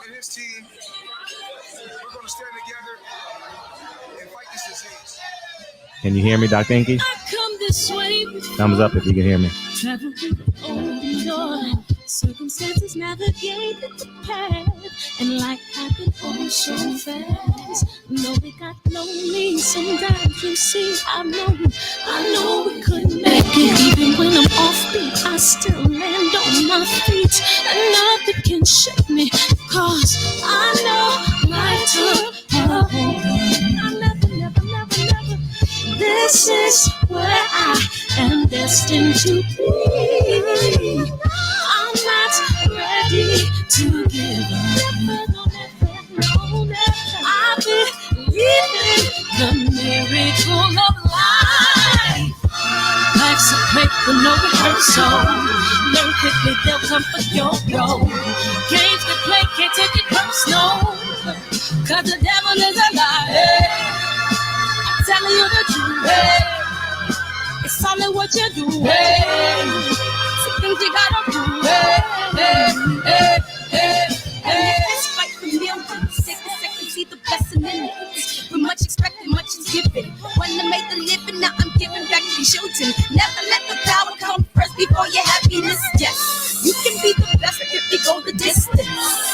and his team, we're going to stand together and fight this disease. Can you hear me, Dr. ENQI? Thumbs up if you can hear me. Circumstances navigate the path, and life happened all so fast. No, it got lonely. Sometimes you see, I know we couldn't make it. Even when I'm offbeat, I still land on my feet, and nothing can shake me, cause I know life took a hold of me. I never. This is where I am destined to be. I'm not ready to give up. No, I believe in the miracle of life. Life's a play for no rehearsal. Learn quickly, they'll come for yo-yo. Games to play, can't take it personal, cause the devil is a liar. Telling you the truth, hey. It's all in what you do, hey. Some things you gotta do, hey. It's fight for me, I'm for the sake of second, see the blessing in it. With much expected, much is given. When I made the living, now I'm giving back to children. Never let the power come first before your happiness, yes. You can be the best if you go the distance.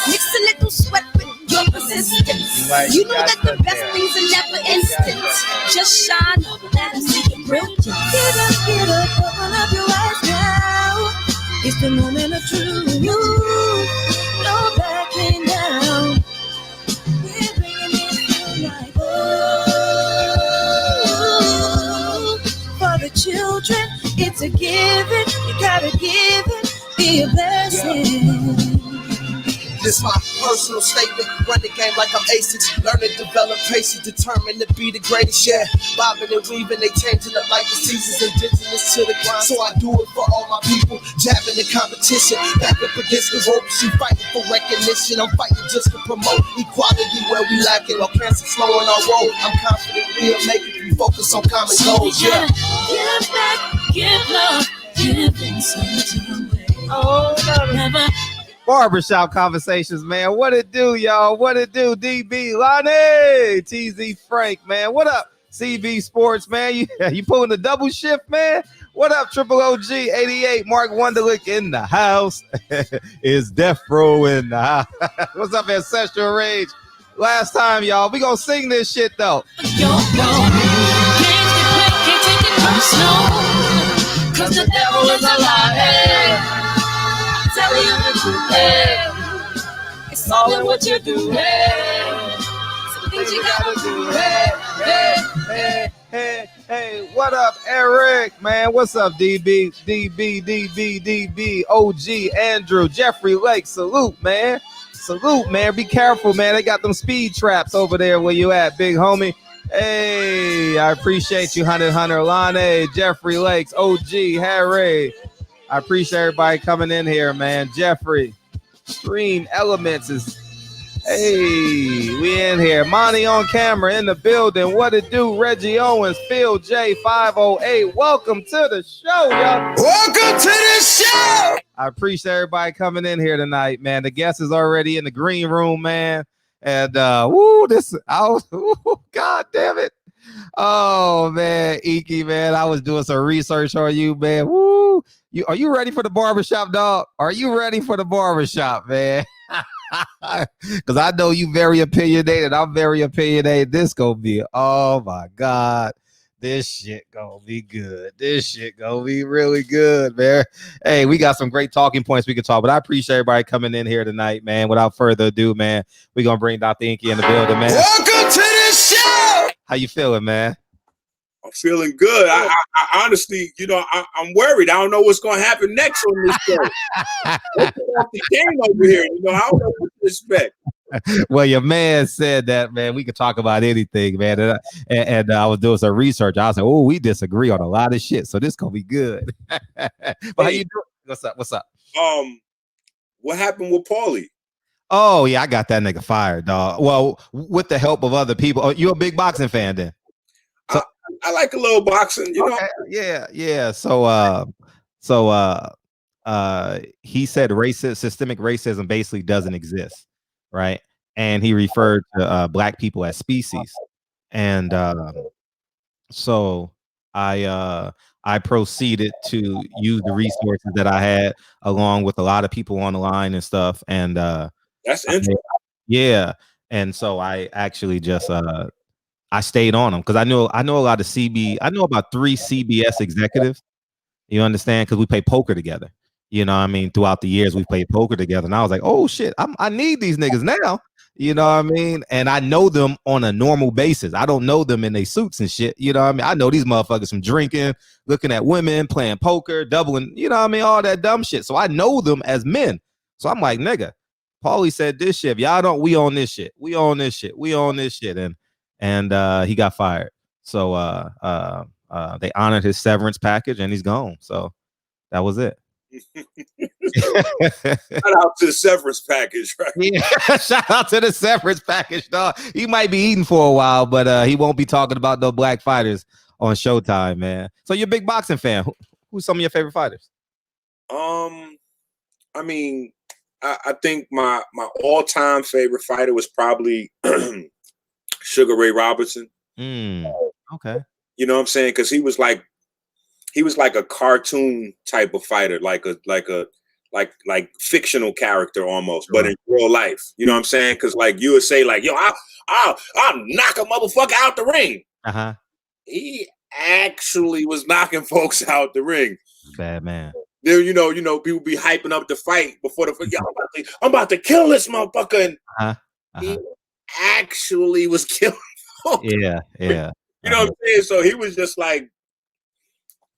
Mix a little sweat with your persistence. You know that the best things are never instant. Just shine, let them see it brilliant. Get up, open up your eyes now. It's the moment of truth. No backing down. We're bringing it to life. Oh, for the children, it's a given. You gotta give it, be a blessing. This my personal statement. Run the game like I'm acing. Learn and develop patience, determined to be the greatest. Yeah, bobbing and weaving, they changing up like the seasons. Indigenous to the grind, so I do it for all my people. Jabbing the competition, back up against the ropes. You fighting for recognition, I'm fighting just to promote equality where we lack it. While cancer slowing our road, I'm confident we'll make it. We focus on common goals. Yeah. Give back, give love, give something away. Oh, never. Barbershop Conversations, man. What it do, y'all? What it do? DB, Lonnie, TZ Frank, man. What up? CB Sports, man. You pulling the double shift, man? What up, Triple OG 88, Mark Wunderlich in the house. Is Death Row in the house. What's up, Ancestral Rage? Last time, y'all. We gonna sing this shit, though. Cause the devil is alive. Tell you the truth, hey. It's all in what you do, hey. Some things you gotta do, hey. What up, Eric, man? What's up, DB, OG, Andrew, Jeffrey Lake, salute, man. Salute, man. Be careful, man. They got them speed traps over there where you at, big homie. Hey, I appreciate you, Hunter, Lonnie, Jeffrey Lakes, OG, Harry. I appreciate everybody coming in here, man. Jeffrey, Stream Elements is, hey, we in here. Monty on camera in the building. What it do? Reggie Owens, Phil J 508. Welcome to the show, y'all. Welcome to the show. I appreciate everybody coming in here tonight, man. The guest is already in the green room, man. And God damn it. Oh man, ENQI, man. I was doing some research on you, man. Woo. Are you ready for the barbershop, dog? Are you ready for the barbershop, man? Because I know you very opinionated. I'm very opinionated. This gonna be, oh my God. This shit gonna be good. This shit gonna be really good, man. Hey, we got some great talking points we can talk, but I appreciate everybody coming in here tonight, man. Without further ado, man, we're gonna bring Dr. ENQI in the building, man. Welcome to the show. How you feeling, man? I'm feeling good. I honestly, I'm worried. I don't know what's going to happen next on this show. Off the game over here, I don't know what to expect. Well, your man said that, man, we could talk about anything, man. And I was doing some research. I was like, oh, we disagree on a lot of shit, so this gonna be good. But how you doing? What's up? What happened with Paulie? Oh yeah, I got that nigga fired, dog. Well, with the help of other people. Oh, you a big boxing fan then? So, I like a little boxing, know. Yeah. So he said systemic racism basically doesn't exist, right? And he referred to black people as species. And so I proceeded to use the resources that I had along with a lot of people on the line and stuff. And That's interesting. yeah. And so I actually just I stayed on them because I know a lot of I know about 3 CBS executives. You understand? Because we play poker together. You know what I mean? Throughout the years, we played poker together. And I was like, oh shit, I need these niggas now. You know what I mean? And I know them on a normal basis. I don't know them in their suits and shit. You know what I mean? I know these motherfuckers from drinking, looking at women, playing poker, doubling, you know what I mean? All that dumb shit. So I know them as men. So I'm like, nigga, Paulie said this shit. If y'all don't, we own this shit. We own this shit. We own this shit. And he got fired. So they honored his severance package and he's gone. So that was it. Shout out to the severance package, right? Yeah, shout out to the severance package, dog. He might be eating for a while, but he won't be talking about no black fighters on Showtime, man. So you're a big boxing fan. Who's some of your favorite fighters? I mean, I think my all-time favorite fighter was probably Sugar Ray Robinson. Okay. You know what I'm saying? Because he was like a cartoon type of fighter, like fictional character almost, but in real life. You know what I'm saying? Because like you would say, like, yo, I'll knock a motherfucker out the ring. He actually was knocking folks out the ring. Bad man. There, you know, people be hyping up the fight before the fight. I'm about to kill this motherfucker. And he actually was killing folks. Yeah. You know what I'm saying? So he was just like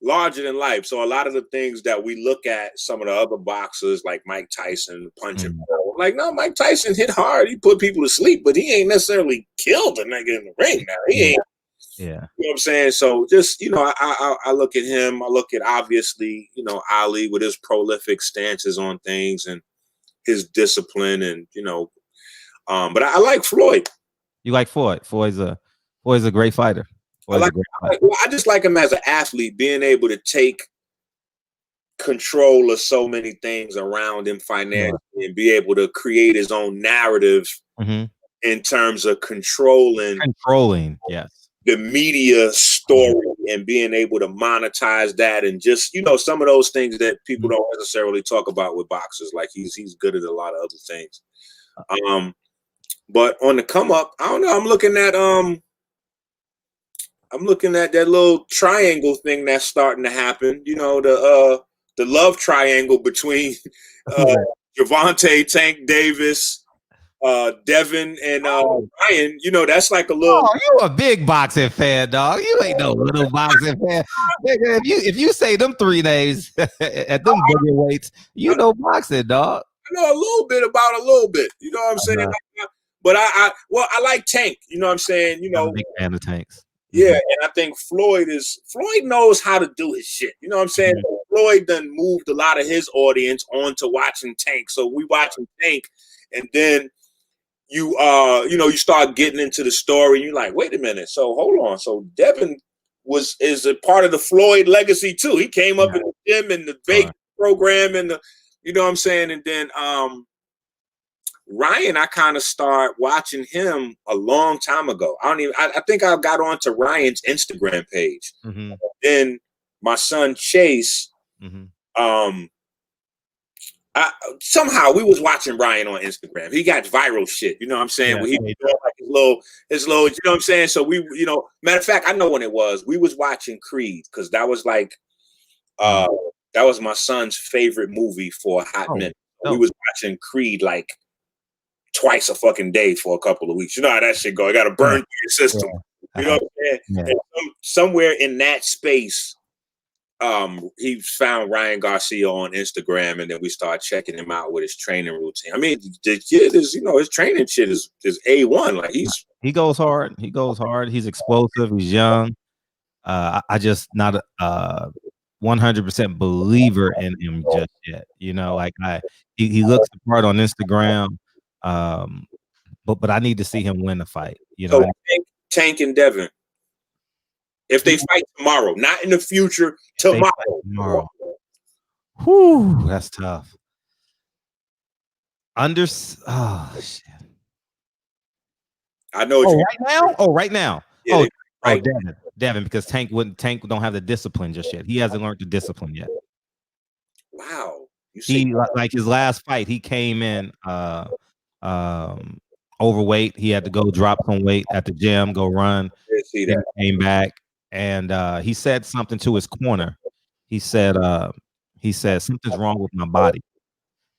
larger than life. So a lot of the things that we look at, some of the other boxers like Mike Tyson, punching, like, no, Mike Tyson hit hard. He put people to sleep, but he ain't necessarily killed a nigga in the ring. Now he ain't. Yeah. You know what I'm saying? So just, you know, I look at him. I look at, obviously, you know, Ali with his prolific stances on things and his discipline, and, you know, but I like Floyd. You like Floyd? Floyd's a great fighter. I just like him as an athlete, being able to take control of so many things around him financially and be able to create his own narrative in terms of controlling, yes, the media story and being able to monetize that, and just, you know, some of those things that people don't necessarily talk about with boxers. Like he's good at a lot of other things. But on the come up, I don't know. I'm looking at that little triangle thing that's starting to happen. You know, the love triangle between Gervonta Tank Davis, Devin, and Ryan. You know, that's like a little. Oh, you a big boxing fan, dog. You ain't no little boxing fan. Nigga, if you say them 3 names at them bigger weights, you know boxing, dog. I know a little bit about a little bit. You know what I'm saying? But I like Tank. You know what I'm saying? You know, I'm a big fan of Tanks. Yeah, and I think Floyd knows how to do his shit. You know what I'm saying? Floyd done moved a lot of his audience onto watching Tank. So we watching Tank, and then you start getting into the story. You're like, wait a minute. So hold on. So Devin is a part of the Floyd legacy too. He came up in the gym and the bake program and the, you know what I'm saying? And then Ryan, I kind of start watching him a long time ago. I think I got onto Ryan's Instagram page. Then my son Chase, somehow we was watching Ryan on Instagram. He got viral shit, you know what I'm saying? He was doing like his little, you know what I'm saying? So we, you know, matter of fact, I know when it was. We was watching Creed, because that was like, that was my son's favorite movie for a hot minute. We was watching Creed like twice a fucking day for a couple of weeks. You know how that shit go. I got to burn through your system. You know what I'm saying? And somewhere in that space, he found Ryan Garcia on Instagram, and then we started checking him out with his training routine. I mean, the kid is, you know, his training shit is A1. Like he goes hard. He's explosive. He's young. I just not a 100% believer in him just yet. You know, like he looks the part on Instagram. But I need to see him win a fight. You know, so Tank and Devin, if they fight tomorrow, not in the future, tomorrow. Whew, that's tough. Oh shit. I know. Oh, right now? Oh, right now. Yeah, right. Devin, because Tank don't have the discipline just yet. He hasn't learned the discipline yet. Wow. He like his last fight, he came in overweight. He had to go drop some weight at the gym, go run. Then came back, and he said something to his corner. He said something's wrong with my body.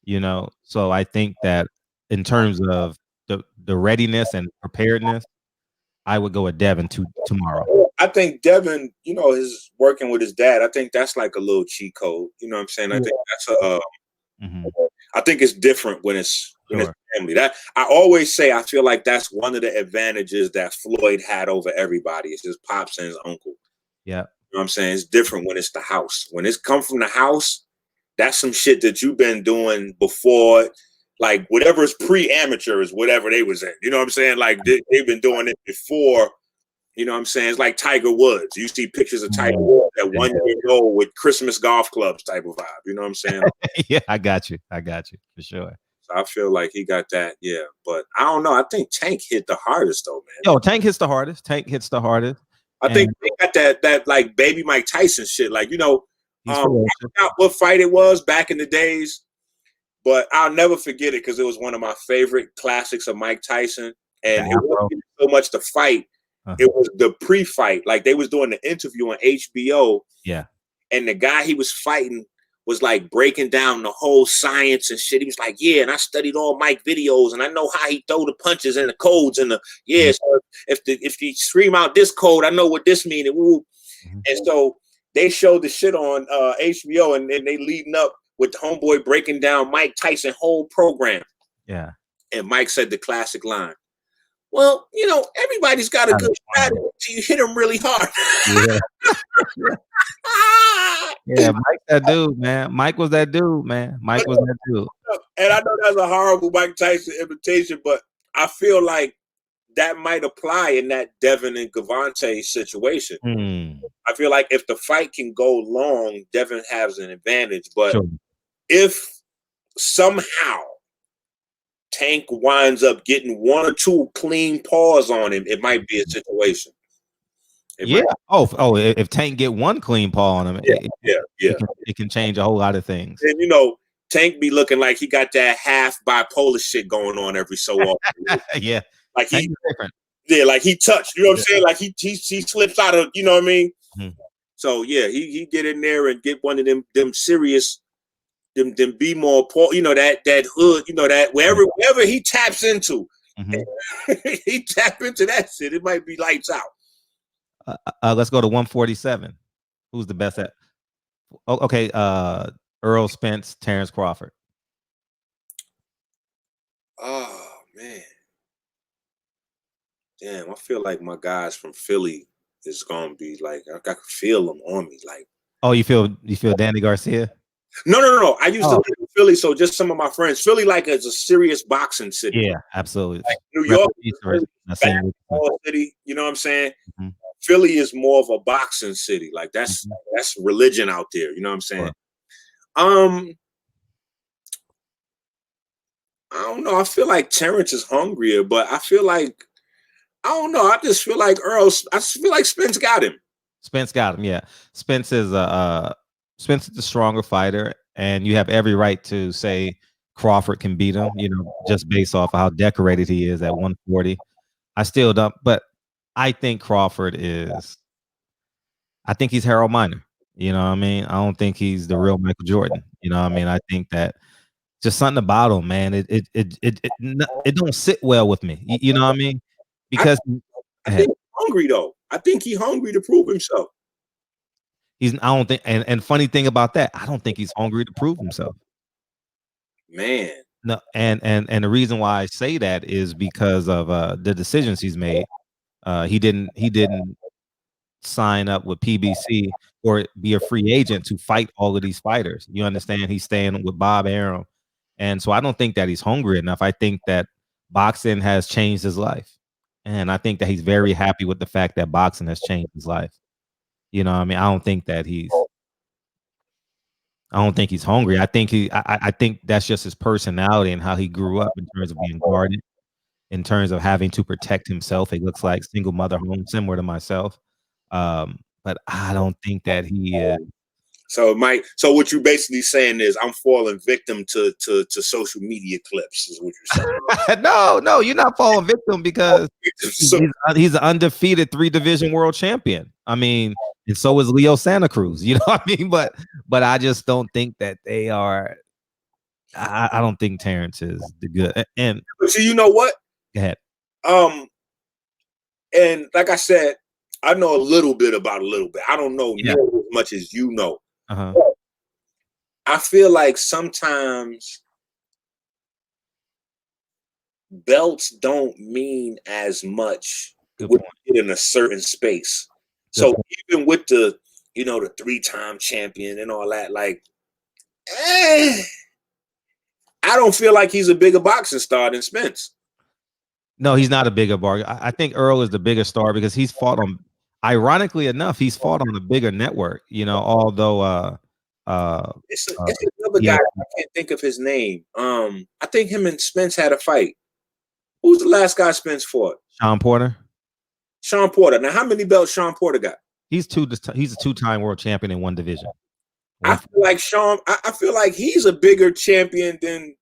You know, so I think that in terms of the readiness and preparedness, I would go with Devin tomorrow. I think Devin, you know, is working with his dad. I think that's like a little cheat code. You know what I'm saying? I think that's a. I think it's different when it's family. That I always say, I feel like that's one of the advantages that Floyd had over everybody. It's his pops and his uncle. Yeah, you know what I'm saying? It's different when it's the house. When it's come from the house, that's some shit that you've been doing before. Like whatever is pre-amateur is whatever they was in. You know what I'm saying? Like they've been doing it before. You know what I'm saying? It's like Tiger Woods. You see pictures of Tiger Woods at 1 year old with Christmas golf clubs type of vibe. You know what I'm saying? Yeah, I got you for sure. So I feel like he got that. Yeah, but I don't know. I think Tank hit the hardest though, man. Yo, Tank hits the hardest. I think they got that like baby Mike Tyson shit. Like, you know, I forgot what fight it was back in the days, but I'll never forget it because it was one of my favorite classics of Mike Tyson. And it wasn't so much the fight. It was the pre-fight. Like they was doing the interview on HBO. Yeah. And the guy he was fighting was like breaking down the whole science and shit. He was like, yeah, and I studied all Mike videos and I know how he throw the punches and the codes and the so if you scream out this code, I know what this means. And so they showed the shit on HBO and they leading up with the homeboy breaking down Mike Tyson whole program. Yeah. And Mike said the classic line. Well, you know, everybody's got a good strategy until you hit them really hard. Yeah, Mike that dude, man. Mike was that dude, man. Mike was that dude. And I know that's a horrible Mike Tyson imitation, but I feel like that might apply in that Devin and Gavante situation. I feel like if the fight can go long, Devin has an advantage. But if somehow Tank winds up getting one or two clean paws on him, it might be a situation. If Tank get one clean paw on him, it can change a whole lot of things. And you know, Tank be looking like he got that half bipolar shit going on every so often. Yeah, like he's different. Yeah, like he touched. You know what I'm saying? Like he slips out of. You know what I mean? So yeah, he get in there and get one of them serious. Them be more, you know, that hood, you know, that wherever he taps into, he tap into that shit. It might be lights out. Let's go to 147. Who's the best at? Oh, okay. Errol, Spence, Terrence Crawford. Oh man, damn! I feel like my guys from Philly is gonna be like I can feel them on me. Like, oh, you feel Danny Garcia? No. I used to live in Philly, so just some of my friends. Philly, like, is a serious boxing city. Yeah, absolutely. Like New York, basketball city. You know what I'm saying? Philly is more of a boxing city. Like that's religion out there. You know what I'm saying? I don't know. I feel like Terrence is hungrier, but I feel like I don't know. I just feel like Earl. I just feel like Spence got him. Spence got him. Yeah, Spence is the stronger fighter, and you have every right to say Crawford can beat him, you know, just based off of how decorated he is at 140. I still don't, but I think Crawford is, I think he's Harold Miner. You know what I mean? I don't think he's the real Michael Jordan. You know what I mean? I think that just something about him, man, it don't sit well with me. You know what I mean? Because I think he's hungry though. I think he's hungry to prove himself. I don't think, and funny thing about that, I don't think he's hungry to prove himself. Man. No, and the reason why I say that is because of the decisions he's made. He didn't sign up with PBC or be a free agent to fight all of these fighters. You understand? He's staying with Bob Arum. And so I don't think that he's hungry enough. I think that boxing has changed his life. And I think that he's very happy with the fact that boxing has changed his life. You know what I mean? I don't think he's hungry. I think that's just his personality and how he grew up in terms of being guarded. in terms of having to protect himself. It looks like single mother home, similar to myself. But I don't think that he is. So so what you're basically saying is I'm falling victim to social media clips, is what you're saying. No, you're not falling victim, because he's an undefeated 3-division world champion. I mean, and so is Leo Santa Cruz. You know what I mean? But I just don't think that they are. I don't think Terrence is the good. And so you know what? Go ahead. And like I said, I know a little bit about a little bit. I don't know nearly as much as you know. I feel like sometimes belts don't mean as much when you get in a certain space. So even with the 3-time champion and all that, like, I don't feel like he's a bigger boxing star than Spence. No, he's not a bigger bar. I think Errol is the bigger star because he's fought on. Ironically enough, he's fought on a bigger network. Although it's another guy. I can't think of his name. I think him and Spence had a fight. Who's the last guy Spence fought? Sean Porter. Sean Porter. Now, how many belts Sean Porter got? He's a 2-time world champion in one division. I feel like I feel like he's a bigger champion than.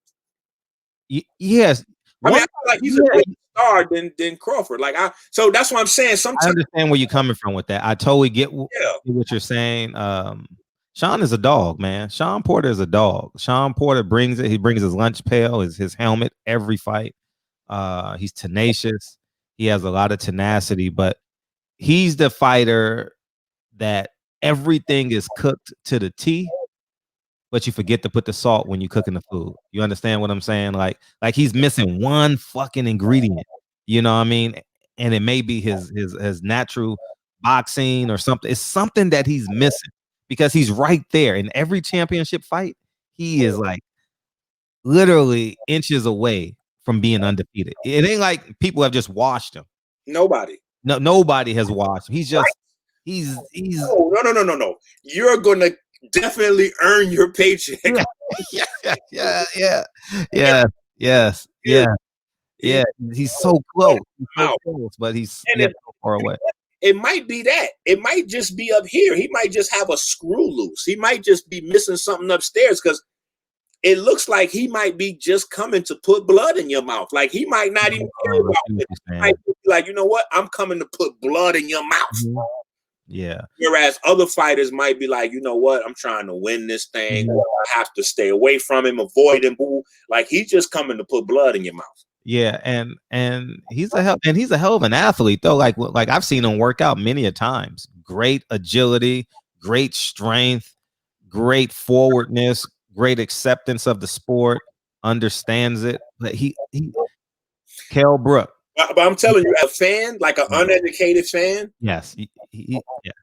Yes. I mean, I feel like he's a bigger star than Crawford. So that's what I'm saying. Sometimes I understand where you're coming from with that. I totally get what you're saying. Sean is a dog, man. Sean Porter is a dog. Sean Porter brings it. He brings his lunch pail, his helmet every fight. He's tenacious. He has a lot of tenacity, but he's the fighter that everything is cooked to the T, but you forget to put the salt when you're cooking the food. You understand what I'm saying? Like he's missing one fucking ingredient. You know what I mean? And it may be his natural boxing or something. It's something that he's missing, because he's right there in every championship fight. He is like literally inches away from being undefeated. It ain't like people have just washed him. Nobody has watched him. He's just he's no. You're gonna definitely earn your paycheck. Yeah. He's so close. But he's so far away. It might be that. It might just be up here. He might just have a screw loose. He might just be missing something upstairs, because it looks like he might be just coming to put blood in your mouth. Like, he might not even care about it. He might be like, you know what? I'm coming to put blood in your mouth. Yeah. Whereas other fighters might be like, you know what? I'm trying to win this thing. Or I have to stay away from him, avoid him. Boo. Like, he's just coming to put blood in your mouth. Yeah, and he's a hell of an athlete though. Like I've seen him work out many a times. Great agility, great strength, great forwardness, great acceptance of the sport, understands it. But he Kell Brook. But I'm telling you, a fan, like an uneducated fan, yes,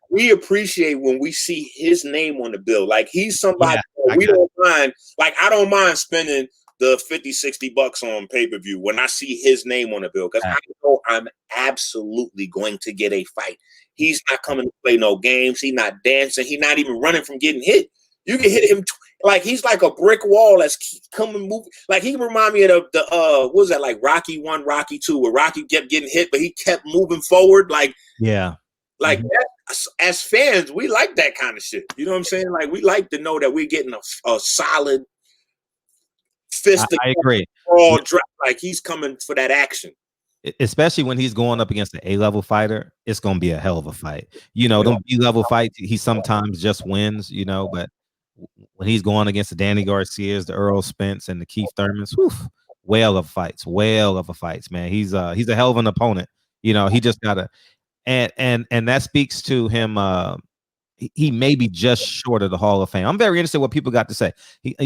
we appreciate when we see his name on the bill. Like, he's somebody we don't mind. Like, I don't mind spending the $50-$60 on pay-per-view when I see his name on the bill, because I know I'm absolutely going to get a fight. He's not coming to play no games. He's not dancing. He's not even running from getting hit. You can hit him like he's like a brick wall that's coming moving. Like, he remind me of the what was that, like Rocky 1, Rocky 2, where Rocky kept getting hit, but he kept moving forward. Like, that, as fans, we like that kind of shit. You know what I'm saying? Like, we like to know that we're getting a solid fist. I agree. Like, he's coming for that action. Especially when he's going up against an A-level fighter, it's going to be a hell of a fight. Them B-level fights, he sometimes just wins, but when he's going against the Danny Garcias, the Errol Spence, and the Keith Thurmans, whale of fights, man. He's a hell of an opponent. He just got to, and that speaks to him. He may be just short of the Hall of Fame. I'm very interested in what people got to say.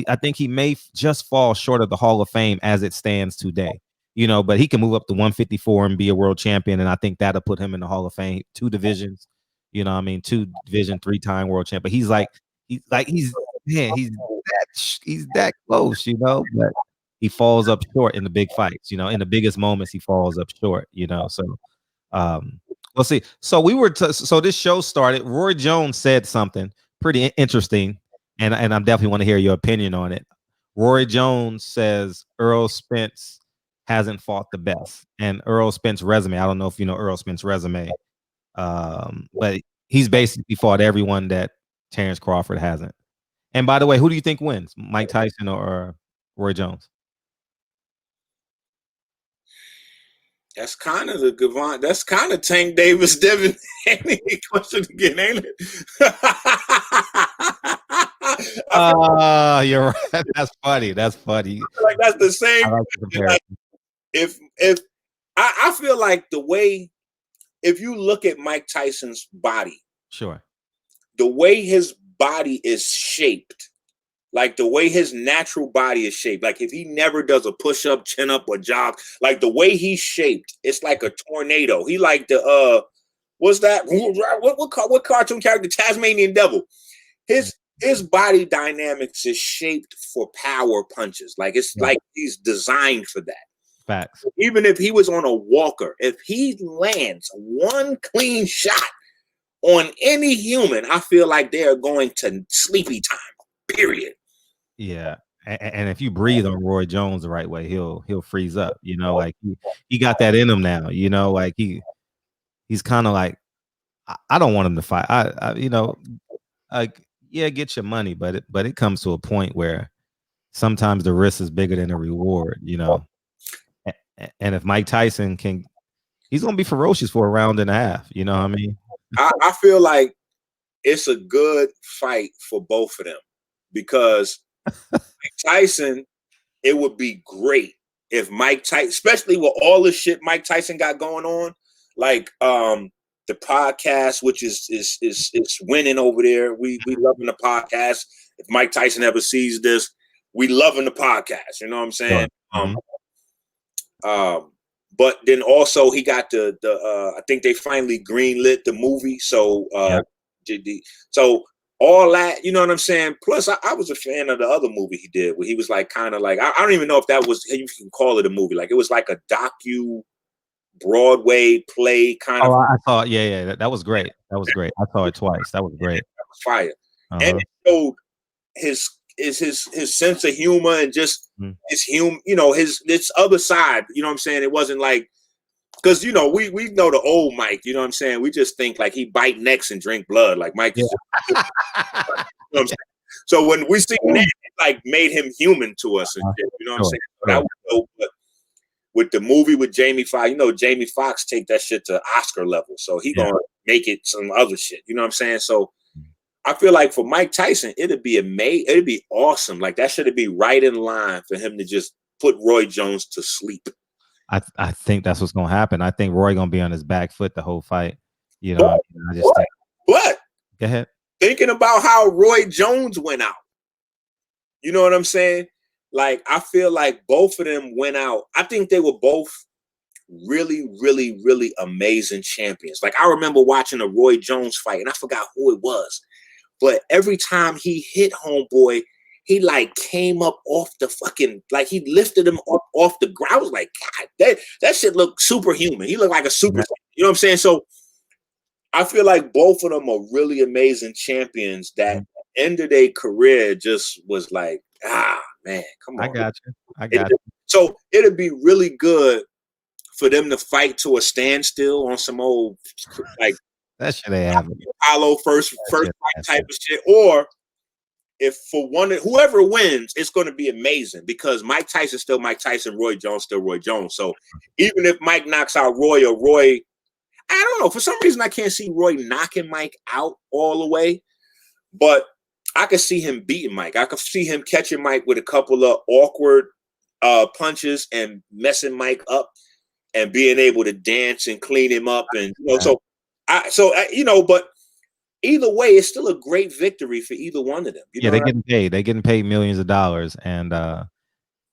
I think he may just fall short of the Hall of Fame as it stands today. But he can move up to 154 and be a world champion, and I think that'll put him in the Hall of Fame. 2 divisions, 2 division, 3-time world champ. But he's that close, but he falls up short in the big fights. In the biggest moments, he falls up short. So we'll see. So so this show started. Roy Jones said something pretty interesting, and I definitely want to hear your opinion on it. Roy Jones says Errol Spence hasn't fought the best. And Errol Spence resume, I don't know if you know Errol Spence resume, but he's basically fought everyone that Terrence Crawford hasn't. And by the way, who do you think wins, Mike Tyson or Roy Jones? That's kind of the Gavon. That's kind of Tank Davis, Devin Haney question again, ain't it? You're right. That's funny. That's funny. Like that's the same. Like, if I feel like the way, if you look at Mike Tyson's body, sure, the way his body is shaped, like the way his natural body is shaped, like if he never does a push-up, chin-up, or jog, like the way he's shaped, it's like a tornado. He like the what's that? What cartoon character? Tasmanian Devil. His body dynamics is shaped for power punches. Like it's like he's designed for that. Facts. Even if he was on a walker, if he lands one clean shot on any human, I feel like they are going to sleepy time. Period. Yeah, and if you breathe on Roy Jones the right way, he'll freeze up. You know, like he got that in him now. You know, like he's kind of like, I don't want him to fight. I you know, like yeah, get your money, but it comes to a point where sometimes the risk is bigger than the reward. You know, and if Mike Tyson can, he's gonna be ferocious for a round and a half. You know what I mean? I feel like it's a good fight for both of them. Because Mike Tyson, it would be great if Mike Tyson, especially with all the shit Mike Tyson got going on, like the podcast, which is winning over there. We loving the podcast. If Mike Tyson ever sees this, we loving the podcast. You know what I'm saying? But then also he got the I think they finally greenlit the movie. So so all that, you know what I'm saying? Plus, I was a fan of the other movie he did where he was like kind of like, I don't even know if that was, you can call it a movie. Like it was like a docu Broadway play kind of. I saw it. Yeah. That was great. That was great. I saw it twice. That was great. That was fire. And it showed his sense of humor and just his humor, you know, this other side, you know what I'm saying? It wasn't like, because, you know, we know the old Mike, you know what I'm saying? We just think like he bite necks and drink blood. Like Mike is you know what I'm saying? So when we see that, it like made him human to us and shit, you know what I'm saying? So that was dope. But with the movie with Jamie Foxx, you know, Jamie Foxx take that shit to Oscar level. So he gonna make it some other shit. You know what I'm saying? So I feel like for Mike Tyson, it'd be amazing. It'd be awesome. Like that should be right in line for him to just put Roy Jones to sleep. I think that's what's gonna happen. I think Roy gonna be on his back foot the whole fight. You know, I just think. But go ahead. Thinking about how Roy Jones went out. You know what I'm saying? Like I feel like both of them went out. I think they were both really, really, really amazing champions. Like I remember watching a Roy Jones fight, and I forgot who it was. But every time he hit homeboy, he like came up off the fucking, like he lifted him up off the ground. I was like, God, that shit looked superhuman. He looked like a super, you know what I'm saying? So I feel like both of them are really amazing champions that end of their career just was like, man, come on. I got you. So it'd be really good for them to fight to a standstill on some old, like, that shit ain't happening. Apollo first fight type of shit. Or if for one, whoever wins, it's going to be amazing because Mike Tyson's still Mike Tyson, Roy Jones still Roy Jones. So even if Mike knocks out Roy or Roy, I don't know. For some reason, I can't see Roy knocking Mike out all the way, but I could see him beating Mike. I could see him catching Mike with a couple of awkward punches and messing Mike up and being able to dance and clean him up. And you know, you know, but either way, it's still a great victory for either one of them. You know they're getting paid. They're getting paid millions of dollars, and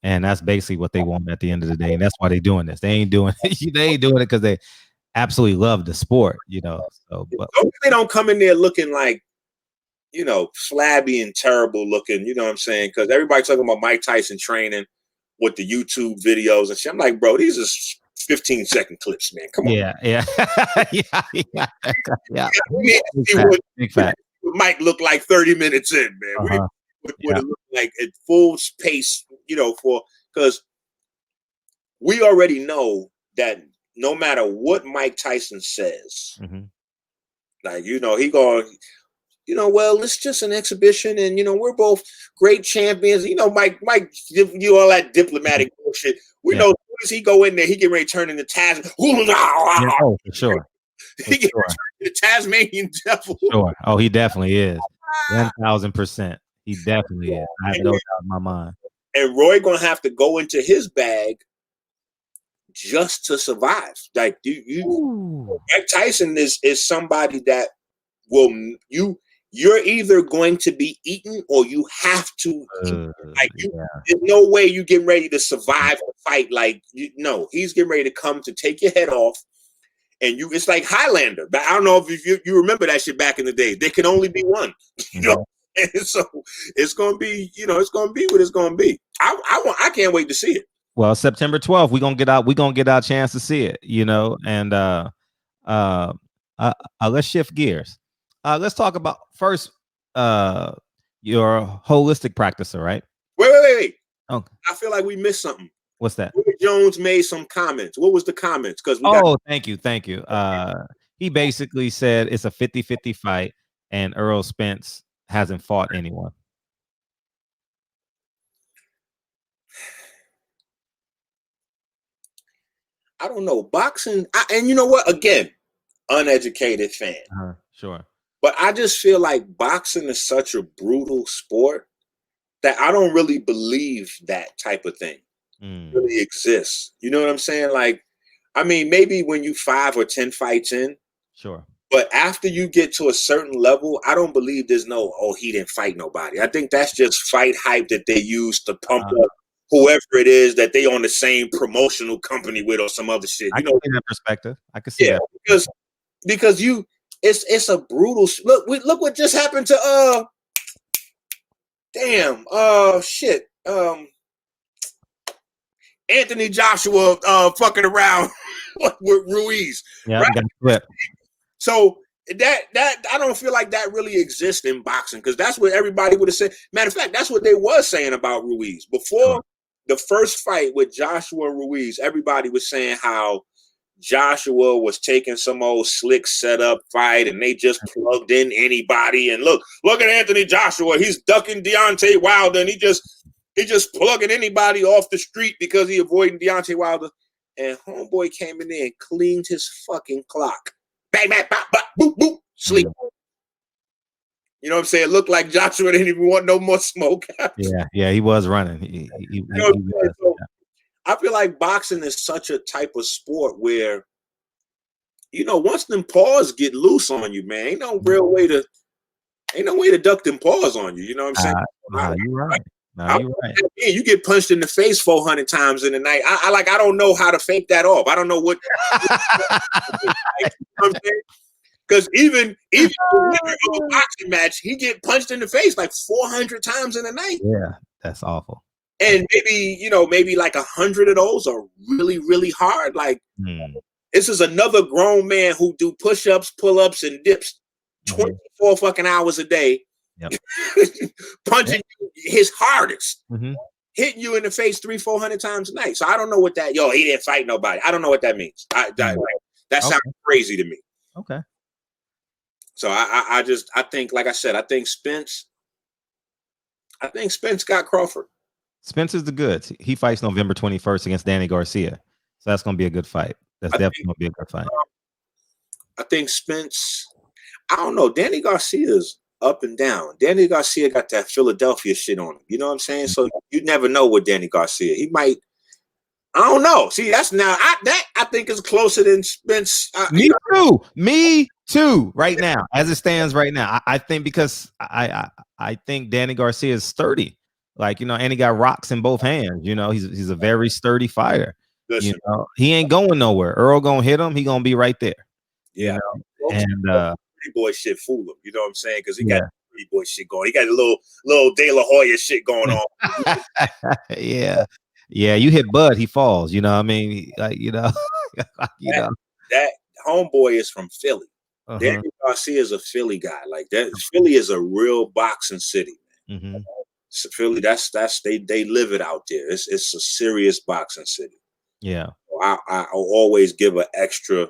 that's basically what they want at the end of the day. And that's why they're doing this. They ain't doing it because they absolutely love the sport, you know. So, but they don't come in there looking like, you know, flabby and terrible looking. You know what I'm saying? Because everybody talking about Mike Tyson training with the YouTube videos and shit. I'm like, bro, these are 15-second clips, man. Come on. Yeah. We need to see what Mike look like 30 minutes in, man. What it look like at full pace, you know, because we already know that no matter what Mike Tyson says, like, he going, well, it's just an exhibition, and we're both great champions. Mike give you all that diplomatic bullshit. We know as soon as he go in there, he get ready to turn into Tasman. For sure. He get ready to turn into Tasmanian devil. Sure. Oh, he definitely is. 1,000%. He definitely is. I have no doubt in my mind. And Roy gonna have to go into his bag just to survive. Like Mike Tyson is somebody that will you're either going to be eaten or you have to. There's no way you getting ready to survive a fight. Like he's getting ready to come to take your head off. And it's like Highlander. But I don't know if you remember that shit back in the day. There can only be one. And so it's gonna be, it's gonna be what it's gonna be. I can't wait to see it. Well, September 12th, we're gonna get our chance to see it, and let's shift gears. Let's talk about first your holistic practicer, right? Wait. Okay. I feel like we missed something. What's that? Roy Jones made some comments. What was the comments? Thank you. He basically said it's a 50-50 fight, and Errol Spence hasn't fought anyone. I don't know. Boxing, and you know what? Again, uneducated fan. Sure. But I just feel like boxing is such a brutal sport that I don't really believe that type of thing really exists. You know what I'm saying? Like, I mean, maybe when you 5 or 10 fights in. Sure. But after you get to a certain level, I don't believe there's he didn't fight nobody. I think that's just fight hype that they use to pump up whoever it is that they on the same promotional company with or some other shit. I can see that perspective. I can see that. Because it's a brutal look what just happened to Anthony Joshua fucking around with Ruiz. Yeah, right? got clipped. So that I don't feel like that really exists in boxing, because that's what everybody would have said. Matter of fact, that's what they was saying about Ruiz. Before the first fight with Joshua Ruiz, everybody was saying how Joshua was taking some old slick setup fight and they just plugged in anybody. And look at Anthony Joshua. He's ducking Deontay Wilder, and he just plugging anybody off the street because he avoiding Deontay Wilder. And homeboy came in there and cleaned his fucking clock. Bang, bang, bop, bop, boop, boop, sleep. You know what I'm saying? It looked like Joshua didn't even want no more smoke. Yeah, he was running. He was, I feel like boxing is such a type of sport where, once them paws get loose on you, man, ain't no way to duck them paws on you. You know what I'm saying? You're right. You get punched in the face 400 times in the night. I don't know how to fake that off. I don't know what. Because even in a boxing match, he get punched in the face like 400 times in a night. Yeah, that's awful. And maybe like 100 of those are really, really hard. Like this is another grown man who do push-ups, pull-ups, and dips 24 fucking hours a day. Yep. Punching you his hardest, hitting you in the face 300-400 times a night. So I don't know what that. He didn't fight nobody. I don't know what that means. That sounds crazy to me. Okay. So I think, like I said, I think Spence got Crawford. Spence is the goods. He fights November 21st against Danny Garcia. So that's going to be a good fight. Definitely going to be a good fight. I think Spence, I don't know. Danny Garcia's up and down. Danny Garcia got that Philadelphia shit on him. You know what I'm saying? So you never know with Danny Garcia. He might, I don't know. See, that's now, I think is closer than Spence. Me too. Right now, as it stands right now, I think because I think Danny Garcia is sturdy. Like, and he got rocks in both hands. He's a very sturdy fighter. Listen, he ain't going nowhere. Earl gonna hit him. He gonna be right there. Yeah. And pretty boy shit fool him. You know what I'm saying? Because he got pretty boy shit going. He got a little De La Hoya shit going on. Yeah. You hit Bud, he falls. You know what I mean? Like, that homeboy is from Philly. Danny Garcia is a Philly guy. Like that. Philly is a real boxing city, man. So Philly, that's they live it out there. It's a serious boxing city. Yeah. I always give an extra,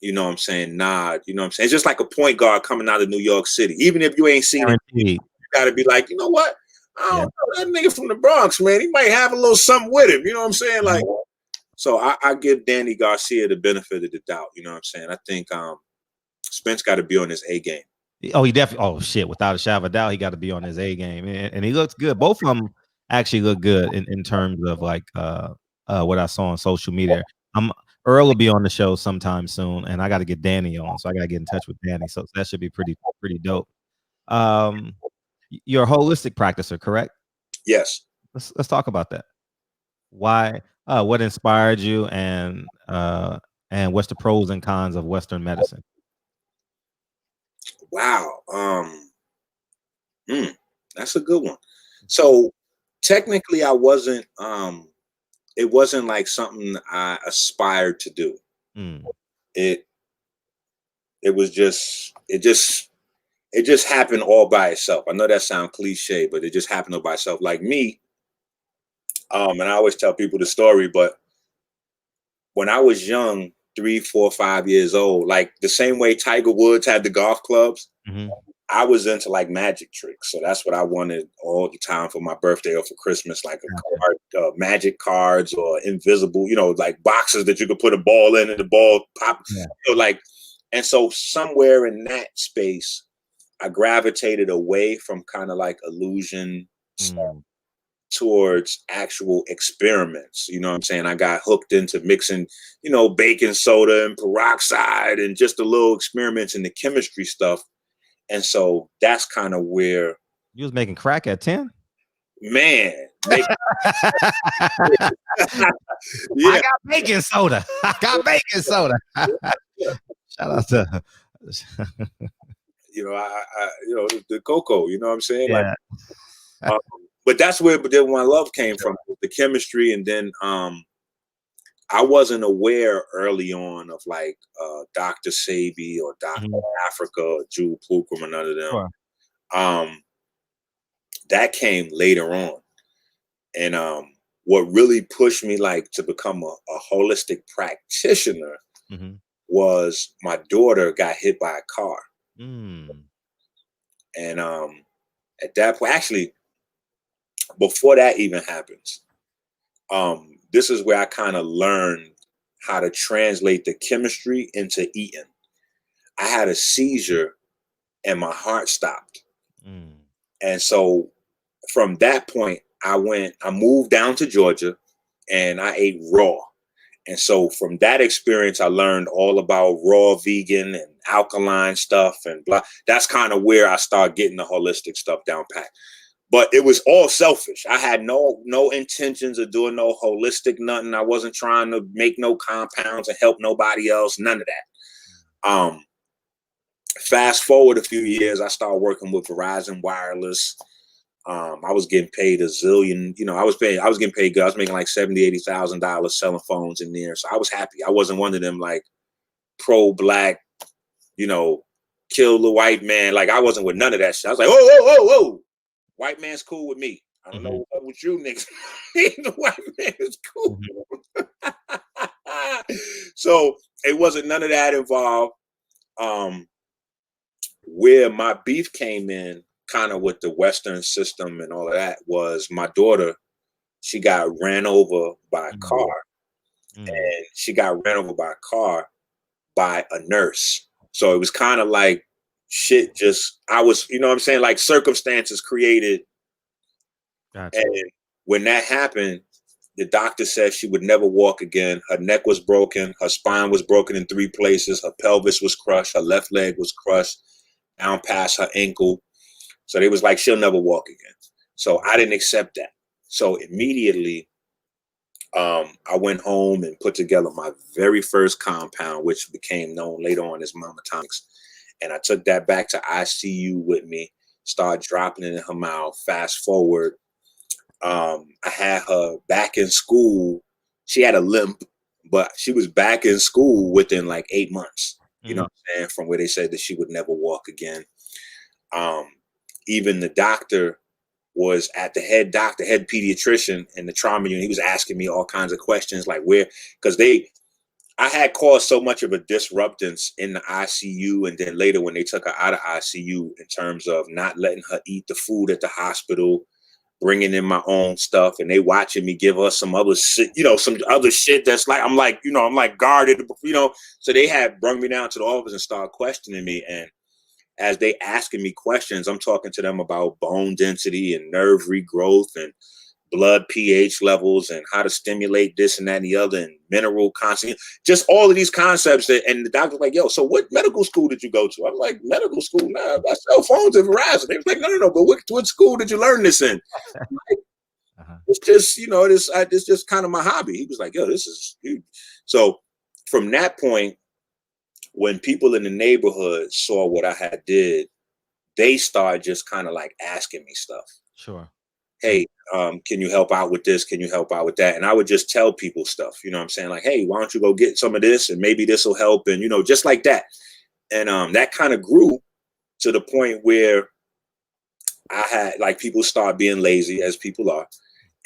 you know what I'm saying, nod. You know what I'm saying? It's just like a point guard coming out of New York City. Even if you ain't seen it, you got to be like, you know what? I don't know. That nigga from the Bronx, man, he might have a little something with him. You know what I'm saying? Like, so I give Danny Garcia the benefit of the doubt. You know what I'm saying? I think Spence got to be on his A game. Oh, he definitely. Oh shit! Without a shadow of a doubt, he got to be on his A game, and he looks good. Both of them actually look good in terms of like what I saw on social media. Earl will be on the show sometime soon, and I got to get Danny on, so I got to get in touch with Danny. So that should be pretty dope. You're a holistic practicer, correct? Yes. Let's talk about that. Why? What inspired you, and what's the pros and cons of Western medicine? Wow. That's a good one. So technically I wasn't it wasn't like something I aspired to do. It just happened all by itself. I know that sounds cliche, but it just happened all by itself. Like me, and I always tell people the story, but when I was young, 3, 4, 5 years old, like the same way Tiger Woods had the golf clubs, I was into like magic tricks. So that's what I wanted all the time for my birthday or for Christmas, like a card, magic cards or invisible, you know, like boxes that you could put a ball in and the ball pop. You know, like, and so somewhere in that space, I gravitated away from kind of like illusion stuff towards actual experiments. You know what I'm saying? I got hooked into mixing, you know, baking soda and peroxide and just a little experiments in the chemistry stuff. And so that's kind of where you was making crack at 10. Man, I got baking soda. Shout out to the cocoa. You know what I'm saying? Yeah. Like, but that's where my love came from, the chemistry, and then I wasn't aware early on of like Dr. Sabi or Dr. Africa or Jewel Pookrum or none of them. Sure. That came later on. And what really pushed me like to become a holistic practitioner was my daughter got hit by a car. And at that point, actually, before that even happens, this is where I kind of learned how to translate the chemistry into eating. I had a seizure and my heart stopped. And so from that point, I moved down to Georgia and I ate raw. And so from that experience, I learned all about raw vegan and alkaline stuff and blah. That's kind of where I started getting the holistic stuff down pat. But it was all selfish. I had no intentions of doing no holistic nothing. I wasn't trying to make no compounds and help nobody else. None of that. Fast forward a few years, I started working with Verizon Wireless. I was getting paid a zillion, you know, I was getting paid good. I was making like $70,000, $80,000 selling phones in there. So I was happy. I wasn't one of them like pro-black, you know, kill the white man. Like I wasn't with none of that shit. I was like, whoa. White man's cool with me. I don't know what with you niggas. The white man is cool. So it wasn't none of that involved. Where my beef came in, kind of with the Western system and all of that, was my daughter. She got ran over by a car, and she got ran over by a car by a nurse. So it was kind of like shit. I was, you know what I'm saying? Like circumstances created. Gotcha. And when that happened, the doctor said she would never walk again. Her neck was broken. Her spine was broken in 3 places. Her pelvis was crushed. Her left leg was crushed down past her ankle. So they was like, she'll never walk again. So I didn't accept that. So immediately, I went home and put together my very first compound, which became known later on as Mama Tonics. And I took that back to ICU with me, started dropping it in her mouth. Fast forward, I had her back in school. She had a limp, but she was back in school within like 8 months, you know what I'm saying, from where they said that she would never walk again. Even the doctor was at the head doctor, head pediatrician in the trauma unit. He was asking me all kinds of questions, like because I had caused so much of a disruptance in the ICU, and then later when they took her out of ICU, in terms of not letting her eat the food at the hospital, bringing in my own stuff, and they watching me give her some other shit, some other shit that's like, I'm like guarded, so they had brought me down to the office and started questioning me. And as they asking me questions, I'm talking to them about bone density and nerve regrowth and blood pH levels and how to stimulate this and that and the other, and mineral content, just all of these concepts. And the doctor's like, yo, so what medical school did you go to? I'm like, medical school? Nah, I sell phones at Verizon. They was like, no, but what school did you learn this in? Like, it's just, it's just kind of my hobby. He was like, yo, this is huge. So from that point, when people in the neighborhood saw what I had did, they started just kind of like asking me stuff. Sure. Hey, can you help out with this? Can you help out with that? And I would just tell people stuff, what I'm saying? Like, hey, why don't you go get some of this, and maybe this will help, and just like that. And that kind of grew to the point where I had, like, people start being lazy, as people are,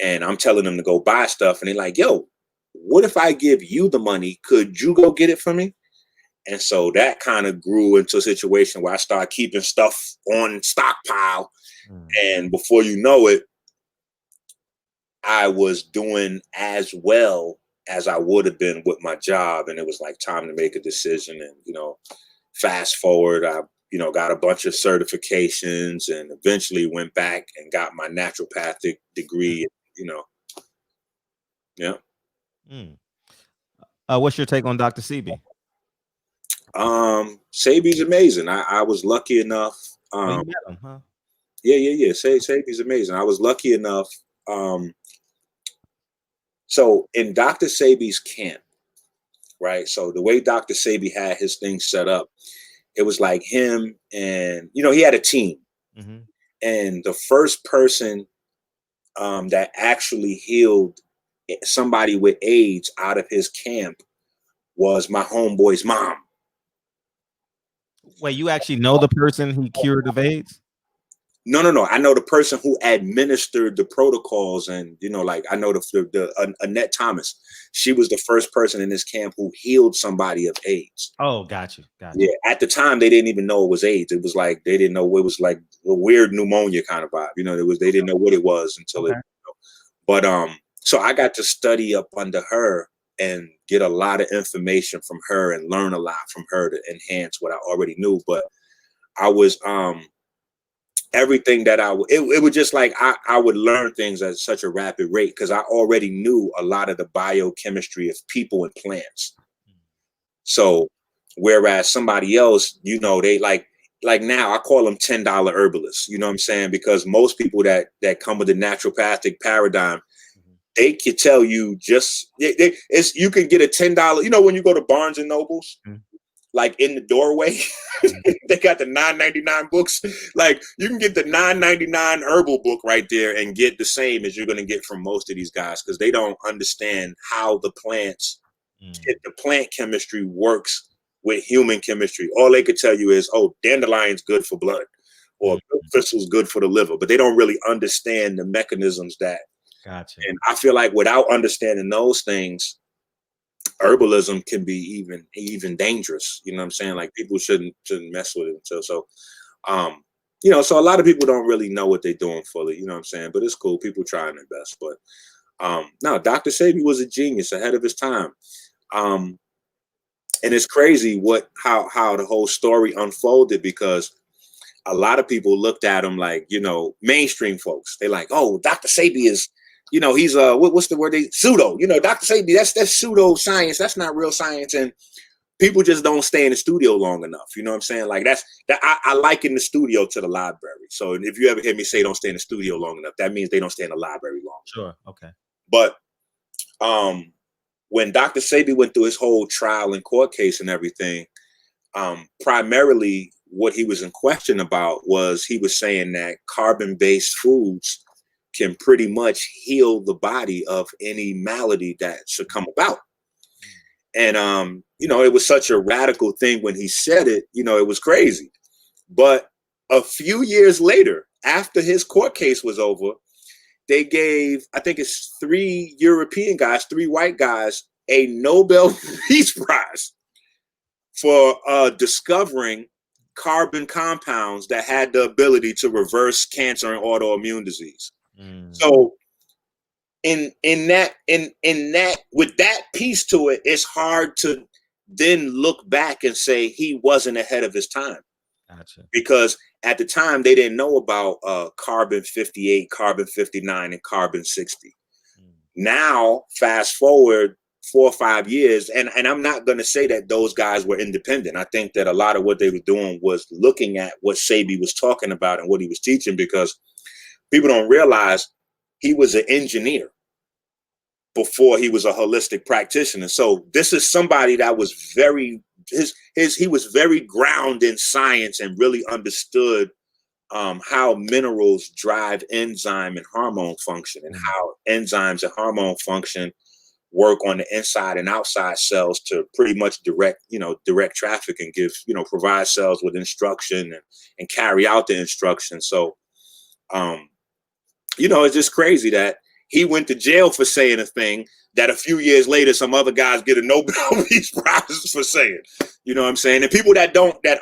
and I'm telling them to go buy stuff, and they're like, yo, what if I give you the money? Could you go get it for me? And so that kind of grew into a situation where I started keeping stuff on stockpile. And before you know it, I was doing as well as I would have been with my job. And it was like time to make a decision. And, fast forward, I, got a bunch of certifications and eventually went back and got my naturopathic degree, Yeah. What's your take on Dr. Sebi? Sebi's amazing. I was lucky enough. You met him, huh? Yeah. Sebi's amazing. I was lucky enough. So in Dr. Sebi's camp, right? So the way Dr. Sebi had his thing set up, it was like him and, he had a team. Mm-hmm. And the first person that actually healed somebody with AIDS out of his camp was my homeboy's mom. Wait, you actually know the person he cured of AIDS? No. I know the person who administered the protocols, and I know the Annette Thomas. She was the first person in this camp who healed somebody of AIDS. Oh, got you. Yeah, at the time they didn't even know it was AIDS. It was like they didn't know it was like a weird pneumonia kind of vibe. They didn't know what it was until it. But so I got to study up under her and get a lot of information from her and learn a lot from her to enhance what I already knew. But I was everything that it was just like I would learn things at such a rapid rate because I already knew a lot of the biochemistry of people and plants. So whereas somebody else, they like now I call them $10 herbalists, you know what I'm saying? Because most people that come with the naturopathic paradigm, they can tell you you can get a $10, when you go to Barnes and Nobles, like in the doorway, they got the $9.99 books. Like you can get the $9.99 herbal book right there and get the same as you're going to get from most of these guys because they don't understand how the plants, the plant chemistry works with human chemistry. All they could tell you is, oh, dandelion's good for blood or crystal's good for the liver, but they don't really understand the mechanisms that. Gotcha. And I feel like without understanding those things, herbalism can be even dangerous. You know what I'm saying? Like people shouldn't mess with it. So so a lot of people don't really know what they're doing fully, you know what I'm saying? But it's cool. People trying their best. But no, Dr. Sebi was a genius ahead of his time. And it's crazy how the whole story unfolded because a lot of people looked at him like, mainstream folks. They like, oh, Dr. Sebi is, he's what's the word? Pseudo. Dr. Sebi, that's pseudo science. That's not real science. And people just don't stay in the studio long enough. You know what I'm saying? Like I liken the studio to the library. So if you ever hear me say don't stay in the studio long enough, that means they don't stay in the library long. Sure. Okay. But when Dr. Sebi went through his whole trial and court case and everything, primarily what he was in question about was he was saying that carbon-based foods can pretty much heal the body of any malady that should come about. And, it was such a radical thing when he said it, it was crazy. But a few years later, after his court case was over, they gave, I think it's 3 European guys, 3 white guys, a Nobel Peace Prize for discovering carbon compounds that had the ability to reverse cancer and autoimmune disease. So in that with that piece to it, it's hard to then look back and say he wasn't ahead of his time. Gotcha. Because at the time they didn't know about carbon 58, carbon 59, and carbon 60. Now, fast forward 4 or 5 years, and I'm not going to say that those guys were independent. I think that a lot of what they were doing was looking at what Sebi was talking about and what he was teaching, because people don't realize he was an engineer before he was a holistic practitioner. So this is somebody that was very, he was very grounded in science and really understood how minerals drive enzyme and hormone function, and how enzymes and hormone function work on the inside and outside cells to pretty much direct traffic and give, provide cells with instruction and carry out the instruction. So, it's just crazy that he went to jail for saying a thing that a few years later, some other guys get a Nobel Peace Prize for saying. You know what I'm saying? And people that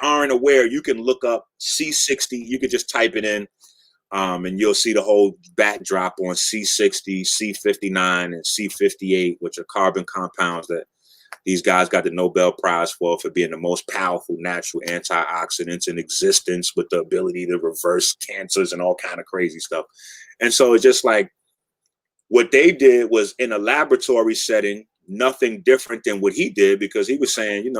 aren't aware, you can look up C60. You can just type it in, and you'll see the whole backdrop on C60, C59, and C58, which are carbon compounds that these guys got the Nobel Prize for being the most powerful natural antioxidants in existence, with the ability to reverse cancers and all kind of crazy stuff. And so it's just like, what they did was, in a laboratory setting, nothing different than what he did, because he was saying,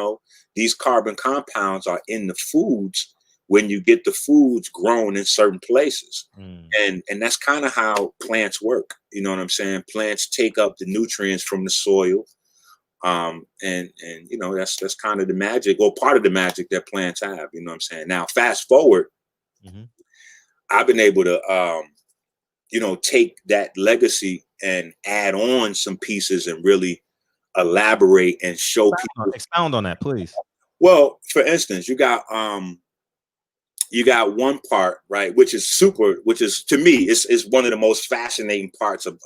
these carbon compounds are in the foods when you get the foods grown in certain places. And that's kind of how plants work. You know what I'm saying? Plants take up the nutrients from the soil. And that's kind of the magic, or part of the magic that plants have. You know what I'm saying? Now, fast forward, I've been able to, take that legacy and add on some pieces and really elaborate and show people. Expound on that, please. Well, for instance, you got one part, right, which is to me is one of the most fascinating parts of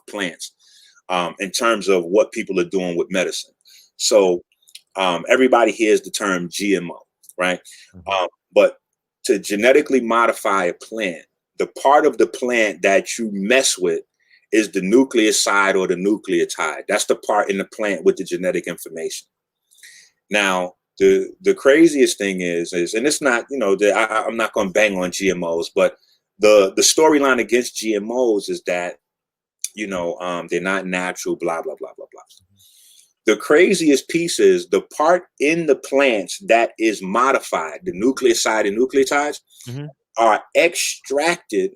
plants, in terms of what people are doing with medicine. So everybody hears the term GMO, right? But to genetically modify a plant, the part of the plant that you mess with is the nucleoside or the nucleotide. That's the part in the plant with the genetic information. Now, the craziest thing is, and it's not, I'm not going to bang on GMOs, but the storyline against GMOs is that, they're not natural, blah, blah, blah, blah, blah. The craziest piece is the part in the plants that is modified, the nucleoside and nucleotides, are extracted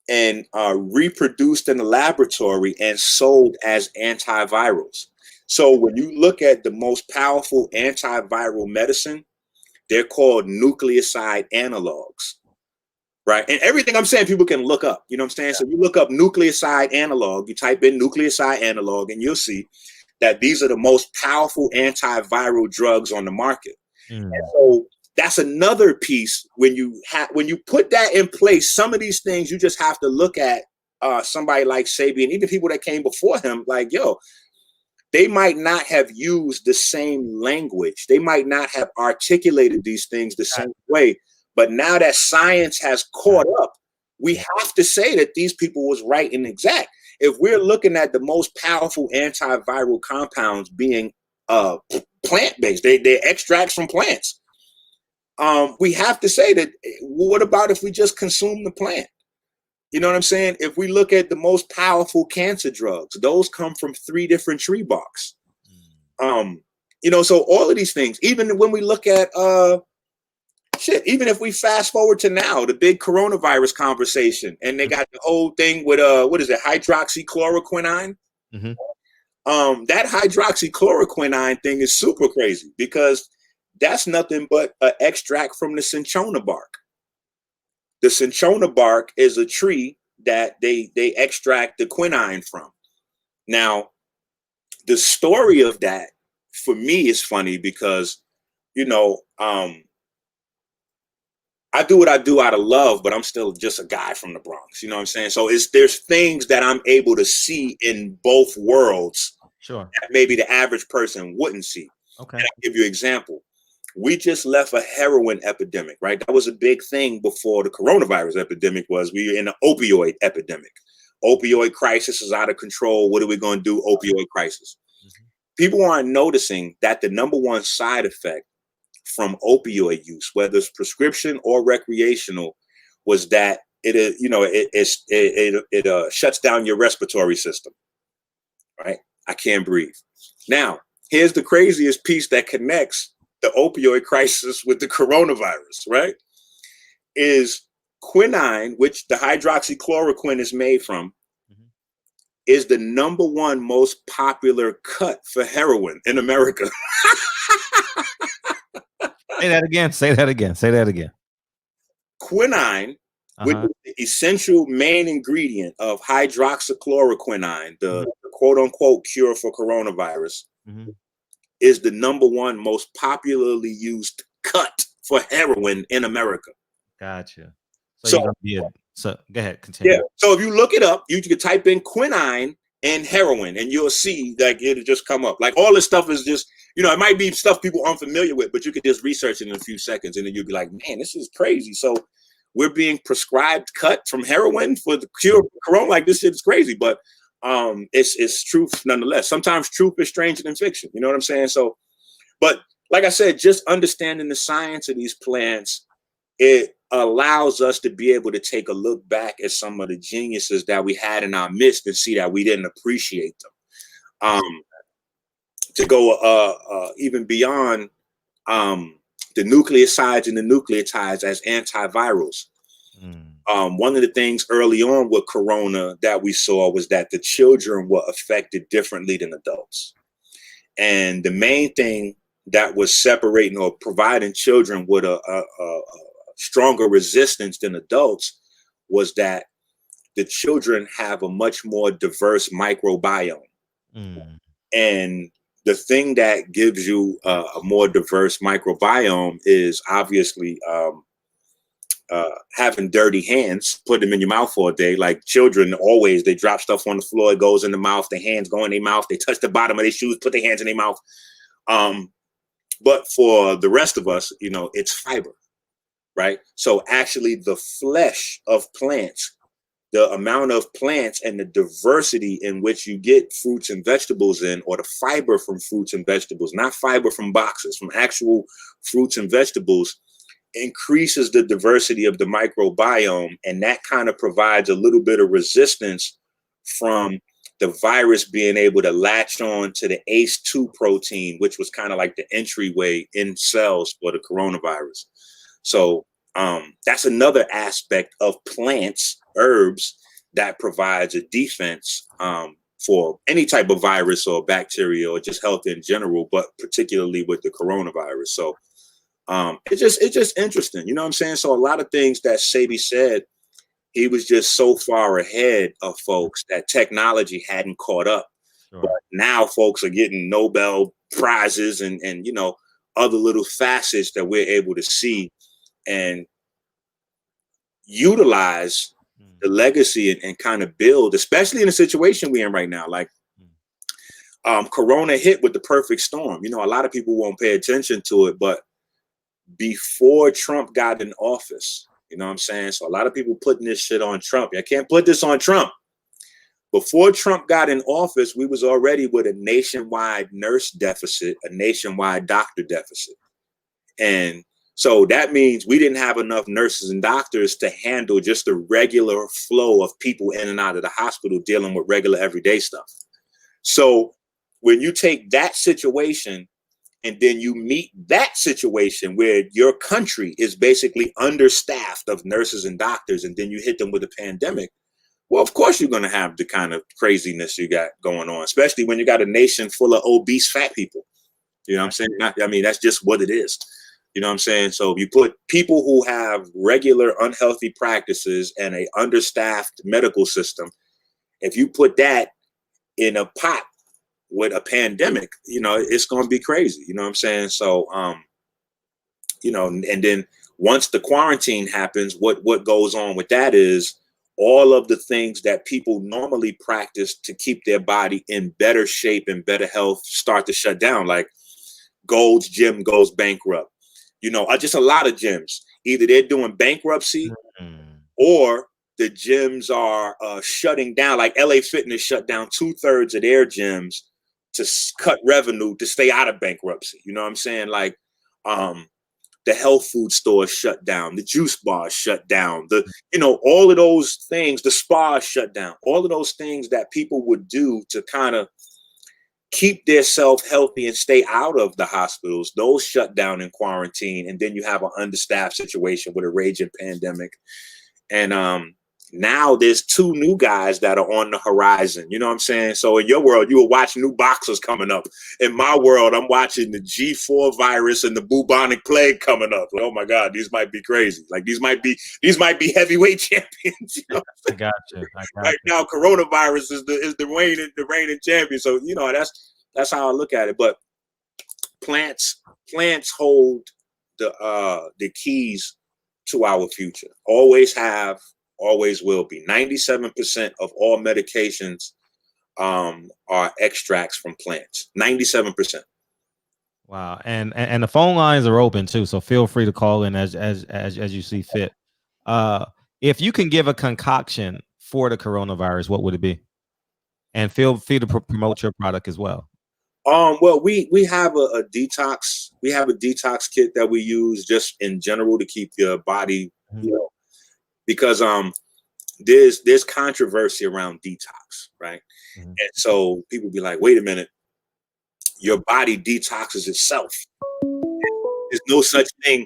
and are reproduced in the laboratory and sold as antivirals. So when you look at the most powerful antiviral medicine, they're called nucleoside analogs, right? And everything I'm saying, people can look up, you know what I'm saying? So you look up nucleoside analog, you type in nucleoside analog, and you'll see that these are the most powerful antiviral drugs on the market. And so that's another piece. When you put that in place, some of these things you just have to look at somebody like Sebi, and even people that came before him, like, they might not have used the same language. They might not have articulated these things the same way. But now that science has caught up, we have to say that these people was right and exact. If we're looking at the most powerful antiviral compounds being plant-based, they're extracts from plants. We have to say that, what about if we just consume the plant? You know what I'm saying? If we look at the most powerful cancer drugs, those come from 3 different tree barks. So all of these things, even when we look at even if we fast forward to now, the big coronavirus conversation, and they got the whole thing with hydroxychloroquine. That hydroxychloroquine thing is super crazy, because that's nothing but an extract from the cinchona bark. The cinchona bark is a tree that they extract the quinine from. Now, the story of that, for me, is funny because, I do what I do out of love, but I'm still just a guy from the Bronx. You know what I'm saying? So there's things that I'm able to see in both worlds. Sure. That maybe the average person wouldn't see. Okay. And I'll give you an example. We just left a heroin epidemic, right? That was a big thing before the coronavirus epidemic was. We were in an opioid epidemic. Opioid crisis is out of control. What are we going to do? Opioid crisis. People aren't noticing that the number one side effect from opioid use, whether it's prescription or recreational, was that it shuts down your respiratory system, right? I can't breathe. Now, here's the craziest piece that connects the opioid crisis with the coronavirus, right? Is quinine, which the hydroxychloroquine is made from, is the number one most popular cut for heroin in America. Say that again. Say that again. Say that again. Quinine, which is the essential main ingredient of hydroxychloroquine, the quote unquote cure for coronavirus, is the number one most popularly used cut for heroin in America. Gotcha. So go ahead, continue. Yeah. So if you look it up, you can type in quinine and heroin, and you'll see that it'll just come up. Like all this stuff is just, it might be stuff people aren't familiar with, but you could just research it in a few seconds, and then you'll be like, man, this is crazy. So we're being prescribed cut from heroin for the cure of corona. Like, this shit is crazy, but it's truth nonetheless. Sometimes truth is stranger than fiction. You know what I'm saying? So, but like I said, just understanding the science of these plants, it allows us to be able to take a look back at some of the geniuses that we had in our midst and see that we didn't appreciate them. To go even beyond the nucleosides and the nucleotides as antivirals. One of the things early on with Corona that we saw was that the children were affected differently than adults. And the main thing that was separating or providing children with a stronger resistance than adults was that the children have a much more diverse microbiome. And the thing that gives you a more diverse microbiome is obviously having dirty hands, put them in your mouth for a day. Like children, always, they drop stuff on the floor, it goes in the mouth, their hands go in their mouth, they touch the bottom of their shoes, put their hands in their mouth. But for the rest of us, it's fiber, right? So actually the flesh of plants, the amount of plants and the diversity in which you get fruits and vegetables in, or the fiber from fruits and vegetables, not fiber from boxes, from actual fruits and vegetables, increases the diversity of the microbiome. And that kind of provides a little bit of resistance from the virus being able to latch on to the ACE2 protein, which was kind of like the entryway in cells for the coronavirus. So that's another aspect of plants, herbs, that provides a defense for any type of virus or bacteria or just health in general, but particularly with the coronavirus. So it's just interesting, you know what I'm saying? So a lot of things that Sebi said, he was just so far ahead of folks that technology hadn't caught up. Sure. But now folks are getting Nobel prizes and other little facets that we're able to see and utilize the legacy and kind of build, especially in the situation we're in right now. Like Corona hit with the perfect storm. A lot of people won't pay attention to it, but before Trump got in office, you know what I'm saying? So a lot of people putting this shit on Trump. I can't put this on Trump. Before Trump got in office, we was already with a nationwide nurse deficit, a nationwide doctor deficit. And so that means we didn't have enough nurses and doctors to handle just the regular flow of people in and out of the hospital dealing with regular everyday stuff. So when you take that situation and then you meet that situation where your country is basically understaffed of nurses and doctors, and then you hit them with a pandemic, well, of course you're going to have the kind of craziness you got going on, especially when you got a nation full of obese fat people. You know what I'm saying? I mean, that's just what it is. You know what I'm saying? So if you put people who have regular unhealthy practices and a understaffed medical system, if you put that in a pot with a pandemic, it's going to be crazy. You know what I'm saying? So, and then once the quarantine happens, what goes on with that is all of the things that people normally practice to keep their body in better shape and better health start to shut down. Like Gold's Gym goes bankrupt. You know, just a lot of gyms. Either they're doing bankruptcy or the gyms are shutting down. Like LA Fitness shut down 2/3 of their gyms to cut revenue to stay out of bankruptcy. You know what I'm saying? Like the health food stores shut down, the juice bars shut down, all of those things, the spas shut down, all of those things that people would do to kind of keep their self healthy and stay out of the hospitals, those shut down in quarantine. And then you have an understaffed situation with a raging pandemic. And now there's 2 new guys that are on the horizon. You know what I'm saying? So in your world, you will watch new boxers coming up. In my world, I'm watching the G4 virus and the bubonic plague coming up. Oh my God, these might be crazy. Like these might be heavyweight champions. You know? I got you. Right now, coronavirus is the reigning champion. So that's how I look at it. But plants hold the keys to our future. Always have. Always will be. 97% of all medications are extracts from plants. 97%. Wow, and the phone lines are open too, so feel free to call in as you see fit. If you can give a concoction for the coronavirus, what would it be? And feel free to promote your product as well. Well, we have a detox. We have a detox kit that we use just in general to keep your body, because there's controversy around detox, right? And so people be like, wait a minute, your body detoxes itself. There's no such thing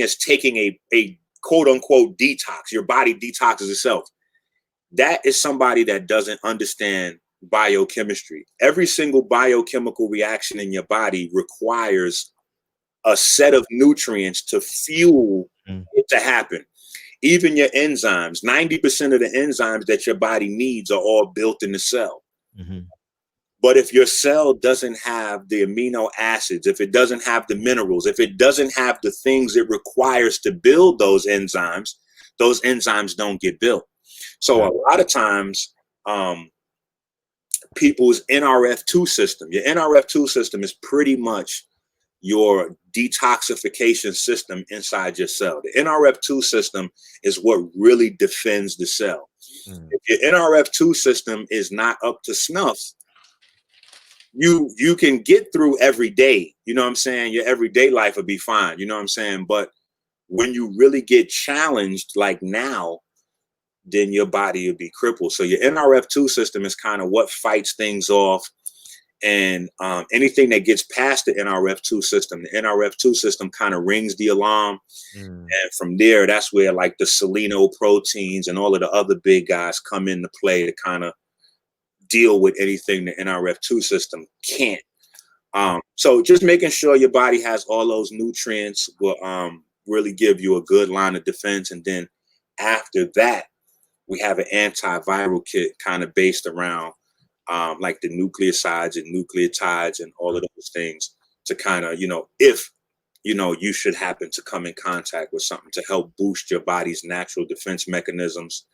as taking a quote unquote detox. Your body detoxes itself. That is somebody that doesn't understand biochemistry. Every single biochemical reaction in your body requires a set of nutrients to fuel it to happen. Even your enzymes, 90% of the enzymes that your body needs are all built in the cell. But if your cell doesn't have the amino acids, if it doesn't have the minerals, if it doesn't have the things it requires to build those enzymes don't get built. So a lot of times, people's NRF2 system, your NRF2 system is pretty much your detoxification system inside your cell. The NRF2 system is what really defends the cell. If your NRF2 system is not up to snuff, you can get through every day. You know what I'm saying? Your everyday life will be fine. You know what I'm saying? But when you really get challenged, like now, then your body will be crippled. So your NRF2 system is kind of what fights things off. And anything that gets past the NRF2 system kind of rings the alarm. And from there, that's where like the seleno proteins and all of the other big guys come into play to kind of deal with anything the NRF2 system can't. So just making sure your body has all those nutrients will really give you a good line of defense. And then after that, we have an antiviral kit kind of based around like the nucleosides and nucleotides and all of those things to kind of, if, you should happen to come in contact with something to help boost your body's natural defense mechanisms,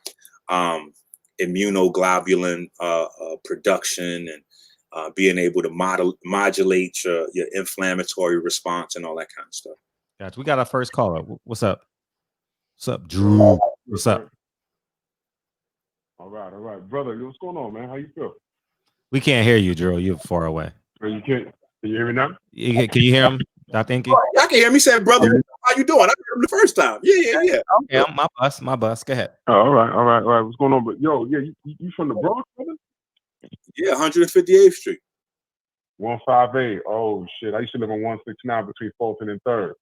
immunoglobulin production, and being able to modulate your inflammatory response and all that kind of stuff. Gotcha. We got our first caller. What's up? What's up, Drew? What's up? All right. Brother, what's going on, man? How you feel? We can't hear you, Drew. You're far away. You can't. Can you hear me now? Can you hear him? I think y'all can hear me. Say, brother, how you doing? I heard him the first time. Yeah. Yeah, my bus. Go ahead. Oh, all right. What's going on? But yo, yeah, you from the Bronx, brother? Yeah, 158th Street. 158. Oh shit! I used to live on 169 between Fulton and 3rd.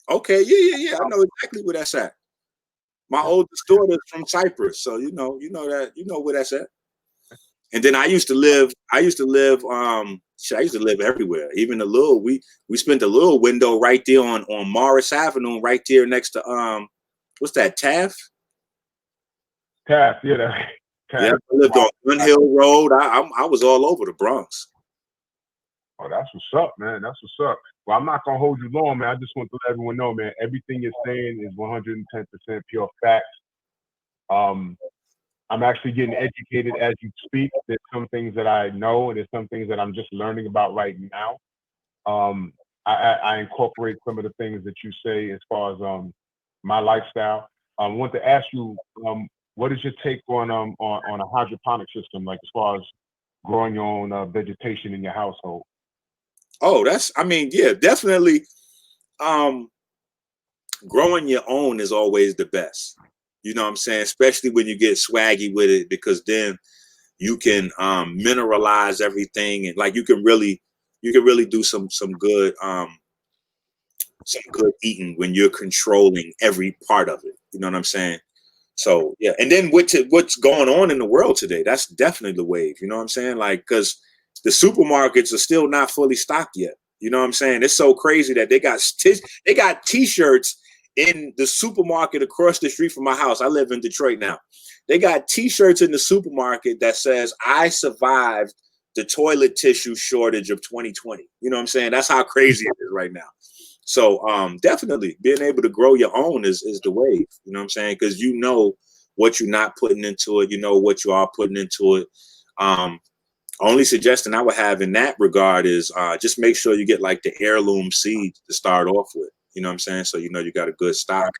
Okay, yeah. I know exactly where that's at. My oldest daughter's from Cyprus, so you know where that's at. And then I used to live everywhere. Even we spent a little window right there on Morris Avenue, right there next to what's that, Taft? Taft, yeah. Taft. Yeah, I lived on Gun Hill Road. I was all over the Bronx. Oh, that's what's up, man. That's what's up. Well, I'm not gonna hold you long, man. I just want to let everyone know, man, everything you're saying is 110% pure facts. I'm actually getting educated as you speak. There's some things that I know, and there's some things that I'm just learning about right now. I incorporate some of the things that you say as far as my lifestyle. I want to ask you, what is your take on a hydroponic system, like as far as growing your own vegetation in your household? Oh, yeah, definitely. Growing your own is always the best. You know what I'm saying? Especially when you get swaggy with it, because then you can mineralize everything, and like you can really do some good eating when you're controlling every part of it. You know what I'm saying? So yeah, and then what's going on in the world today, that's definitely the wave. You know what I'm saying? Like, because the supermarkets are still not fully stocked yet. You know what I'm saying? It's so crazy that they got T-shirts in the supermarket across the street from my house. I live in Detroit now. They got T-shirts in the supermarket that says, "I survived the toilet tissue shortage of 2020." You know what I'm saying? That's how crazy it is right now. So definitely being able to grow your own is the wave. You know what I'm saying? Because you know what you're not putting into it. You know what you are putting into it. Only suggestion I would have in that regard is just make sure you get like the heirloom seeds to start off with. You know what I'm saying? So you know you got a good stock.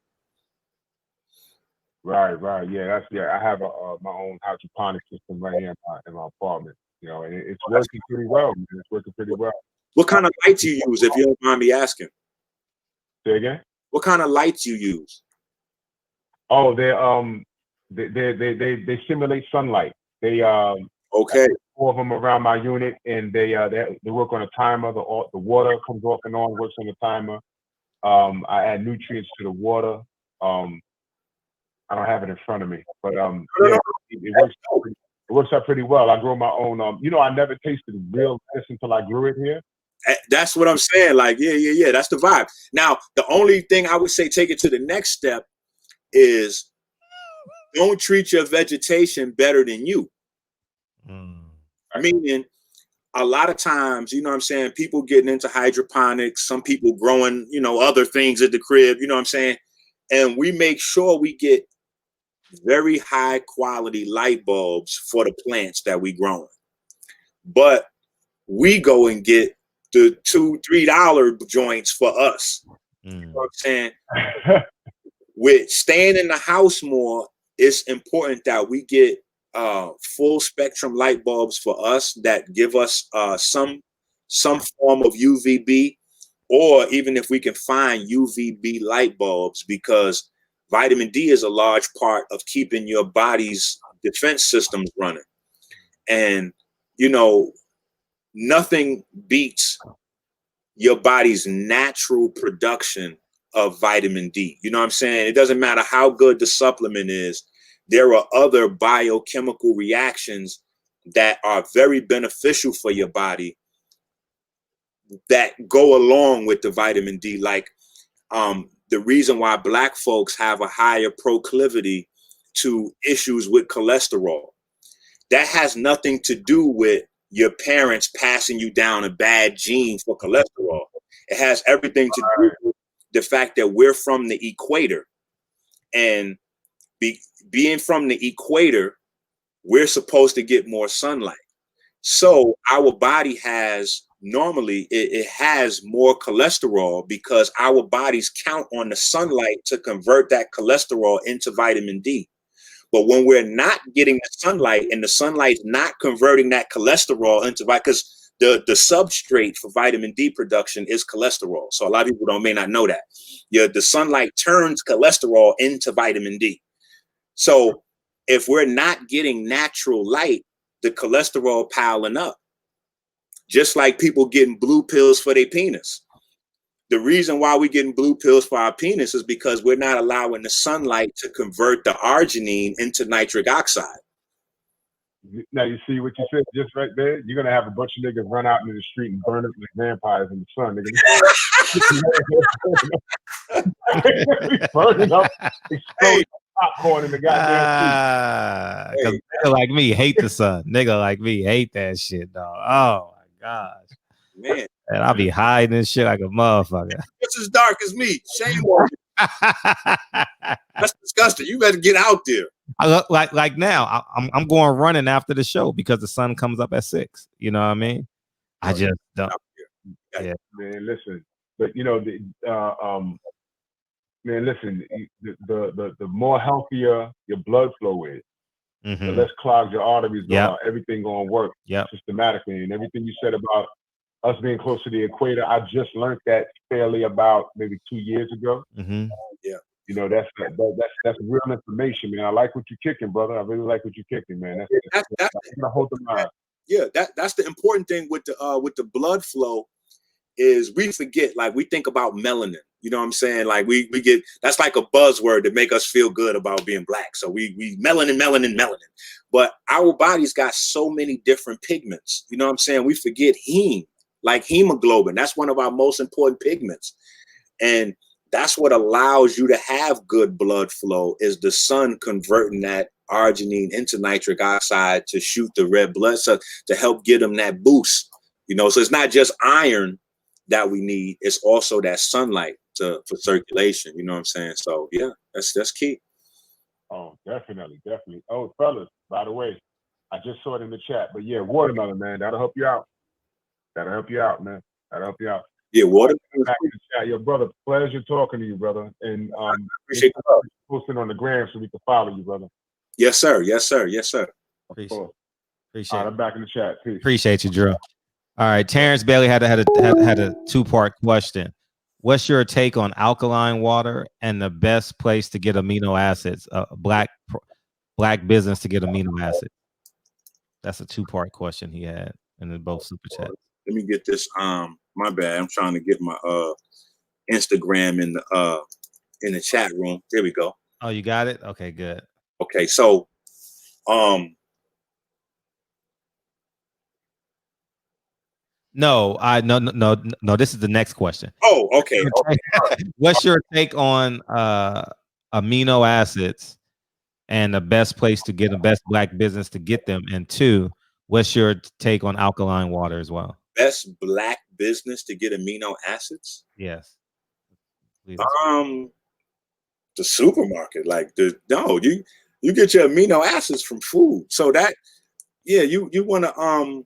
Right. Yeah, I have my own hydroponic system right here in my apartment. You know, and it's working pretty well. Man. It's working pretty well. What kind of lights you use, if you don't mind me asking? Say again? What kind of lights you use? Oh, they simulate sunlight. They okay. 4 of them around my unit, and they work on a timer. The water comes off and on, works on the timer. I add nutrients to the water. I don't have it in front of me, but it works out pretty well. I grow my own. I never tasted real lettuce until I grew it here. That's what I'm saying. Like, yeah. That's the vibe. Now, the only thing I would say, take it to the next step, is don't treat your vegetation better than you. Meaning, a lot of times, you know what I'm saying, people getting into hydroponics, some people growing, other things at the crib, you know what I'm saying? And we make sure we get very high quality light bulbs for the plants that we growing. But we go and get the $2-3 joints for us. You know what I'm saying? With staying in the house more, it's important that we get full spectrum light bulbs for us that give us some form of UVB, or even if we can find UVB light bulbs, because vitamin D is a large part of keeping your body's defense systems running. And, nothing beats your body's natural production of vitamin D. You know what I'm saying? It doesn't matter how good the supplement is. There are other biochemical reactions that are very beneficial for your body that go along with the vitamin D. Like the reason why Black folks have a higher proclivity to issues with cholesterol, that has nothing to do with your parents passing you down a bad gene for cholesterol. It has everything to do with the fact that we're from the equator, and being from the equator, we're supposed to get more sunlight. So our body has normally it has more cholesterol because our bodies count on the sunlight to convert that cholesterol into vitamin D. But when we're not getting the sunlight, and the sunlight's not converting that cholesterol into because the substrate for vitamin D production is cholesterol. So a lot of people may not know that. The sunlight turns cholesterol into vitamin D. So if we're not getting natural light, the cholesterol piling up, just like people getting blue pills for their penis. The reason why we're getting blue pills for our penis is because we're not allowing the sunlight to convert the arginine into nitric oxide. Now you see what you said just right there? You're going to have a bunch of niggas run out into the street and burn up like vampires in the sun. Nigga. Burning up, exploding popcorn in the goddamn street. Because nigga like me hate the sun. Nigga like me hate that shit, dog. Oh my gosh. Man, And I'll be hiding and shit like a motherfucker. it's as dark as me. Shame on you. That's disgusting. You better get out there. I look like now. I'm going running after the show because the sun comes up at 6. You know what I mean? I just don't. Yeah. Man, listen, but you know, man, listen, the more healthier your blood flow is, the less clogged your arteries are. Everything gonna work systematically, and everything you said about us being close to the equator, I just learned that fairly about maybe 2 years ago. Yeah. You know, that's real information, man. I like what you're kicking, brother. I really like what you're kicking, man. That's gonna hold them out. Yeah, that's the important thing with the blood flow is we forget, like we think about melanin. You know what I'm saying? Like we get, that's like a buzzword to make us feel good about being black. So we melanin. But our body's got so many different pigments. You know what I'm saying? We forget heme, like hemoglobin. That's one of our most important pigments. And that's what allows you to have good blood flow is the sun converting that arginine into nitric oxide to shoot the red blood cells to help get them that boost. You know, so it's not just iron that we need, it's also that sunlight for circulation. You know what I'm saying? So yeah, that's key. Oh, definitely. Oh, fellas, by the way, I just saw it in the chat, but yeah, watermelon, man, that'll help you out. Man. That'll help you out. Yeah, watermelon. Back in the chat, your brother, pleasure talking to you, brother. And appreciate posting on the gram so we can follow you, brother. Yes, sir. Appreciate All right, I'm back in the chat. Peace. Appreciate you, Drew. All right, Terrence Bailey had a 2-part question. What's your take on alkaline water and the best place to get amino acids? Black business to get amino acids. That's a 2-part question he had, and then both super chats. Let me get this. My bad. I'm trying to get my Instagram in the chat room. There we go. Oh, you got it? Okay, good. Okay, so No, this is the next question. Oh, okay. What's your take on amino acids and the best place to get the best black business to get them? And 2, what's your take on alkaline water as well? Best black business to get amino acids? Yes. Please. The supermarket. Like you get your amino acids from food. So that, yeah, you want to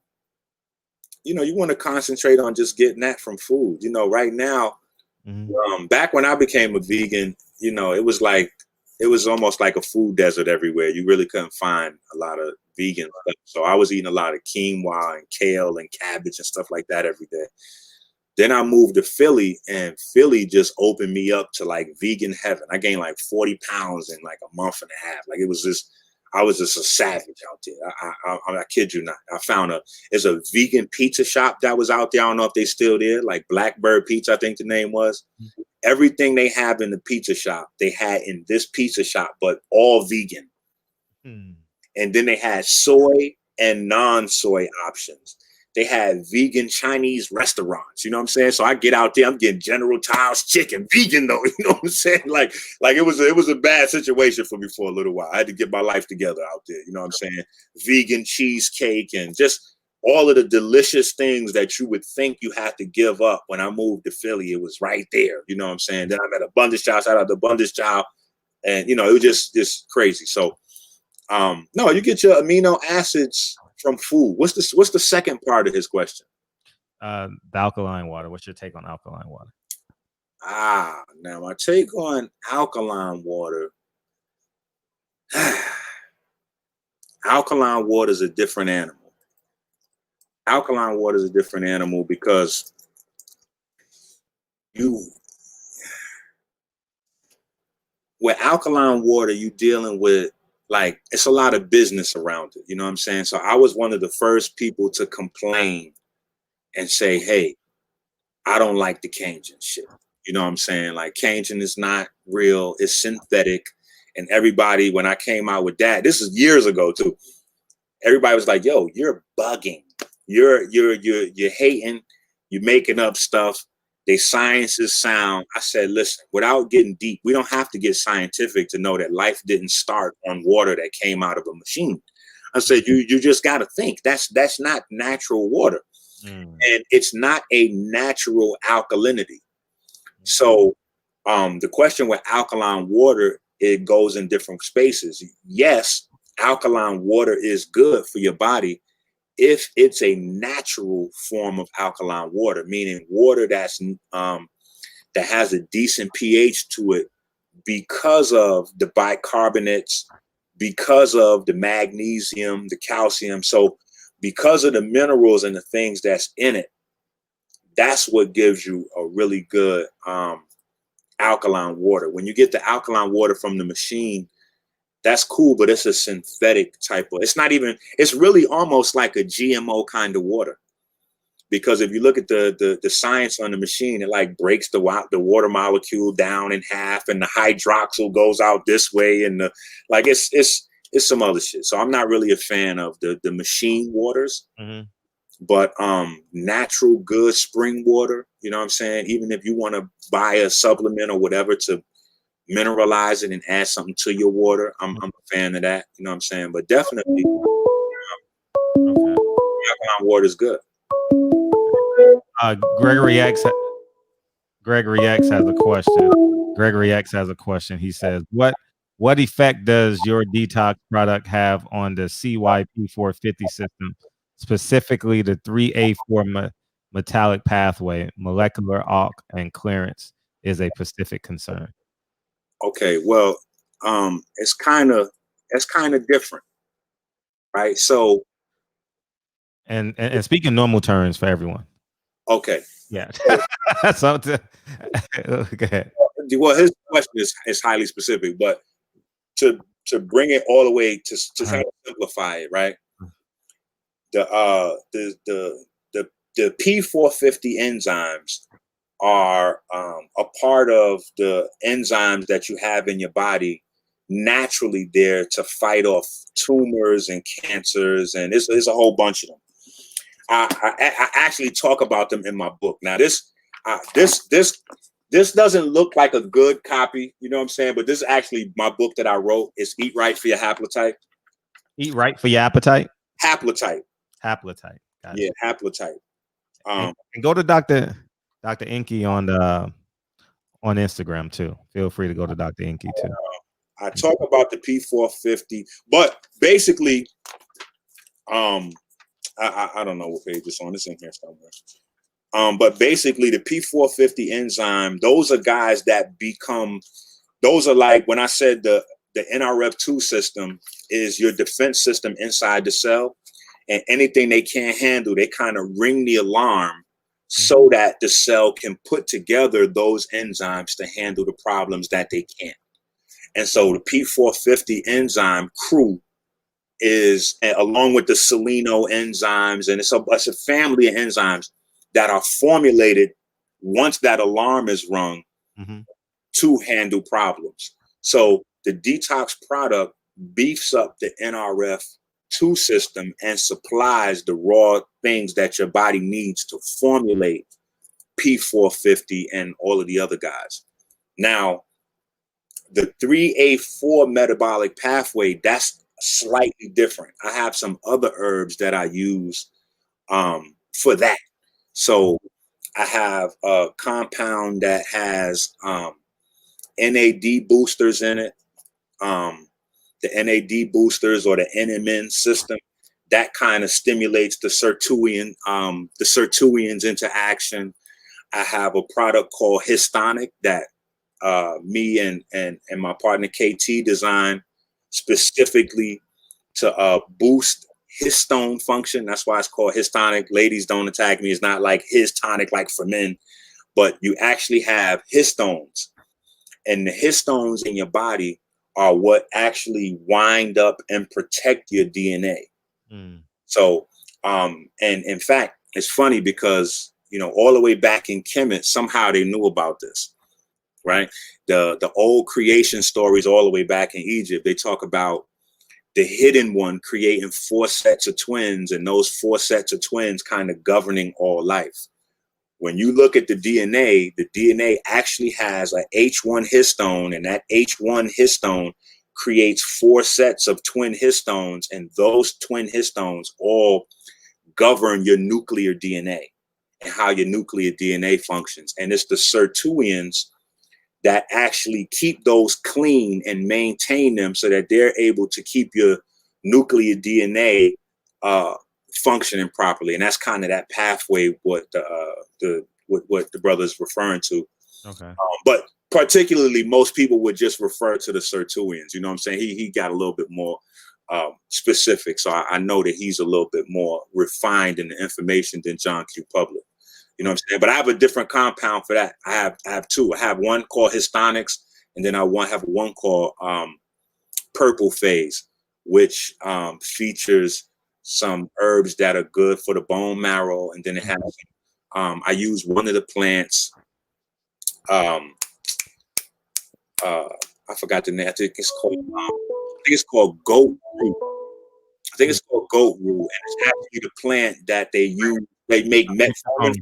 you want to concentrate on just getting that from food. You know, right now, back when I became a vegan, you know, it was almost like a food desert everywhere. You really couldn't find a lot of vegan stuff. So I was eating a lot of quinoa and kale and cabbage and stuff like that every day. Then I moved to Philly, and Philly just opened me up to like vegan heaven. I gained like 40 pounds in like a month and a half. Like I was just a savage out there. I kid you not. I found there's a vegan pizza shop that was out there. I don't know if they still there, like Blackbird Pizza, I think the name was. Everything they have in the pizza shop, they had in this pizza shop, but all vegan. And then they had soy and non-soy options. They had vegan Chinese restaurants, you know what I'm saying? So I get out there, I'm getting General Tso's chicken, vegan though, you know what I'm saying? Like it was a bad situation for me for a little while. I had to get my life together out there, you know what I'm saying? Vegan cheesecake and just all of the delicious things that you would think you had to give up. When I moved to Philly, it was right there, you know what I'm saying? Then I met Abundance Child, shout out to Abundance Child, and you know, it was just crazy. So no, you get your amino acids from food. What's the second part of his question? The alkaline water. What's your take on alkaline water? Now my take on alkaline water. Alkaline water is a different animal. Alkaline water is a different animal because with alkaline water, you're dealing with, like, it's a lot of business around it. You know what I'm saying? So I was one of the first people to complain and say, hey, I don't like the Cajun shit. You know what I'm saying? Like, Cajun is not real. It's synthetic. And everybody, when I came out with that, this is years ago too, everybody was like, yo, you're bugging. You're hating. You're making up stuff. The science is sound. I said, listen, without getting deep, we don't have to get scientific to know that life didn't start on water that came out of a machine. I said, you just got to think that's not natural water. and it's not a natural alkalinity. So the question with alkaline water, it goes in different spaces. Yes, alkaline water is good for your body if it's a natural form of alkaline water, meaning water that's that has a decent pH to it because of the bicarbonates, because of the magnesium, the calcium. So because of the minerals and the things that's in it, that's what gives you a really good alkaline water. When you get the alkaline water from the machine, that's cool, but it's a synthetic type of, it's not even, it's really almost like a GMO kind of water. Because if you look at the science on the machine, it like breaks the water molecule down in half, and the hydroxyl goes out this way, and like it's some other shit. So I'm not really a fan of the machine waters, but natural good spring water. You know what I'm saying? Even if you want to buy a supplement or whatever to mineralize it and add something to your water, I'm a fan of that. You know what I'm saying? But definitely, alkaline water is good. Gregory X has a question. Gregory X has a question. He says, what effect does your detox product have on the CYP450 system, specifically the 3A4 metallic pathway? Molecular ALK and clearance is a specific concern. Okay, well, it's kind of different, right? So, and speaking normal terms for everyone. Okay. Yeah. So go ahead. Well, his question is highly specific, but to bring it all the way to try to simplify it, right? The P450 enzymes are a part of the enzymes that you have in your body naturally there to fight off tumors and cancers, and there's a whole bunch of them. I actually talk about them in my book. Now this doesn't look like a good copy, you know what I'm saying? But this is actually my book that I wrote. It's Eat Right for Your Haplotype. Eat Right for Your Appetite? Haplotype. Haplotype. Got Yeah, it. haplotype. And go to Dr. ENQI on Instagram too. Feel free to go to Dr. ENQI too. I talk about the P450, but basically, I don't know what page it's on. It's in here somewhere. But basically, the P450 enzyme, those are guys that become, those are like, when I said the NRF2 system is your defense system inside the cell, and anything they can't handle, they kind of ring the alarm so that the cell can put together those enzymes to handle the problems that they can't. And so the P450 enzyme crew is, along with the seleno enzymes, and it's a family of enzymes that are formulated once that alarm is rung to handle problems. So the detox product beefs up the NRF2 system and supplies the raw things that your body needs to formulate P450 and all of the other guys. Now, the 3A4 metabolic pathway, that's slightly different. I have some other herbs that I use for that. So I have a compound that has NAD boosters in it. The NAD boosters, or the NMN system, that kind of stimulates the sirtuins into action. I have a product called Histonic that me and my partner KT designed specifically to boost histone function. That's why it's called Histonic. Ladies, don't attack me. It's not like his tonic like for men, but you actually have histones, and the histones in your body are what actually wind up and protect your DNA. So, and in fact, it's funny because, you know, all the way back in Kemet, somehow they knew about this, right? The old creation stories all the way back in Egypt, they talk about the hidden one creating 4 sets of twins, and those 4 sets of twins kind of governing all life. When you look at the DNA actually has a H1 histone, and that H1 histone creates 4 sets of twin histones, and those twin histones all govern your nuclear DNA and how your nuclear DNA functions. And it's the sirtuins that actually keep those clean and maintain them so that they're able to keep your nuclear DNA functioning properly. And that's kind of that pathway what the brother's referring to. Okay. But particularly, most people would just refer to the sirtuins. You know what I'm saying? He got a little bit more specific. So I know that he's a little bit more refined in the information than John Q. Public. You know what I'm saying? But I have a different compound for that. I have two. I have one called Histonics, and then I have one called Purple Phase, which features some herbs that are good for the bone marrow. And then it has, I use one of the plants. I forgot the name. I think it's called goat root. I think it's called goat root, and it's actually the plant that they use. They make metformin.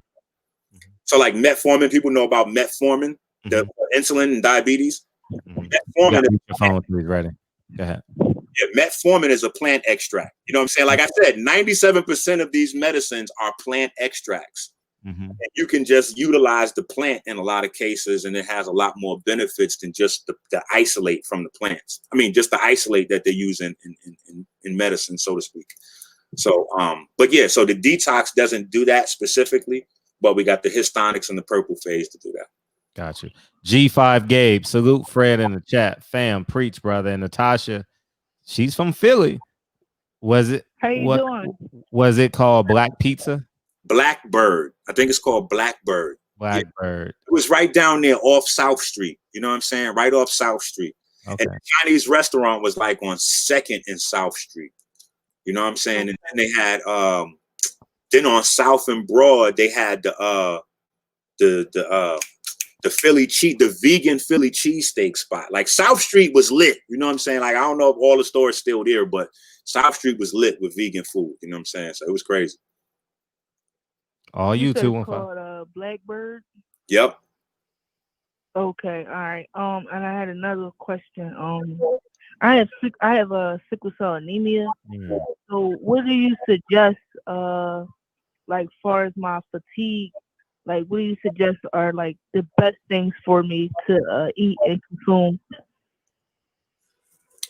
So like metformin, people know about metformin, the insulin and diabetes. Metformin. Your phone, please, ready. Go ahead. Yeah, metformin is a plant extract. You know what I'm saying? Like I said, 97% of these medicines are plant extracts. And you can just utilize the plant in a lot of cases, and it has a lot more benefits than just the isolate from the plants. I mean, just the isolate that they use in medicine, so to speak. So, but yeah, so the detox doesn't do that specifically, but we got the Histonics and the Purple Phase to do that. Got you. G5 Gabe, salute Fred in the chat. Fam, preach, brother. And Natasha, she's from Philly. Was it? How you doing? Was it called Black Pizza? Blackbird. I think it's called Blackbird. Blackbird. Yeah. It was right down there off South Street. You know what I'm saying? Right off South Street. Okay. And the Chinese restaurant was like on 2nd and South Street. You know what I'm saying? And then they had then on South and Broad, they had the Philly cheese, the vegan Philly cheesesteak spot. Like South Street was lit. You know what I'm saying? Like I don't know if all the stores still there, but South Street was lit with vegan food. You know what I'm saying? So it was crazy. All you two and called Blackbird. Yep. Okay. All right. And I had another question. I have a sickle cell anemia. So what do you suggest? Like far as my fatigue, like what do you suggest are like the best things for me to eat and consume?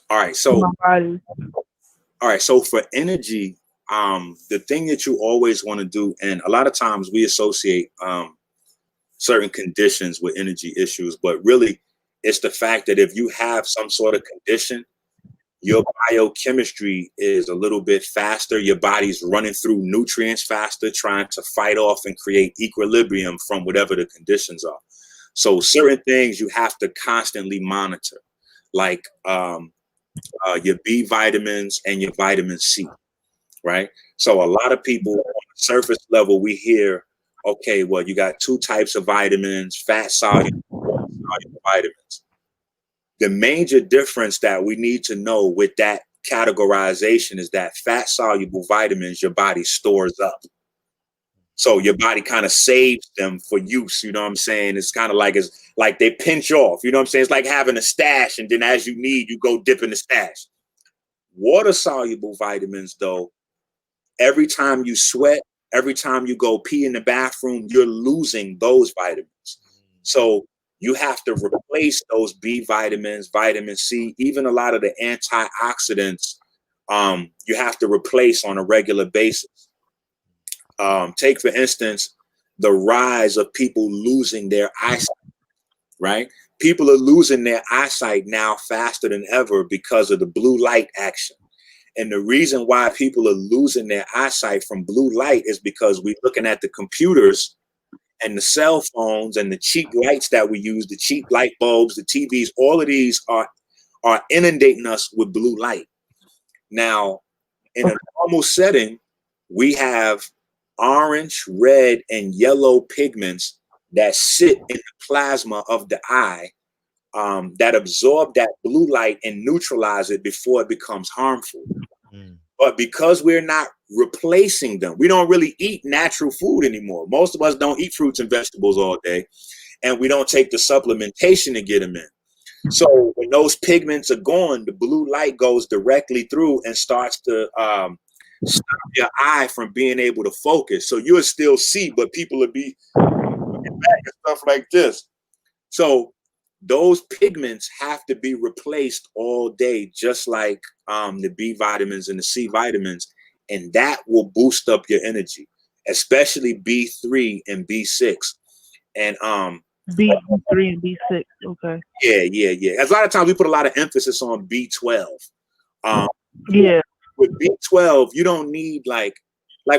All right. So. All right. So for energy. The thing that you always want to do, and a lot of times we associate certain conditions with energy issues, but really it's the fact that if you have some sort of condition, your biochemistry is a little bit faster. Your body's running through nutrients faster, trying to fight off and create equilibrium from whatever the conditions are. So certain things you have to constantly monitor, like your B vitamins and your vitamin C. Right. So a lot of people on the surface level, we hear, okay, well, you got two types of vitamins, fat soluble vitamins. The major difference that we need to know with that categorization is that fat soluble vitamins, your body stores up. So your body kind of saves them for use. You know what I'm saying? It's kind of like they pinch off. You know what I'm saying? It's like having a stash, and then as you need, you go dip in the stash. Water soluble vitamins, though, every time you sweat, every time you go pee in the bathroom, you're losing those vitamins. So you have to replace those B vitamins, vitamin C, even a lot of the antioxidants, you have to replace on a regular basis. Take, for instance, the rise of people losing their eyesight, right? People are losing their eyesight now faster than ever because of the blue light action. And the reason why people are losing their eyesight from blue light is because we're looking at the computers and the cell phones and the cheap lights that we use, the cheap light bulbs, the TVs, all of these are inundating us with blue light. Now, in a normal setting, we have orange, red, and yellow pigments that sit in the plasma of the eye that absorb that blue light and neutralize it before it becomes harmful. But because we're not replacing them, we don't really eat natural food anymore. Most of us don't eat fruits and vegetables all day, and we don't take the supplementation to get them in. So when those pigments are gone, the blue light goes directly through and starts to stop your eye from being able to focus. So you'll still see, but people will be looking back and stuff like this. So those pigments have to be replaced all day, just like the B vitamins and the C vitamins, and that will boost up your energy, especially B3 and B6. And B3 and B6. Okay. Yeah. A lot of times we put a lot of emphasis on B12. Yeah. With B12, you don't need like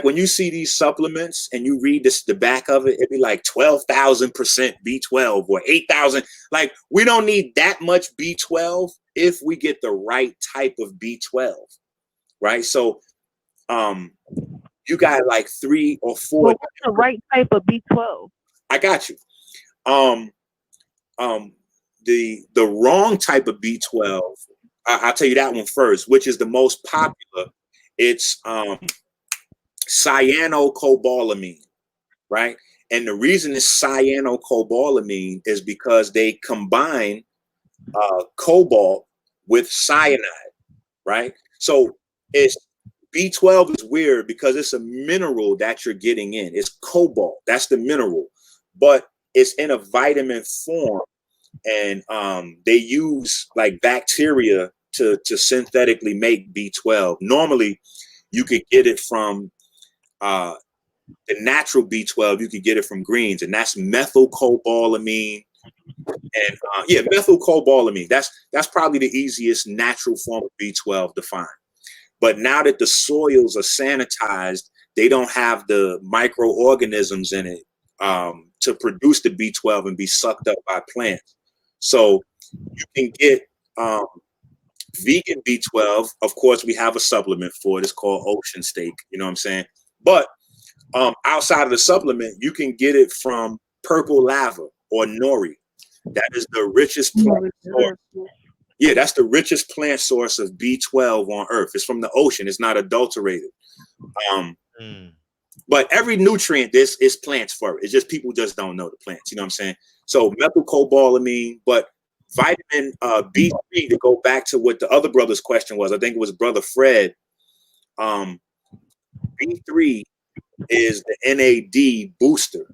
when you see these supplements and you read the back of it, it'd be like 12,000% B12 or 8,000. Like, we don't need that much B12 if we get the right type of B12, right? So, you got like 3 or 4. Well, what's the right type of B12? I got you. The wrong type of B12, I'll tell you that one first, which is the most popular. It's cyanocobalamin, right? And the reason it's cyanocobalamin is because they combine cobalt with cyanide, right? So it's B12 is weird because it's a mineral that you're getting in. It's cobalt, that's the mineral, but it's in a vitamin form, and they use like bacteria to synthetically make B12. Normally, you could get it from the natural B12. You could get it from greens, and that's methylcobalamin. And methylcobalamin. That's probably the easiest natural form of B12 to find. But now that the soils are sanitized, they don't have the microorganisms in it to produce the B12 and be sucked up by plants. So you can get vegan B12. Of course, we have a supplement for it. It's called Ocean Steak. You know what I'm saying? But outside of the supplement, you can get it from purple lava or nori. That is the richest plant source. Yeah, that's the richest plant source of B12 on Earth. It's from the ocean. It's not adulterated. But every nutrient, this is plants for it. It's just people just don't know the plants. You know what I'm saying? So methylcobalamin, but vitamin B3, to go back to what the other brother's question was, I think it was Brother Fred. B3 is the NAD booster.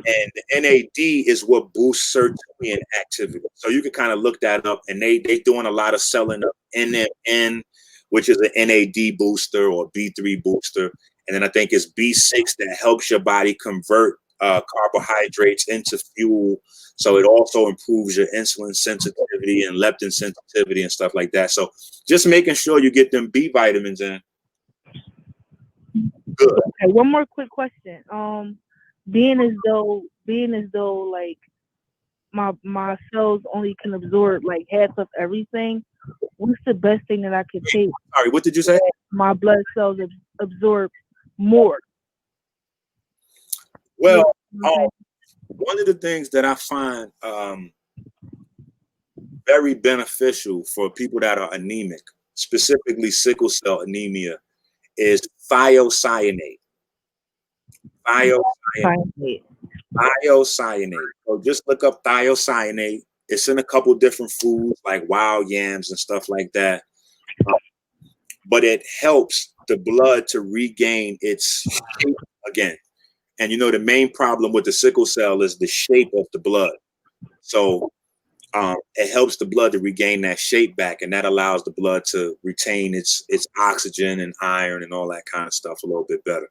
And the NAD is what boosts serotonin activity. So you can kind of look that up, and they doing a lot of selling of NMN, which is an NAD booster or B3 booster. And then I think it's B6 that helps your body convert carbohydrates into fuel. So it also improves your insulin sensitivity and leptin sensitivity and stuff like that. So just making sure you get them B vitamins in. Good. Okay, one more quick question. Being as though like my cells only can absorb like half of everything, what's the best thing that I could take? Sorry, what did you say? My blood cells absorb more. Well, one of the things that I find very beneficial for people that are anemic, specifically sickle cell anemia, is thiocyanate. Thiocyanate. So just look up thiocyanate. It's in a couple different foods like wild yams and stuff like that. But it helps the blood to regain its shape again. And you know, the main problem with the sickle cell is the shape of the blood. So it helps the blood to regain that shape back, and that allows the blood to retain its oxygen and iron and all that kind of stuff a little bit better.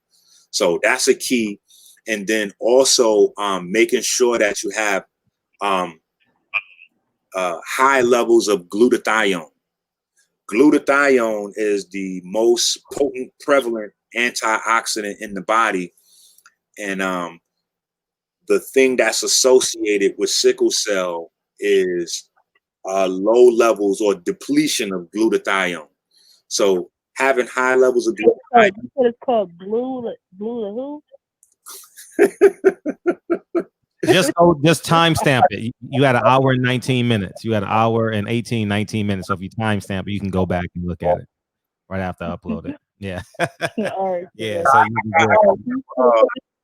So that's a key. And then also making sure that you have high levels of glutathione. Glutathione is the most potent, prevalent antioxidant in the body. And the thing that's associated with sickle cell is low levels or depletion of glutathione. So having high levels of glutathione. You said it's called blue who? Just timestamp it. You had an hour and 19 minutes. You had an hour and 19 minutes. So if you timestamp it, you can go back and look at it right after I upload it. Yeah. All right. Yeah. So you can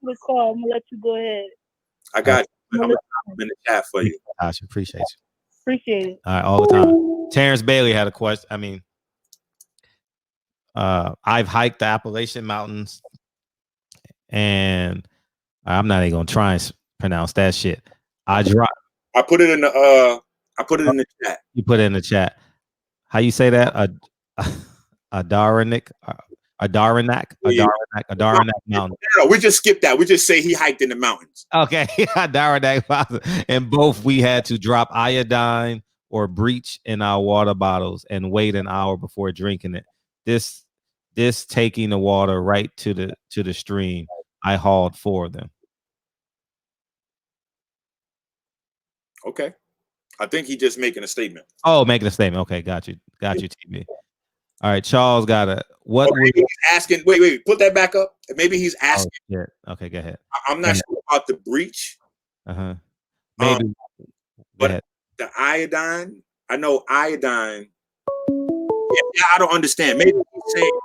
I'm gonna let you go ahead. I got you. I'm in the chat for you. Gosh, appreciate you. Appreciate it. All right, all the time. Terrence Bailey had a question. I've hiked the Appalachian Mountains, and I'm not even gonna try and pronounce that shit. I put it in the chat. You put it in the chat. How you say that? A Daranac Mountain. No, we just skipped that. We just say he hiked in the mountains. Okay, Daranac. And both we had to drop iodine or bleach in our water bottles and wait an hour before drinking it. This taking the water right to the stream. I hauled 4 of them. Okay. I think he just making a statement. Oh, making a statement. Okay, got you, TV. All right, Charles got a what? Okay, he's asking. Wait, put that back up. Maybe he's asking. Oh, yeah. Okay, go ahead. I'm not sure about the breach. Maybe. But the iodine, I know iodine. Yeah, I don't understand. Maybe he's saying,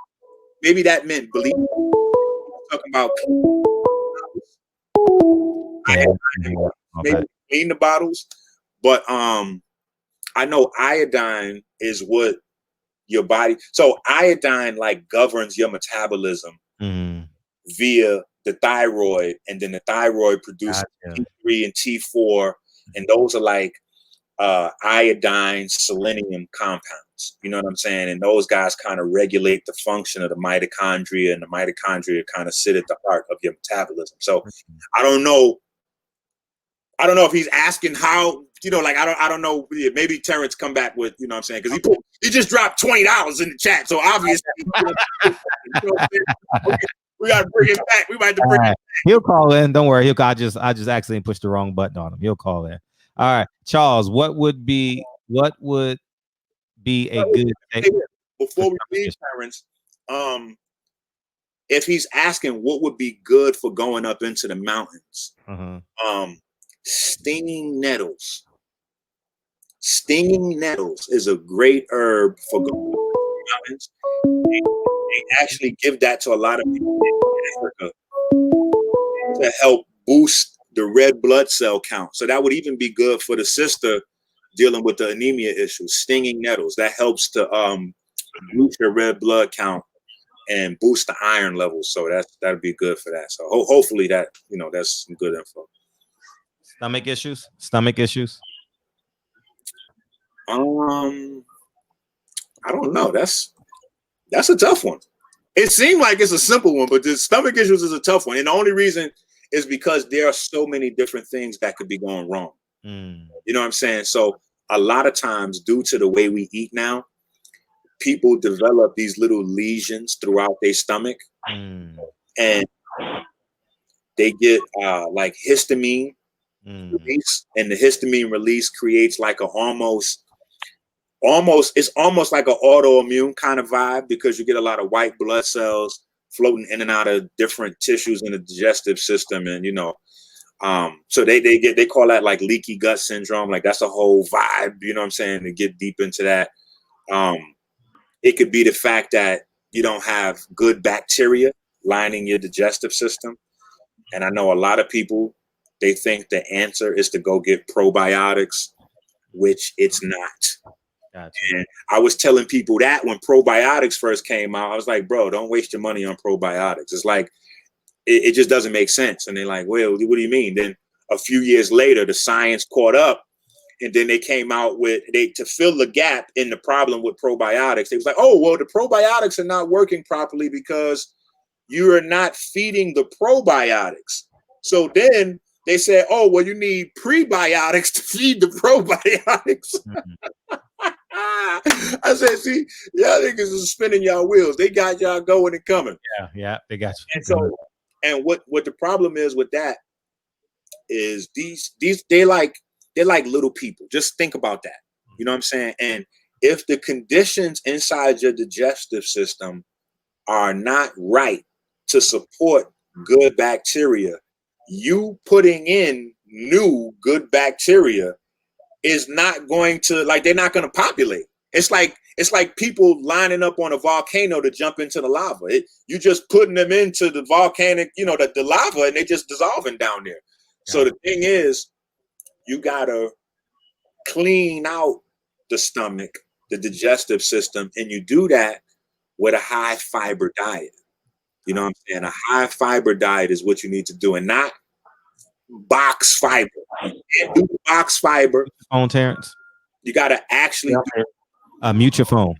maybe that meant believe. Talking about maybe clean the bottles, but I know iodine is what your body. So iodine like governs your metabolism via the thyroid, and then the thyroid produces T3 and T4, and those are like iodine selenium compounds. You know what I'm saying? And those guys kind of regulate the function of the mitochondria, and the mitochondria kind of sit at the heart of your metabolism. So I don't know if he's asking how, like I don't know. Maybe Terrence come back with, you know what I'm saying? Because he just dropped $20 in the chat. So obviously we gotta bring it back. We might have to bring it back. He'll call in. Don't worry. I just accidentally pushed the wrong button on him. He'll call in. All right, Charles, what would be a good before we leave, Terrence? If he's asking what would be good for going up into the mountains, stinging nettles. Stinging nettles is a great herb for going up into the mountains. They actually give that to a lot of people in Africa to help boost the red blood cell count. So that would even be good for the sister dealing with the anemia issue. Stinging nettles, that helps to boost your red blood count and boost the iron levels. So that'd be good for that. So hopefully that, that's some good info. Stomach issues. I don't know. That's a tough one. It seemed like it's a simple one, but the stomach issues is a tough one. And the only reason is because there are so many different things that could be going wrong. You know what I'm saying? So a lot of times, due to the way we eat now, people develop these little lesions throughout their stomach, and they get like histamine release, and the histamine release creates like a almost like an autoimmune kind of vibe, because you get a lot of white blood cells floating in and out of different tissues in the digestive system. And, so they call that like leaky gut syndrome. Like that's a whole vibe, you know what I'm saying, to get deep into that. It could be the fact that you don't have good bacteria lining your digestive system. And I know a lot of people, they think the answer is to go get probiotics, which it's not. Gotcha. And I was telling people that when probiotics first came out, I was like, bro, don't waste your money on probiotics. It's like, it just doesn't make sense. And they're like, well, what do you mean? Then a few years later, the science caught up, and then they came out with, to fill the gap in the problem with probiotics. They was like, oh, well, the probiotics are not working properly because you are not feeding the probiotics. So then they said, oh, well, you need prebiotics to feed the probiotics. I said, see, y'all niggas is spinning y'all wheels. They got y'all going and coming. Yeah, they got you. And so, and what the problem is with that is these they're like little people. Just think about that. You know what I'm saying? And if the conditions inside your digestive system are not right to support good bacteria, you putting in new good bacteria is not going to, like, they're not going to populate. It's like people lining up on a volcano to jump into the lava. You just putting them into the volcanic, the lava, and they just dissolving down there. So the thing is, you gotta clean out the stomach, the digestive system, and you do that with a high fiber diet. You know what I'm saying? A high fiber diet is what you need to do, and not box fiber. You can't do box fiber. Phone, Terrence. You got to actually mute your phone.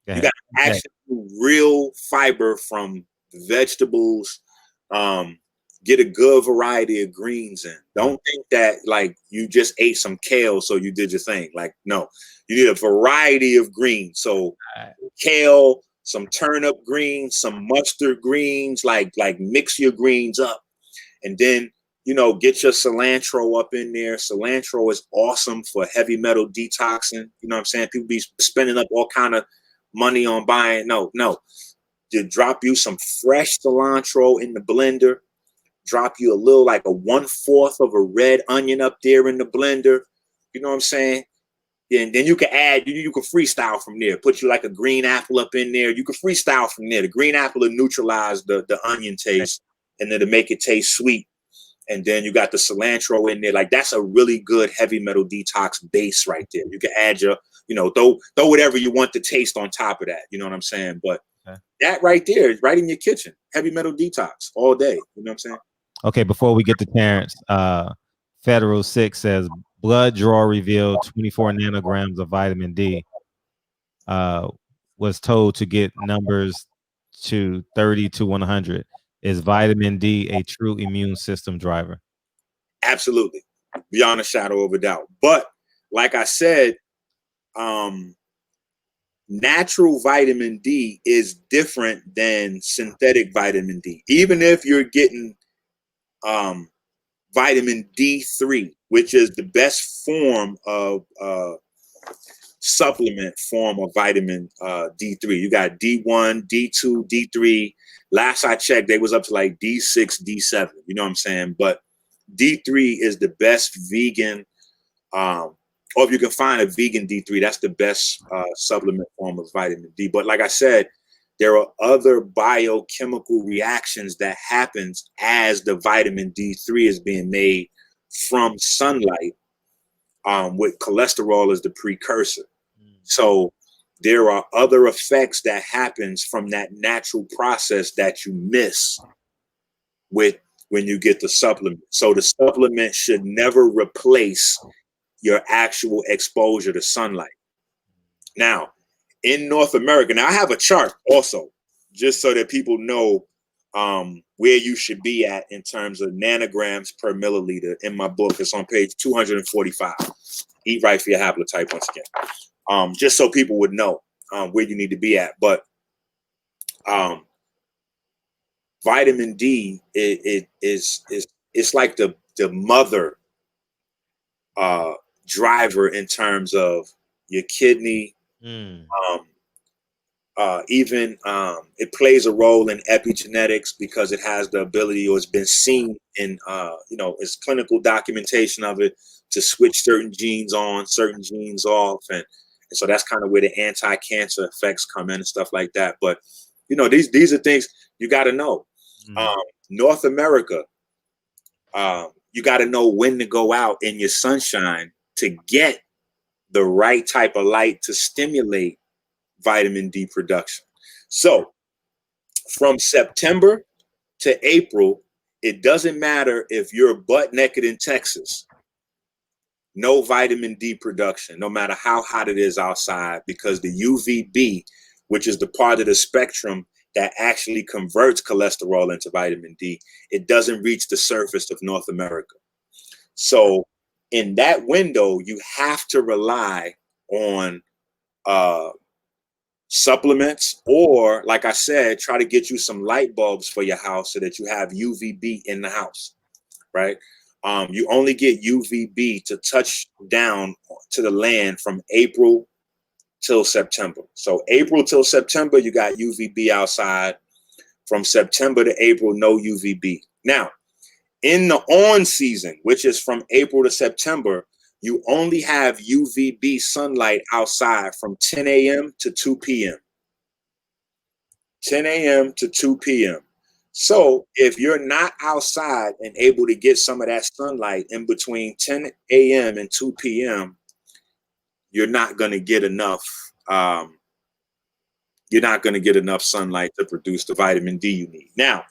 You got to actually do real fiber from vegetables. Get a good variety of greens in. Don't think that like you just ate some kale, so you did your thing. Like, no, you need a variety of greens. So kale, some turnip greens, some mustard greens, like mix your greens up. And then, you know, get your cilantro up in there. Cilantro is awesome for heavy metal detoxing. You know what I'm saying? People be spending up all kind of money on buying. No. You drop you some fresh cilantro in the blender. Drop you a little, like a 1/4 of a red onion up there in the blender. You know what I'm saying? And then you can add, you can freestyle from there. Put you like a green apple up in there. You can freestyle from there. The green apple will neutralize the onion taste, and then to make it taste sweet. And then you got the cilantro in there. Like, that's a really good heavy metal detox base right there. You can add your, you know, throw whatever you want to taste on top of that. You know what I'm saying? But that right there is right in your kitchen. Heavy metal detox all day. You know what I'm saying? Okay, before we get to Terrence, Federal 6 says blood draw revealed 24 nanograms of vitamin D. Was told to get numbers to 30 to 100. Is vitamin D a true immune system driver? Absolutely, beyond a shadow of a doubt. But like I said, natural vitamin D is different than synthetic vitamin D. Even if you're getting vitamin D3, which is the best form of supplement form of vitamin D3. You got D1, D2, D3. Last I checked, they was up to like D6, D7. You know what I'm saying? But D3 is the best vegan, or if you can find a vegan D3, that's the best supplement form of vitamin D. But like I said, there are other biochemical reactions that happens as the vitamin D3 is being made from sunlight, with cholesterol as the precursor. So there are other effects that happens from that natural process that you miss with when you get the supplement. So the supplement should never replace your actual exposure to sunlight. Now, in North America, now I have a chart also, just so that people know where you should be at in terms of nanograms per milliliter. In my book, it's on page 245. Eat right for your haplotype once again. Just so people would know where you need to be at. But vitamin D it's like the mother driver in terms of your kidney. Even it plays a role in epigenetics because it has the ability, or it's been seen in it's clinical documentation of it, to switch certain genes on, certain genes off, and so that's kind of where the anti-cancer effects come in and stuff like that. But these are things you got to know. North America, you got to know when to go out in your sunshine to get the right type of light to stimulate vitamin D production. So from September to April, it doesn't matter if you're butt naked in Texas, no vitamin D production, no matter how hot it is outside, because the UVB, which is the part of the spectrum that actually converts cholesterol into vitamin D, it doesn't reach the surface of North America. So in that window, you have to rely on supplements, or like I said, try to get you some light bulbs for your house so that you have UVB in the house, right? You only get UVB to touch down to the land from April till September. So April till September, you got UVB outside. From September to April, no UVB. Now, in the on season, which is from April to September, you only have UVB sunlight outside from 10 a.m. to 2 p.m. 10 a.m. to 2 p.m. So if you're not outside and able to get some of that sunlight in between 10 a.m. and 2 p.m., you're not going to get enough you're not going to get enough sunlight to produce the vitamin D you need. Now,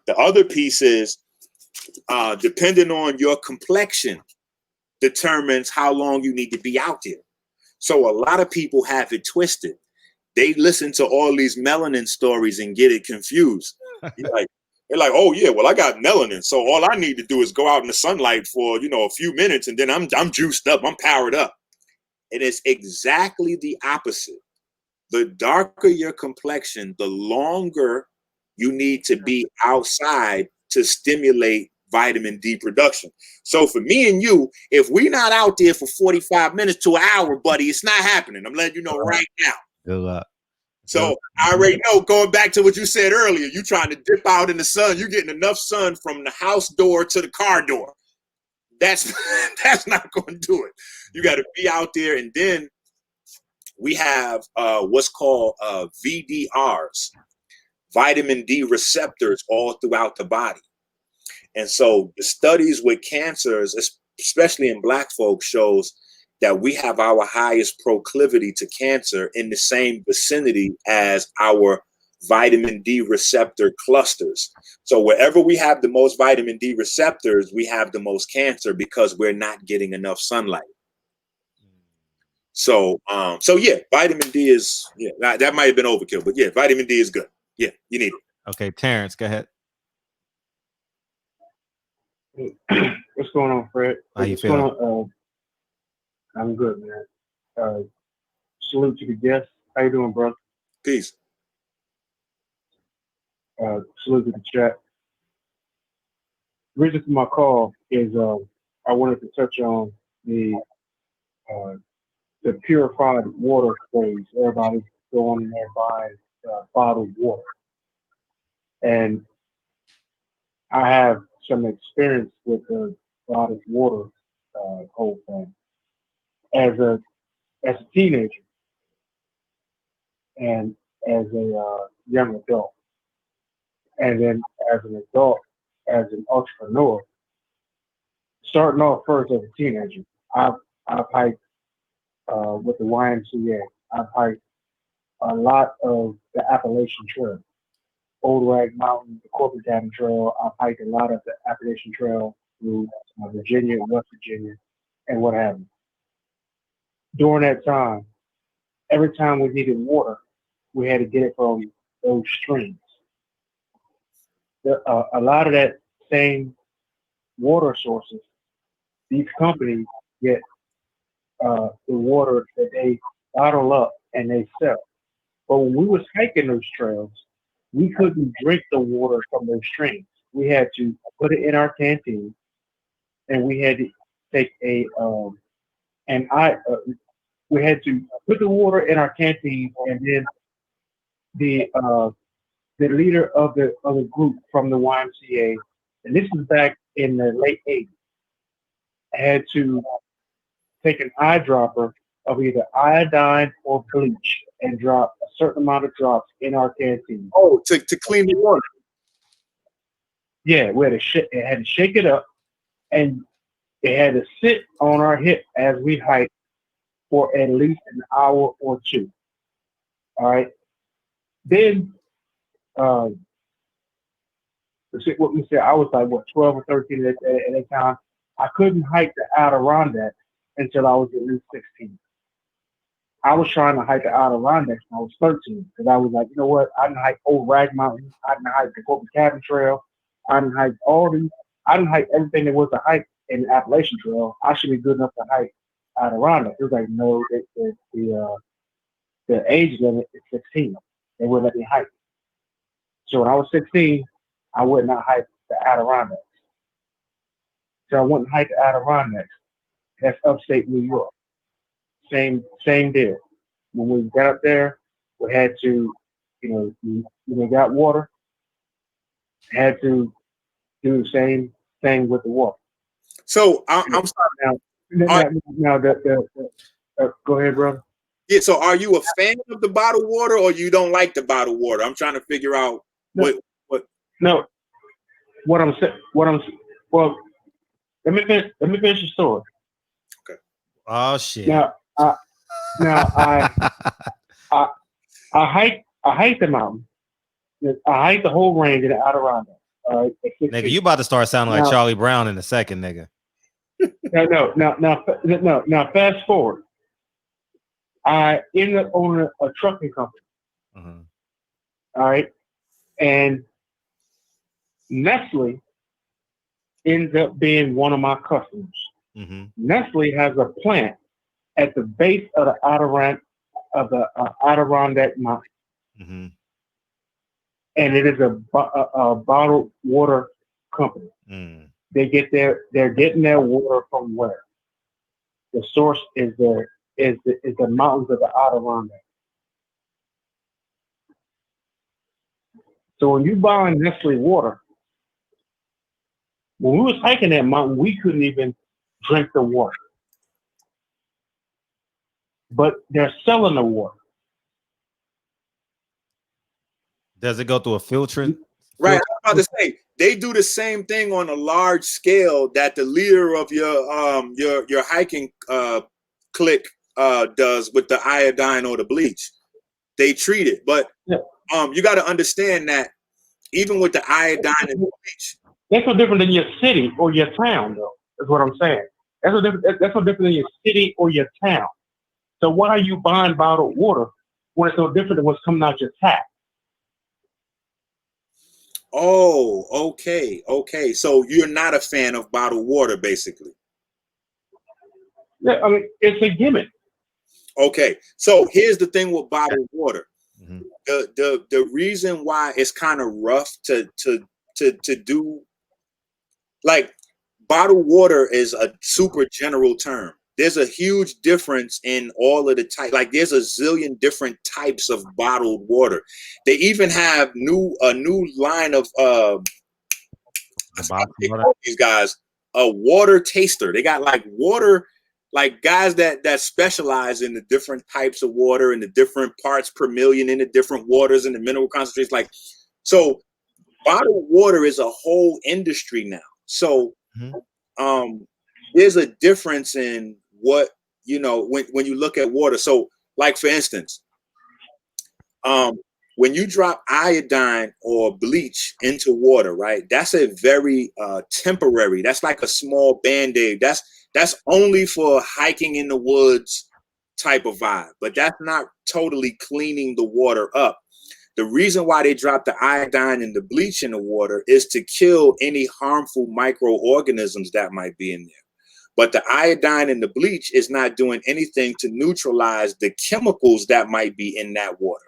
the other piece is depending on your complexion determines how long you need to be out there. So a lot of people have it twisted. They listen to all these melanin stories and get it confused. They're like, oh yeah, well I got melanin, so all I need to do is go out in the sunlight for a few minutes, and then I'm juiced up, I'm powered up. And it's exactly the opposite. The darker your complexion, the longer you need to be outside to stimulate vitamin D production. So for me and you, if we're not out there for 45 minutes to an hour, buddy, it's not happening. I'm letting you know right now. Good luck. So I already know, going back to what you said earlier, you trying to dip out in the sun, you're getting enough sun from the house door to the car door. That's not going to do it. You got to be out there. And then we have what's called VDRs, vitamin D receptors, all throughout the body. And so the studies with cancers, especially in Black folks, shows that we have our highest proclivity to cancer in the same vicinity as our vitamin D receptor clusters. So wherever we have the most vitamin D receptors, we have the most cancer because we're not getting enough sunlight. So yeah, vitamin D is, that might have been overkill, but yeah, vitamin D is good. Yeah, you need it. Okay, Terrence, go ahead. What's going on, Fred? How you feeling? I'm good, man. Salute to the guests. How you doing, bro? Peace. Salute to the chat. The reason for my call is I wanted to touch on the purified water craze. Everybody's going in there buying bottled water. And I have some experience with the bottled water whole thing. As a teenager and as a young adult, and then as an adult, as an entrepreneur, starting off first as a teenager, I've hiked with the YMCA. I've hiked a lot of the Appalachian Trail, Old Rag Mountain, the Corporate Cabin Trail. I've hiked a lot of the Appalachian Trail through Virginia and West Virginia and what have you. During that time, every time we needed water, we had to get it from those streams. A lot of that same water sources, these companies get the water that they bottle up and they sell. But when we was hiking those trails, we couldn't drink the water from those streams. We had to put it in our canteen, and we had to take we had to put the water in our canteen, and then the leader of the group from the YMCA, and this was back in the late 80s, had to take an eyedropper of either iodine or bleach and drop a certain amount of drops in our canteen. Oh, to clean the water. Yeah, we had to shake it up, and it had to sit on our hip as we hiked for at least an hour or two. All right. Then, what we said, I was like, 12 or 13 at that time. I couldn't hike the Adirondack until I was at least 16. I was trying to hike the Adirondacks when I was 13 because I was like, you know what? I didn't hike Old Rag Mountain. I didn't hike the Corporate Cabin Trail. I didn't hike I didn't hike everything there was to hike in the Appalachian Trail. I should be good enough to hike Adirondack. It was like, no, the age limit is 16. They wouldn't let me hike. So when I was 16, I would not hike the Adirondacks. So I wouldn't hike the Adirondacks. That's upstate New York. Same deal. When we got up there, we had to, we got water, had to do the same thing with the water. So I'm sorry. Now, go ahead, brother. Yeah. So are you a fan of the bottled water, or you don't like the bottled water? I'm trying to figure out what. No. What I'm saying. Well, let me finish the story. Okay. Oh shit. Now, I hiked the mountain. I hiked the whole range in the Adirondack. Nigga, you about to start sounding like Now- Charlie Brown in a second, nigga. Now, fast forward. I ended up owning a trucking company. Mhm. All right. And Nestle ends up being one of my customers. Mhm. Nestle has a plant at the base of the Adirondack Mountain, Mhm. and it is a bottled water company. Mm. They're getting their water from where? The source is the mountains of the Adirondack. So when you buy Nestle water, when we was hiking that mountain, we couldn't even drink the water. But they're selling the water. Does it go through a filter? Right. I was about to say they do the same thing on a large scale that the leader of your hiking clique does with the iodine or the bleach. They treat it, but you got to understand that even with the iodine and the bleach, that's no different than your city or your town, though. That's what I'm saying. That's no different than your city or your town. So why are you buying bottled water when it's no different than what's coming out your tap? oh, okay. So you're not a fan of bottled water, basically. Yeah, I mean, it's a gimmick. Okay, so here's the thing with bottled water. Mm-hmm. The reason why it's kind of rough to do, like, bottled water is a super general term. There's a huge difference in all of the type. Like, there's a zillion different types of bottled water. They even have a new line of these guys, a water taster. They got like water, like guys that specialize in the different types of water and the different parts per million in the different waters and the mineral concentrates. Like, so bottled water is a whole industry now. So there's a difference in what, when you look at water. So, like, for instance, when you drop iodine or bleach into water, right, that's a very temporary, that's like a small band-aid. That's only for hiking in the woods type of vibe, but that's not totally cleaning the water up. The reason why they drop the iodine and the bleach in the water is to kill any harmful microorganisms that might be in there. But the iodine and the bleach is not doing anything to neutralize the chemicals that might be in that water.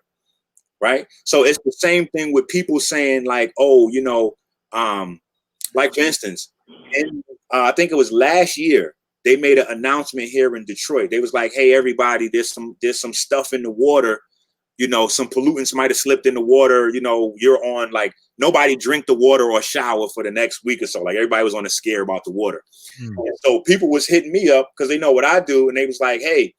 Right. So it's the same thing with people saying, like, oh, like, for instance, I think it was last year, they made an announcement here in Detroit. They was like, hey, everybody, there's some stuff in the water. Some pollutants might have slipped in the water. You're on, like, nobody drink the water or shower for the next week or so. Like, everybody was on a scare about the water. So people was hitting me up because they know what I do. And they was like, hey,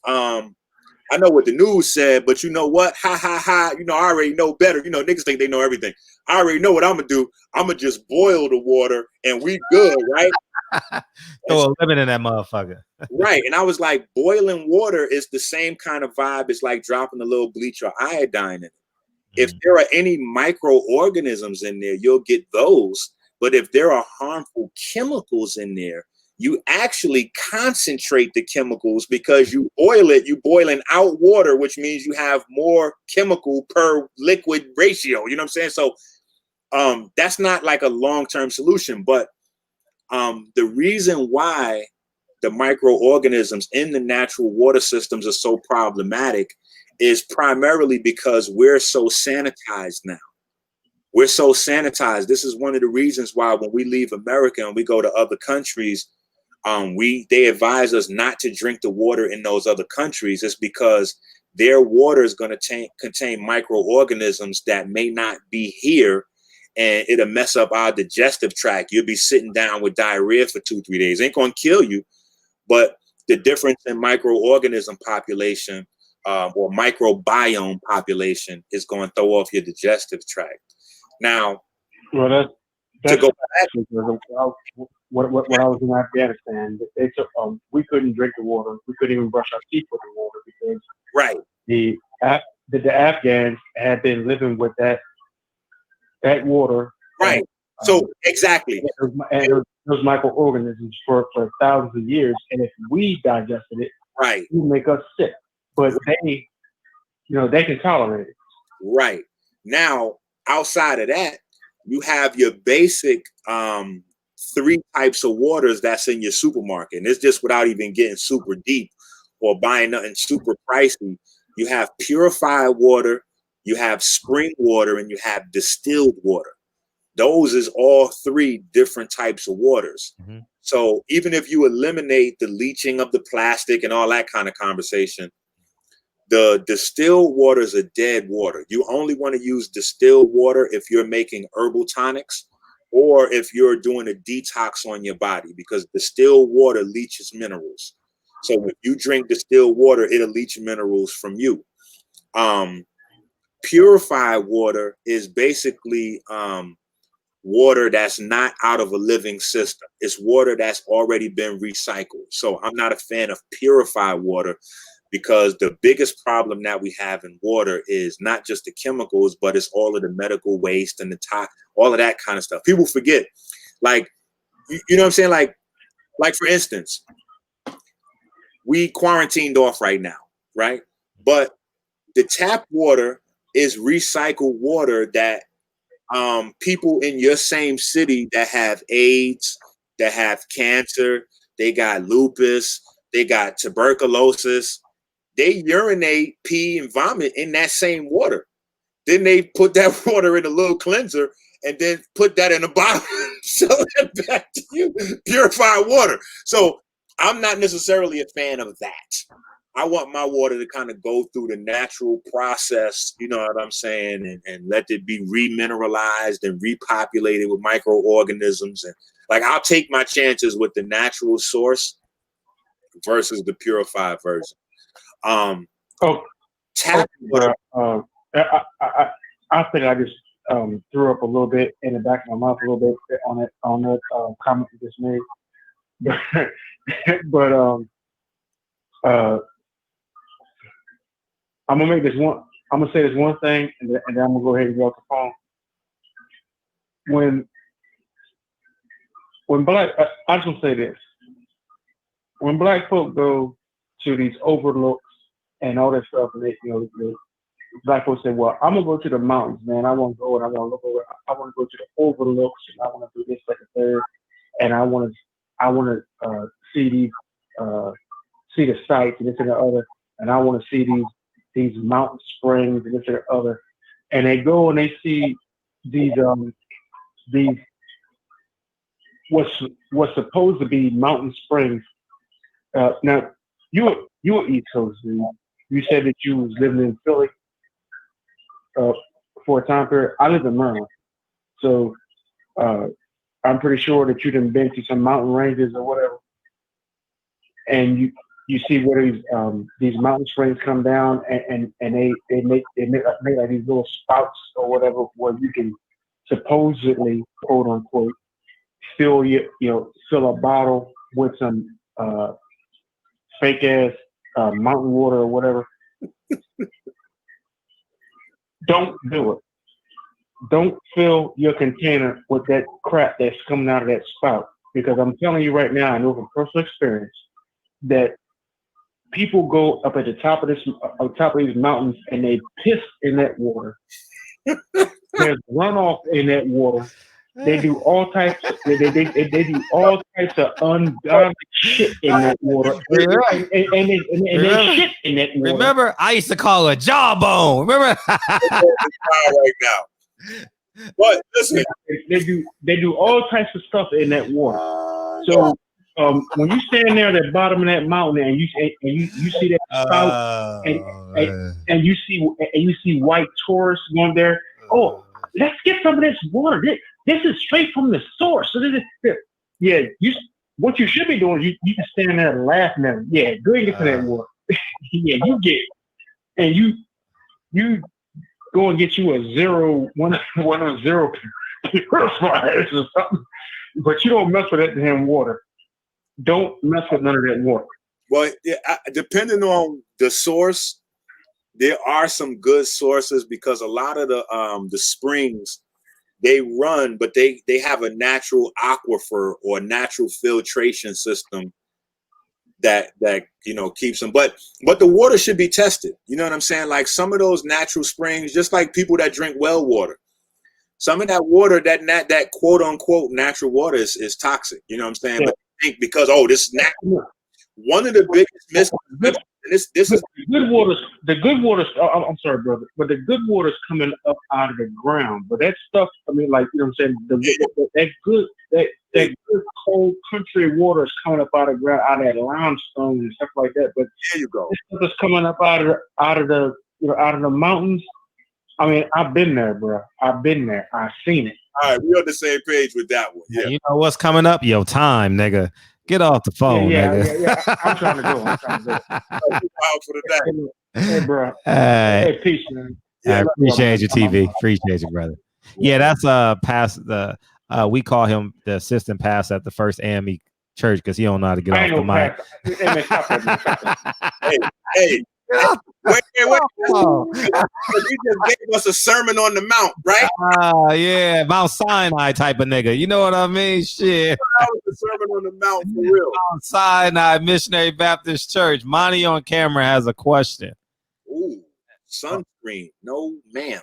I know what the news said, but you know what? Ha, ha, ha. I already know better. Niggas think they know everything. I already know what I'm going to do. I'm going to just boil the water and we good, right? Throw a lemon in that motherfucker. Right. And I was like, boiling water is the same kind of vibe as like dropping a little bleach or iodine in it. If there are any microorganisms in there, you'll get those. But if there are harmful chemicals in there, you actually concentrate the chemicals because you boil it, you boiling out water, which means you have more chemical per liquid ratio. You know what I'm saying? So that's not like a long-term solution. But the reason why the microorganisms in the natural water systems are so problematic is primarily because we're so sanitized now. We're so sanitized. This is one of the reasons why when we leave America and we go to other countries, they advise us not to drink the water in those other countries. It's because their water is going to contain microorganisms that may not be here, and it'll mess up our digestive tract. You'll be sitting down with diarrhea for 2-3 days. Ain't going to kill you, but the difference in microorganism population or microbiome population is going to throw off your digestive tract. Now, well, that's to go back, when I was in Afghanistan, they took, we couldn't drink the water. We couldn't even brush our teeth with the water because right, the the Afghans had been living with that water. Right. So exactly. And those microorganisms for thousands of years. And if we digested it, right, it would make us sick. But they, they can tolerate it. Right. Now, outside of that, you have your basic 3 types of waters that's in your supermarket. And it's just without even getting super deep or buying nothing super pricey. You have purified water, you have spring water, and you have distilled water. Those is all 3 different types of waters. Mm-hmm. So even if you eliminate the leaching of the plastic and all that kind of conversation, the distilled water is a dead water. You only want to use distilled water if you're making herbal tonics or if you're doing a detox on your body, because distilled water leaches minerals. So if you drink distilled water, it'll leach minerals from you. Purified water is basically water that's not out of a living system. It's water that's already been recycled. So I'm not a fan of purified water, because the biggest problem that we have in water is not just the chemicals, but it's all of the medical waste and the all of that kind of stuff. People forget, like, you know what I'm saying? Like for instance, we quarantined off right now, right? But the tap water is recycled water that people in your same city that have AIDS, that have cancer, they got lupus, they got tuberculosis, they urinate, pee, and vomit in that same water. Then they put that water in a little cleanser and then put that in a bottle and sell it back to you, purified water. So I'm not necessarily a fan of that. I want my water to kind of go through the natural process, you know what I'm saying, and let it be remineralized and repopulated with microorganisms. And like, I'll take my chances with the natural source versus the purified version. Tap water. I think I just threw up a little bit in the back of my mouth a little bit on that comment you just made. But I'm gonna say this one thing, and then I'm gonna go ahead and get off the phone. When black, I just gonna say this: when black folk go to these overlooks and all that stuff, and they, the black folks say, "Well, I'm gonna go to the mountains, man. I want to go and I want to look over. I want to go to the overlooks, and I want to do this, like, and third, and I want to see the sights and this and the other, and I want to see these mountain springs and this and the other." And they go and they see these what's supposed to be mountain springs. Now you were East Coast, dude. You said that you was living in Philly for a time period. I live in Maryland, so I'm pretty sure that you done been to some mountain ranges or whatever, and you see where these mountain springs come down, and they make like these little spouts or whatever, where you can supposedly, quote unquote, fill a bottle with some fake ass mountain water or whatever. Don't do it. Don't fill your container with that crap that's coming out of that spout, because I'm telling you right now, I know from personal experience that people go up at the top of these mountains and they piss in that water. There's runoff in that water. They do all types. They do all types of ungodly shit in that water, and they shit in that water. Remember, I used to call it jawbone. Remember? Right now. But listen, they do all types of stuff in that water. So when you stand there at the bottom of that mountain and you see that spout and you see white tourists going there, oh, let's get some of this water. This is straight from the source. So what you should be doing is you can stand there and laugh at them. Yeah, go and get to that water. Yeah, you get it. And you go and get you one of zero purifiers or something. But you don't mess with that damn water. Don't mess with none of that water. Well, depending on the source, there are some good sources because a lot of the springs they run, but they have a natural aquifer or natural filtration system that keeps them. But the water should be tested. You know what I'm saying? Like some of those natural springs, just like people that drink well water, some of that water, that quote unquote natural water is toxic. You know what I'm saying? Yeah. But I think because this is natural. One of the biggest misconceptions. This is the good water's. I'm sorry, brother, but the good water's coming up out of the ground. But that stuff, I mean, like you know what I'm saying, that good cold country water is coming up out of the ground, out of that limestone and stuff like that. But there you go. This stuff is coming up out of the mountains. I mean, I've been there, bro. I've been there. I've seen it. All right, we're on the same page with that one. Yeah. You know what's coming up? Yo, time, nigga. Get off the phone, nigga. Yeah. I'm trying to go. Out for the day. Hey, bro. Hey, peace, man. I appreciate you, TV. Appreciate you, brother. Yeah, that's past the. We call him the assistant pastor at the First AME church because he don't know how to get off the mic. Hey. Wait. You just gave us a sermon on the mount, right? Yeah, Mount Sinai type of nigga. You know what I mean? Shit. That was the sermon on the mount for real. Mount Sinai Missionary Baptist Church. Monty on camera has a question. Ooh, sunscreen. No, ma'am.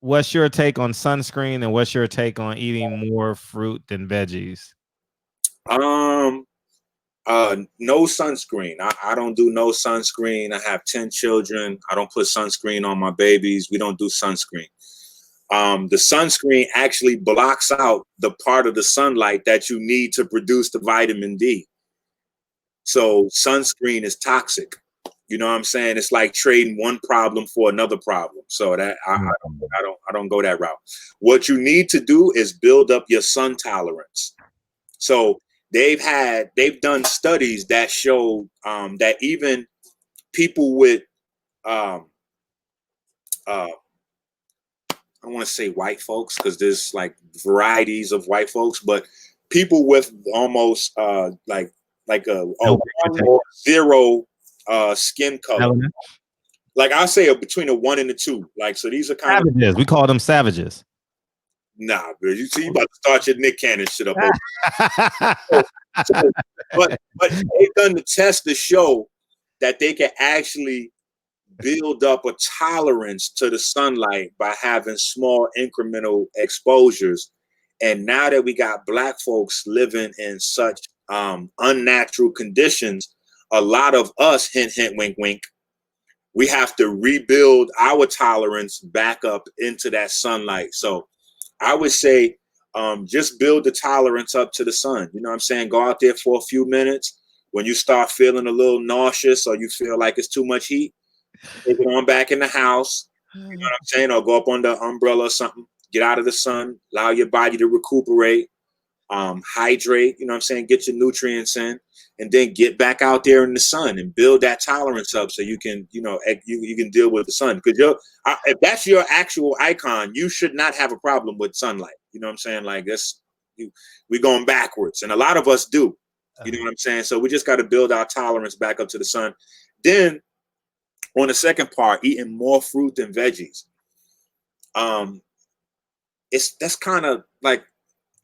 What's your take on sunscreen and what's your take on eating more fruit than veggies? No sunscreen. I don't do no sunscreen. I have 10 children. I don't put sunscreen on my babies. We don't do sunscreen. The sunscreen actually blocks out the part of the sunlight that you need to produce the vitamin D. So sunscreen is toxic. You know what I'm saying? It's like trading one problem for another problem. So that I don't go that route. What you need to do is build up your sun tolerance. So they've done studies that show that even people with I want to say white folks because there's like varieties of white folks, but people with almost like a 1 or 0 skin color. Like I say between a 1 and a 2. Like so these are kind savages. of we call them savages. Nah, bro. You see, you about to start your Nick Cannon shit up. But they've done the test to show that they can actually build up a tolerance to the sunlight by having small incremental exposures. And now that we got Black folks living in such unnatural conditions, a lot of us, hint, hint, wink, wink, we have to rebuild our tolerance back up into that sunlight. So I would say just build the tolerance up to the sun. You know what I'm saying? Go out there for a few minutes. When you start feeling a little nauseous or you feel like it's too much heat, take it on back in the house. You know what I'm saying? Or go up under an umbrella or something. Get out of the sun. Allow your body to recuperate. Hydrate. You know what I'm saying? Get your nutrients in. And then get back out there in the sun and build that tolerance up so you can, you can deal with the sun. Because if that's your actual icon, you should not have a problem with sunlight. You know what I'm saying? Like we're going backwards. And a lot of us do. You know what I'm saying? So we just got to build our tolerance back up to the sun. Then on the second part, eating more fruit than veggies. That's kind of like,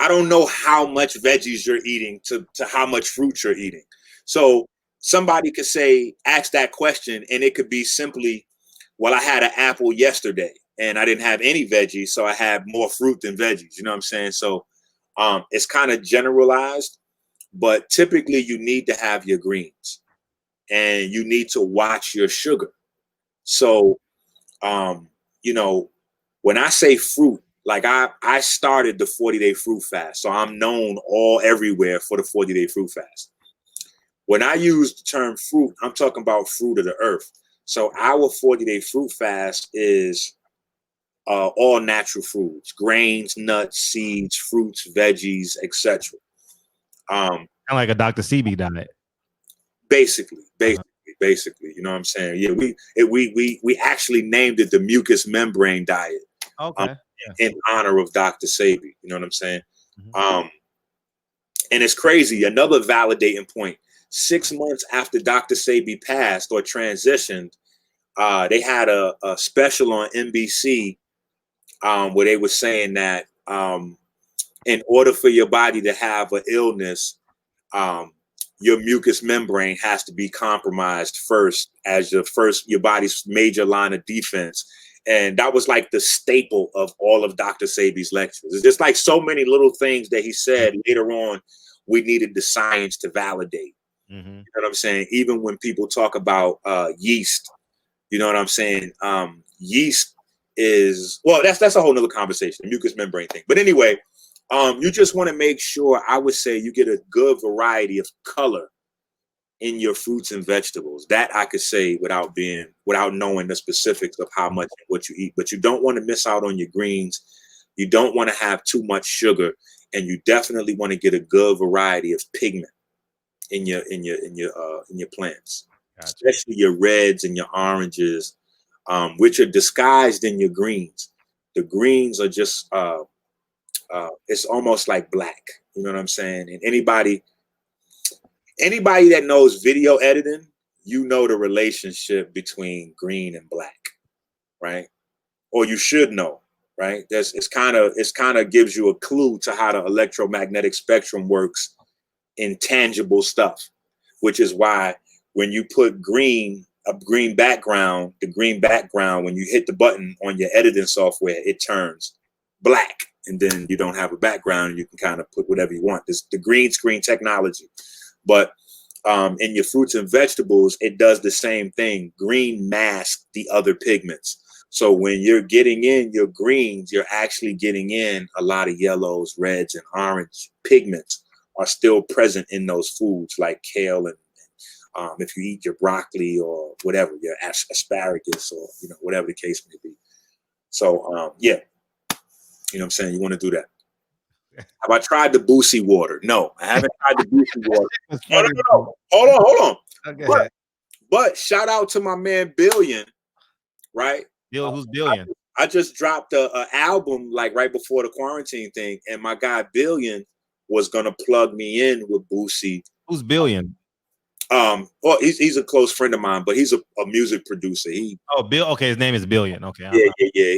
I don't know how much veggies you're eating to how much fruit you're eating. So somebody could ask that question and it could be simply, well, I had an apple yesterday and I didn't have any veggies, so I had more fruit than veggies. You know what I'm saying? So it's kind of generalized, but typically you need to have your greens and you need to watch your sugar. So, when I say fruit, like I started the 40-day fruit fast, so I'm known everywhere for the 40-day fruit fast. When I use the term fruit, I'm talking about fruit of the earth. So our 40-day fruit fast is all natural foods, grains, nuts, seeds, fruits, veggies, etc. Kind of like a Dr. CB diet. Basically, you know what I'm saying? Yeah, we actually named it the mucous membrane diet. Okay. In honor of Dr. Sebi, you know what I'm saying? Mm-hmm. And it's crazy. Another validating point. 6 months after Dr. Sebi passed or transitioned, they had a special on NBC where they were saying that in order for your body to have an illness, your mucous membrane has to be compromised first as your body's major line of defense. And that was like the staple of all of Dr. Sebi's lectures. It's just like so many little things that he said later on, we needed the science to validate. You know what I'm saying? Even when people talk about yeast, you know what I'm saying? Yeast is, well, that's a whole nother conversation, the mucous membrane thing. But anyway, you just want to make sure, I would say, you get a good variety of color in your fruits and vegetables. That I could say without knowing the specifics of how much and what you eat. But you don't want to miss out on your greens. You don't want to have too much sugar, and you definitely want to get a good variety of pigment in your plants, especially your reds and your oranges, which are disguised in your greens. The greens are just it's almost like black. You know what I'm saying? And anybody that knows video editing, you know the relationship between green and black, right? Or you should know, right? It's kind of gives you a clue to how the electromagnetic spectrum works in tangible stuff, which is why when you put a green background, when you hit the button on your editing software, it turns black, and then you don't have a background and you can kind of put whatever you want. This the green screen technology. But in your fruits and vegetables, it does the same thing. Green masks the other pigments. So when you're getting in your greens, you're actually getting in a lot of yellows, reds, and orange pigments are still present in those foods, like kale and if you eat your broccoli or whatever, your asparagus, or whatever the case may be. So yeah, you know what I'm saying? You want to do that. Have I tried the Boosie water? No, I haven't tried the Boosie water. No. Hold on. Okay. But shout out to my man Billion, right? Who's Billion? I just dropped a album like right before the quarantine thing, and my guy Billion was gonna plug me in with Boosie. Who's Billion? Well, he's a close friend of mine, but he's a music producer. Bill. Okay, his name is Billion. Okay. Yeah.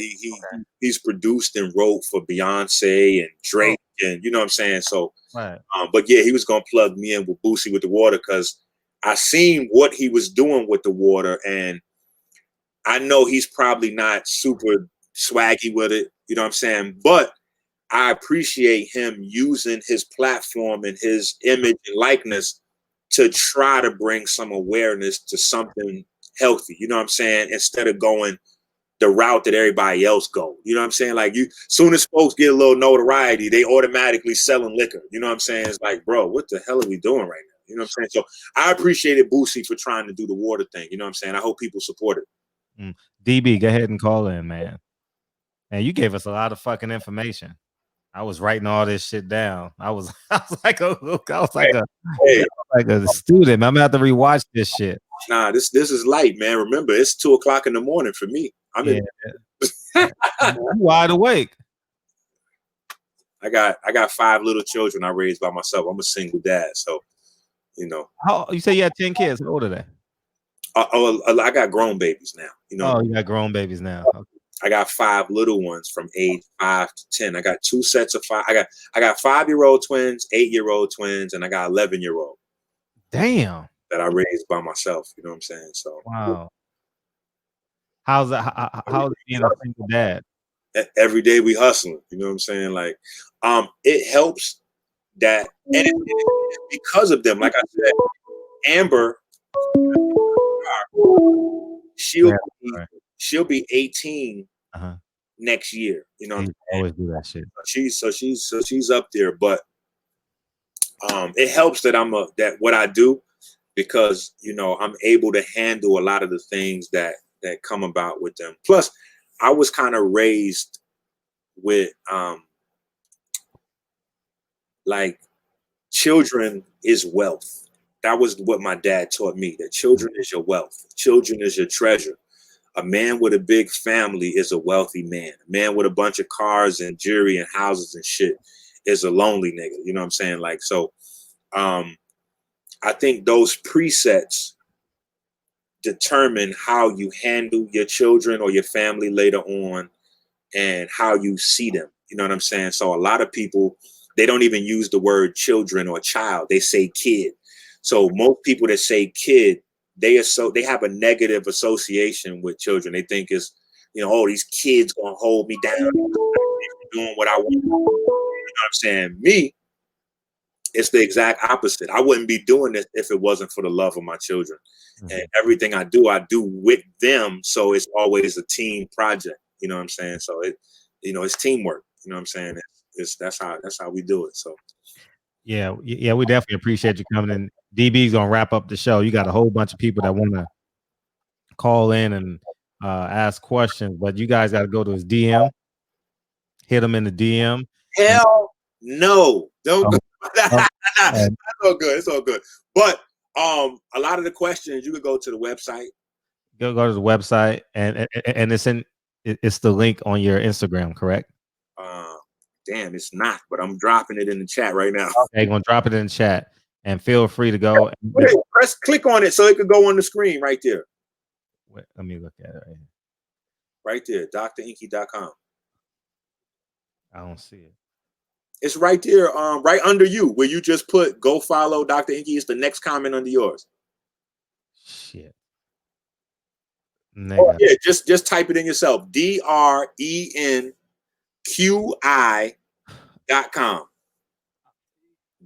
He's produced and wrote for Beyonce and Drake, and you know what I'm saying. So, right. But yeah, he was gonna plug me in with Boosie with the water because I seen what he was doing with the water, and I know he's probably not super swaggy with it. You know what I'm saying, but I appreciate him using his platform and his image and likeness to try to bring some awareness to something healthy, you know what I'm saying? Instead of going the route that everybody else go, you know what I'm saying? Like soon as folks get a little notoriety, they automatically selling liquor. You know what I'm saying? It's like, bro, what the hell are we doing right now? You know what I'm saying? So I appreciated Boosie for trying to do the water thing. You know what I'm saying? I hope people support it. DB, go ahead and call in, man. Man, you gave us a lot of fucking information. I was writing all this shit down. I was like a student. I'm gonna have to rewatch this shit. Nah, this is light, man. Remember, it's 2:00 in the morning for me. I'm wide awake. I got 5 little children I raised by myself. I'm a single dad, so How you say you had 10 kids? How old are they? I got grown babies now. You got grown babies now. Okay. I got 5 little ones from age 5 to 10. I got 2 sets of 5. I got 5-year-old twins, 8-year-old twins, and I got 11-year-old. Damn. That I raised by myself. You know what I'm saying? So wow. How's that? How's being a single dad? Every day we hustling. You know what I'm saying? Like, it helps that, and it's because of them. Like I said, Amber, she'll be 18 next year. You know, always do that shit. She's up there, but it helps that that what I do, because I'm able to handle a lot of the things that come about with them. Plus, I was kind of raised with like children is wealth. That was what my dad taught me, that children is your wealth. Children is your treasure. A man with a big family is a wealthy man. A man with a bunch of cars and jewelry and houses and shit is a lonely nigga. You know what I'm saying? Like, so I think those presets determine how you handle your children or your family later on and how you see them. You know what I'm saying? So a lot of people, they don't even use the word children or child. They say kid. So most people that say kid, they have a negative association with children. They think it's, oh, these kids gonna hold me down, doing what I want. You know what I'm saying? Me, it's the exact opposite. I wouldn't be doing this if it wasn't for the love of my children. Mm-hmm. And everything I do with them. So it's always a team project. You know what I'm saying? So it's teamwork. You know what I'm saying? That's how we do it. So yeah, we definitely appreciate you coming in. DB's gonna wrap up the show. You got a whole bunch of people that want to call in and ask questions, but you guys got to go to his DM. Hit him in the DM. Hell no, don't go. That's all good. It's all good. But a lot of the questions you could go to the website. Go to the website, and it's the link on your Instagram, correct? Damn, it's not, but I'm dropping it in the chat right now. Okay, gonna drop it in the chat, and feel free to go. Click on it so it could go on the screen right there. Wait, let me look at it right here. Right there, DrENQI.com. I don't see it. It's right there, right under you, where you just put go follow Dr. ENQI. It's the next comment under yours. Shit. Oh, yeah, just type it in yourself. DrENQI.com.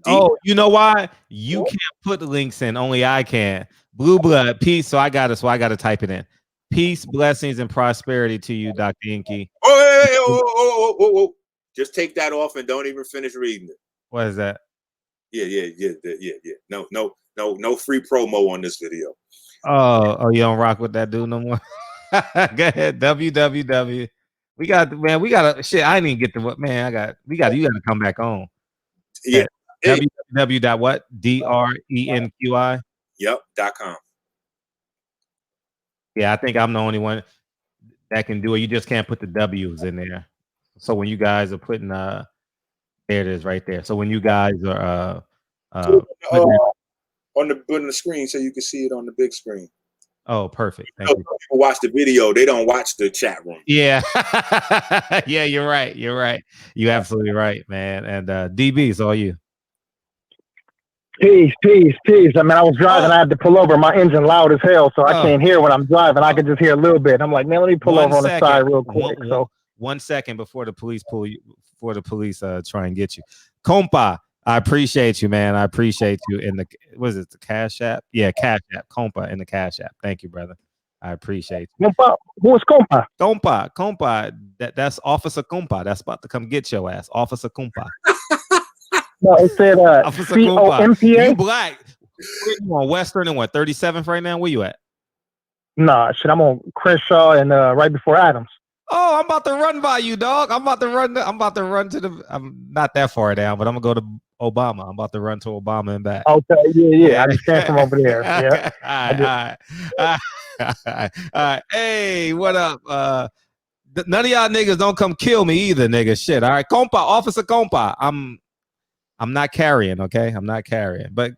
Oh, you know why? You can't put the links in, only I can. Blue blood, peace. So I got to type it in. Peace, blessings, and prosperity to you, Dr. ENQI. Oh. Just take that off and don't even finish reading it. What is that? Yeah. No free promo on this video. Oh, you don't rock with that dude no more? Go ahead. www. We got shit. I didn't even get to what, man. You got to come back on. Yeah. www.what? DrENQI? Yep. .com. Yeah, I think I'm the only one that can do it. You just can't put the W's in there. So when you guys are putting there it is right there. So when you guys are on the screen so you can see it on the big screen. Oh, perfect. Thank you. People watch the video, they don't watch the chat room. Yeah. Yeah, you're right. You're absolutely right, man. And DB, it's all you. Peace. I mean, I was driving. I had to pull over. My engine loud as hell, so I can't hear when I'm driving. I could just hear a little bit. I'm like, man, let me pull over on the side real quick. 1 second before the police try and get you. Compa, I appreciate you, man. I appreciate you in the the Cash App? Yeah, Cash App. Compa in the Cash App. Thank you, brother. I appreciate you. Compa, who is Compa? Compa. That's Officer Compa. That's about to come get your ass. Officer Compa. No, it said COMPA. You black. You on Western and 37th right now? Where you at? Nah, shit, I'm on Crenshaw and right before Adams. Oh, I'm about to run by you, dog. I'm about to run to the. I'm not that far down, but I'm gonna go to Obama. I'm about to run to Obama and back. Okay, yeah. I understand from over there. Yeah. All right. Hey, what up? None of y'all niggas don't come kill me either, nigga. Shit. All right, compa, Officer Compa. I'm not carrying. Okay, I'm not carrying. But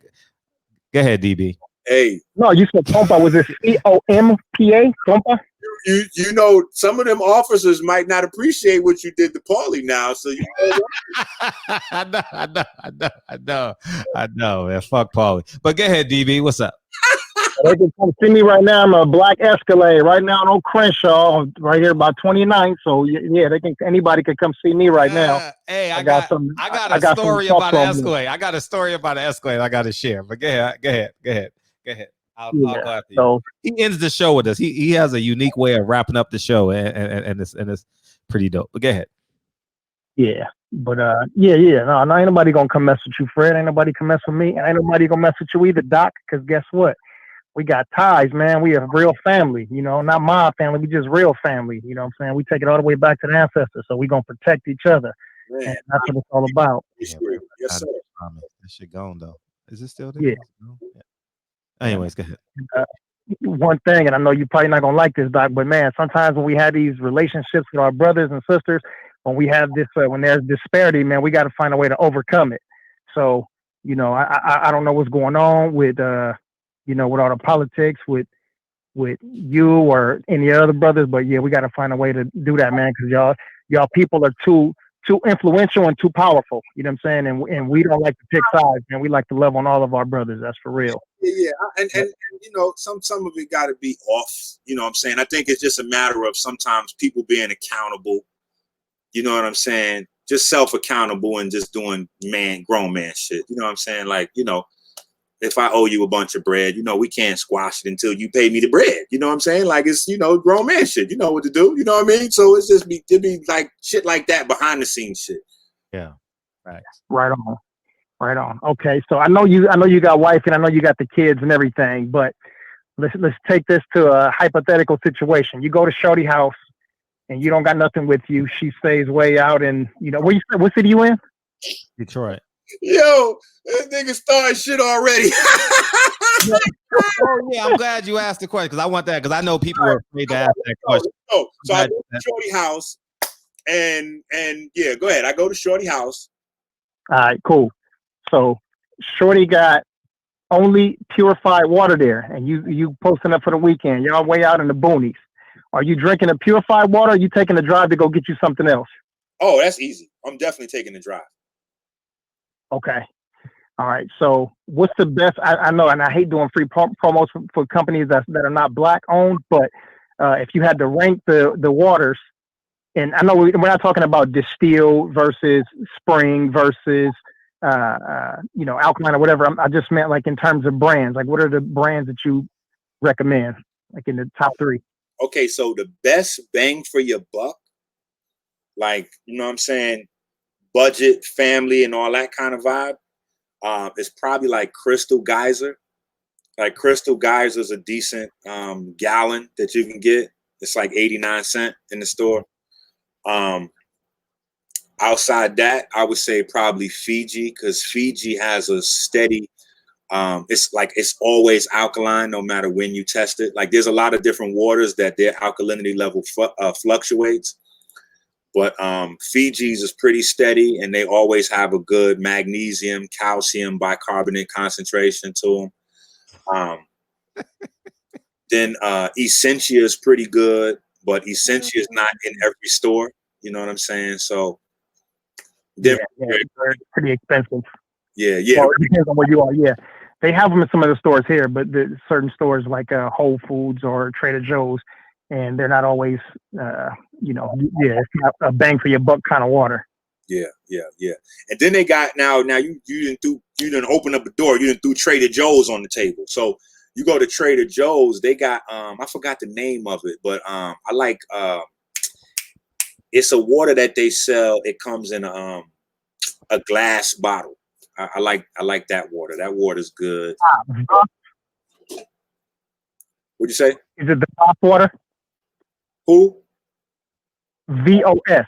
go ahead, DB. Hey. No, you said Compa. Was it COMPA? Compa? You know, some of them officers might not appreciate what you did to Paulie now. So you know I know, man. Fuck Paulie. But go ahead, DB. What's up? They can come see me right now. I'm a Black Escalade right now on Crenshaw, right here by 29th. So yeah, anybody can come see me right now. Hey, I got a story about an Escalade. I got a story about an Escalade I got to share. But go ahead. I'll go after you. So, he ends the show with us. He has a unique way of wrapping up the show, and it's pretty dope. But go ahead. Yeah, but no, ain't nobody gonna come mess with you, Fred. Ain't nobody come mess with me, and ain't nobody gonna mess with you either, Doc. Because guess what? We got ties, man. We have real family. You know, not my family. We just real family. You know what I'm saying? We take it all the way back to the ancestors, so we gonna protect each other. Man, and that's what it's all about. Yes, sir. That shit gone though. Is it still there? Yeah. Anyways, go ahead. One thing, and I know you're probably not gonna like this, Doc, but man, sometimes when we have these relationships with our brothers and sisters, when we have this, when there's disparity, man, we got to find a way to overcome it. So, you know, I don't know what's going on with, you know, with all the politics, with with you or any other brothers, but yeah, we got to find a way to do that, man, because y'all people are too influential and too powerful. You know what I'm saying? And we don't like to pick sides, man. We like to love on all of our brothers. That's for real. Yeah. And you know, some of it got to be off. You know what I'm saying? I think it's just a matter of sometimes people being accountable. You know what I'm saying? Just self-accountable and just doing grown man shit. You know what I'm saying? Like, you know, if I owe you a bunch of bread, you know, we can't squash it until you pay me the bread. You know what I'm saying? Like, it's, you know, grown man shit. You know what to do. You know what I mean? So it's just it be like shit like that, behind the scenes shit. Yeah. Right. Right on. Okay. So I know you got wife and I know you got the kids and everything, but let's take this to a hypothetical situation. You go to Shorty house and you don't got nothing with you. She stays way out in, you know, what city you in? Detroit. Yo, this nigga started shit already. Oh yeah, I'm glad you asked the question because I want that because I know people are afraid to ask that question. So I go to Shorty house and yeah, go ahead. I go to Shorty house. All right, cool. So Shorty got only purified water there, and you posting up for the weekend. Y'all way out in the boonies. Are you drinking the purified water? Or are you taking the drive to go get you something else? Oh, that's easy. I'm definitely taking the drive. Okay. All right. So what's the best? I know, and I hate doing free promos for companies that are not black owned, but if you had to rank the waters, and I know we're not talking about distilled versus spring versus you know, alkaline or whatever. I just meant like in terms of brands. Like, what are the brands that you recommend? Like in the top 3. Okay, so the best bang for your buck, like, you know what I'm saying, budget, family, and all that kind of vibe, it's probably like Crystal Geyser. Like Crystal Geyser is a decent gallon that you can get. It's like 89 cents in the store. Outside that, I would say probably Fiji, because Fiji has a steady, it's always alkaline no matter when you test it. Like there's a lot of different waters that their alkalinity level fluctuates. But Fiji's is pretty steady, and they always have a good magnesium, calcium, bicarbonate concentration to them. Then Essentia is pretty good, but Essentia is not in every store. You know what I'm saying? So they're pretty expensive. Yeah. Well, it depends on where you are. Yeah, they have them in some of the stores here, but the certain stores like Whole Foods or Trader Joe's, and they're not always, you know, it's not a bang for your buck kind of water. Yeah. And then they got now you didn't open up a door. You didn't threw Trader Joe's on the table. So you go to Trader Joe's, they got I forgot the name of it, but I like it's a water that they sell. It comes in a glass bottle. I like that water. That water's good. What'd you say? Is it the VOS water? Who? VOS.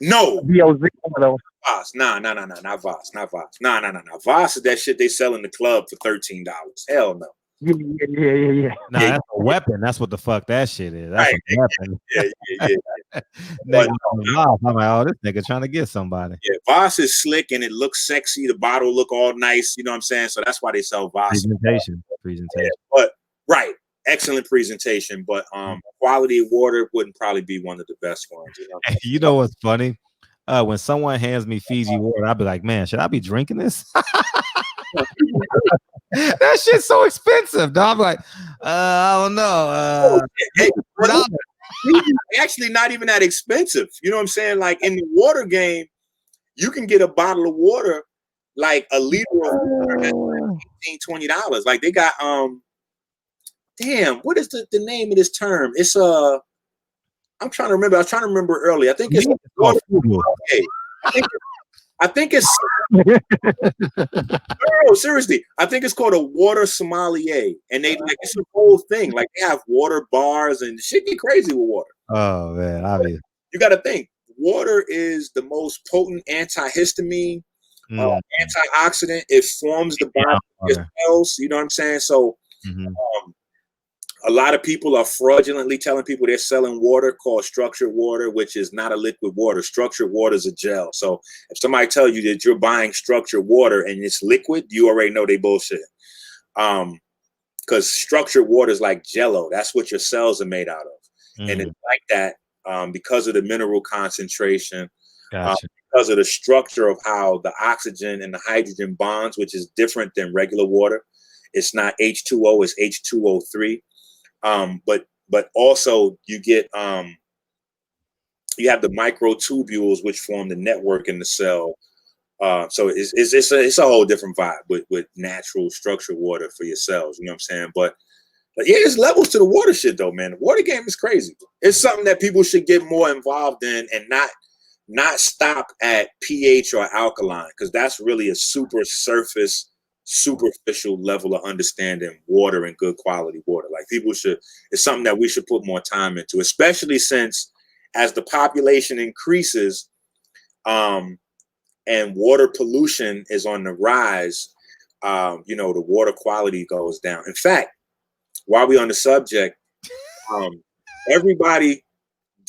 No. VOZ. VOS. Nah, not VOS. Not VOS. Nah. VOS is that shit they sell in the club for $13. Hell no. Yeah. Nah, that's a weapon. That's what the fuck that shit is. That's a weapon. Yeah. Nigga, I'm like, oh, this nigga trying to get somebody. Yeah, VOS is slick and it looks sexy. The bottle look all nice. You know what I'm saying? So that's why they sell VOS. Presentation. Yeah, but right. Excellent presentation. But quality of water wouldn't probably be one of the best ones. You know what's funny? When someone hands me Fiji water, I'll be like, man, should I be drinking this? That shit's so expensive, dog. I'm like, I don't know. Actually, not even that expensive. You know what I'm saying? Like in the water game, you can get a bottle of water, like a liter of water, that's $15, $20. Like they got damn, what is the name of this term? It's I'm trying to remember. I was trying to remember earlier. I think it's water. I think it's no, seriously. I think it's called a water sommelier, and they like it's a whole thing. Like they have water bars and shit get crazy with water. Oh man, obviously. You got to think water is the most potent antihistamine, antioxidant. It forms the body cells. You know what I'm saying? So. A lot of people are fraudulently telling people they're selling water called structured water, which is not a liquid water. Structured water is a gel. So if somebody tells you that you're buying structured water and it's liquid, you already know they bullshit. Because because structured water is like jello. That's what your cells are made out of. And it's like that because of the mineral concentration, Gotcha. because of the structure of how the oxygen and the hydrogen bonds, which is different than regular water. It's not H2O, it's H2O3. But also you get you have the microtubules which form the network in the cell. So it's a whole different vibe with natural structured water for your cells. You know what I'm saying? But yeah, there's levels to the water shit though, man. The water game is crazy. It's something that people should get more involved in and not stop at pH or alkaline, because that's really a superficial level of understanding water and good quality water. Like it's something that we should put more time into, especially since as the population increases, and water pollution is on the rise, the water quality goes down. In fact, while we're on the subject, everybody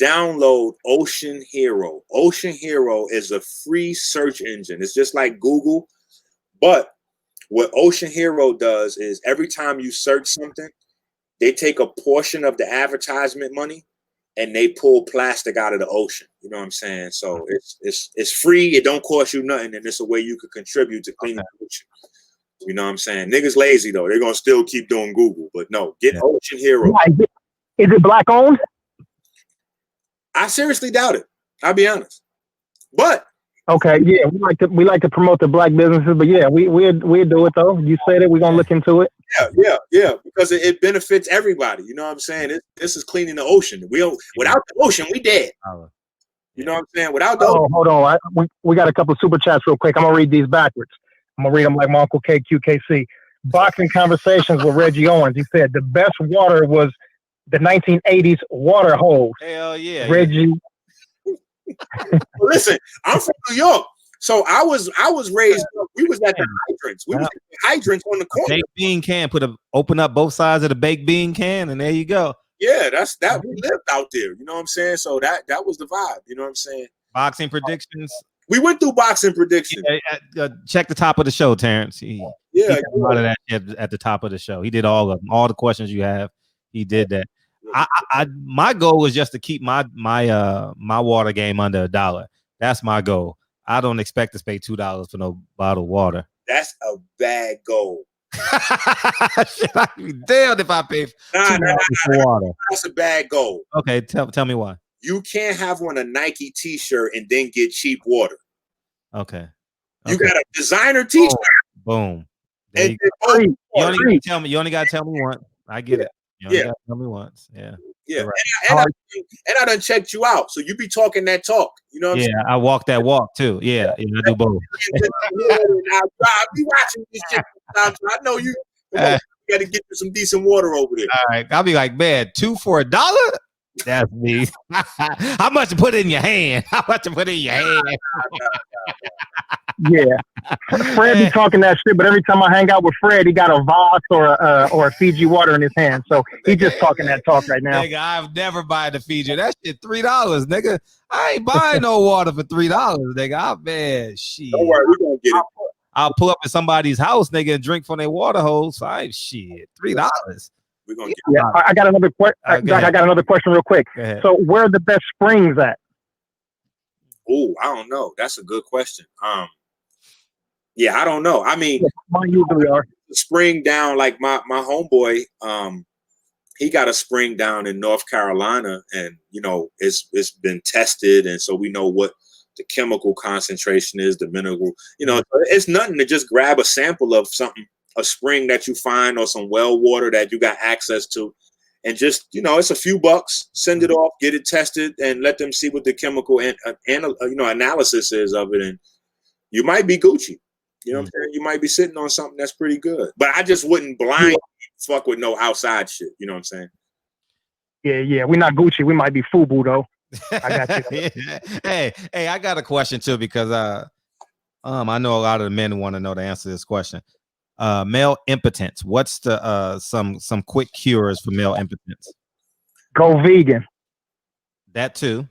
download Ocean Hero. Ocean Hero is a free search engine. It's just like Google, but what Ocean Hero does is every time you search something, they take a portion of the advertisement money and they pull plastic out of the ocean. You know what I'm saying? So it's free. It don't cost you nothing, and it's a way you could contribute to cleaning the ocean. You know what I'm saying? Niggas lazy though. They're gonna still keep doing Google, but no, get Ocean Hero. Is it black owned? I seriously doubt it. I'll be honest. But okay, yeah, we like to promote the black businesses, but yeah, we'll do it though. You said it, we're gonna look into it. Yeah, because it benefits everybody. You know what I'm saying? This is cleaning the ocean. Without the ocean, we dead. You know what I'm saying? Without the ocean. Hold on. We got a couple of super chats real quick. I'm gonna read these backwards. I'm gonna read them like my Uncle KQKC. Boxing Conversations with Reggie Owens. He said the best water was the 1980s water hose. Hell yeah, Reggie. Listen, I'm from New York, so I was raised. We was at the hydrants. We was at the hydrants on the corner. Baked bean can. Open up both sides of the baked bean can, and there you go. Yeah, that we lived out there. You know what I'm saying? So that was the vibe. You know what I'm saying? Boxing predictions. We went through boxing predictions. Check the top of the show, Terrence. He did a lot of that at the top of the show. He did all of them. All the questions you have, he did that. My goal was just to keep my water game under $1. That's my goal. I don't expect to pay $2 for no bottled water. That's a bad goal. I'd be damned if I pay $2 for water. That's a bad goal. Okay, tell me why. You can't have on a Nike t-shirt and then get cheap water. Okay. You got a designer t-shirt. Boom. And you only gotta tell me once. I get it. You only gotta tell me once. Yeah. Yeah. Right. And I done checked you out. So you be talking that talk. You know what I'm saying? I walk that walk too. Yeah, I do both. I be watching this shit sometimes. I know you got to get you some decent water over there. All right. I'll be like, man, 2 for $1? That's me. How much to put in your hand? How much to put in your hand? Yeah, Fred be talking that shit, but every time I hang out with Fred, he got a Voss or a Fiji water in his hand, so he just talking that talk right now. Nigga, I've never buying the Fiji. That shit $3, nigga. I ain't buying no water for $3, nigga. Man, shit. Don't worry, we gonna get it. I'll pull up at somebody's house, nigga, and drink from their water hose. $3. We're gonna get it. Yeah, I got another question. I got another question real quick. So, where are the best springs at? Oh, I don't know. That's a good question. Yeah, I don't know. I mean, mine usually are. Spring down, like my homeboy, he got a spring down in North Carolina, and it's been tested, and so we know what the chemical concentration is, the mineral. It's nothing to just grab a sample of something, a spring that you find or some well water that you got access to, and just it's a few bucks. Send it off, get it tested, and let them see what the chemical and analysis is of it, and you might be Gucci. You know what I'm saying? You might be sitting on something that's pretty good. But I just wouldn't blind fuck with no outside shit. You know what I'm saying? Yeah. We're not Gucci. We might be FUBU though. I got you. Hey, I got a question too, because I know a lot of the men want to know the answer to this question. Male impotence. What's the some quick cures for male impotence? Go vegan. That too.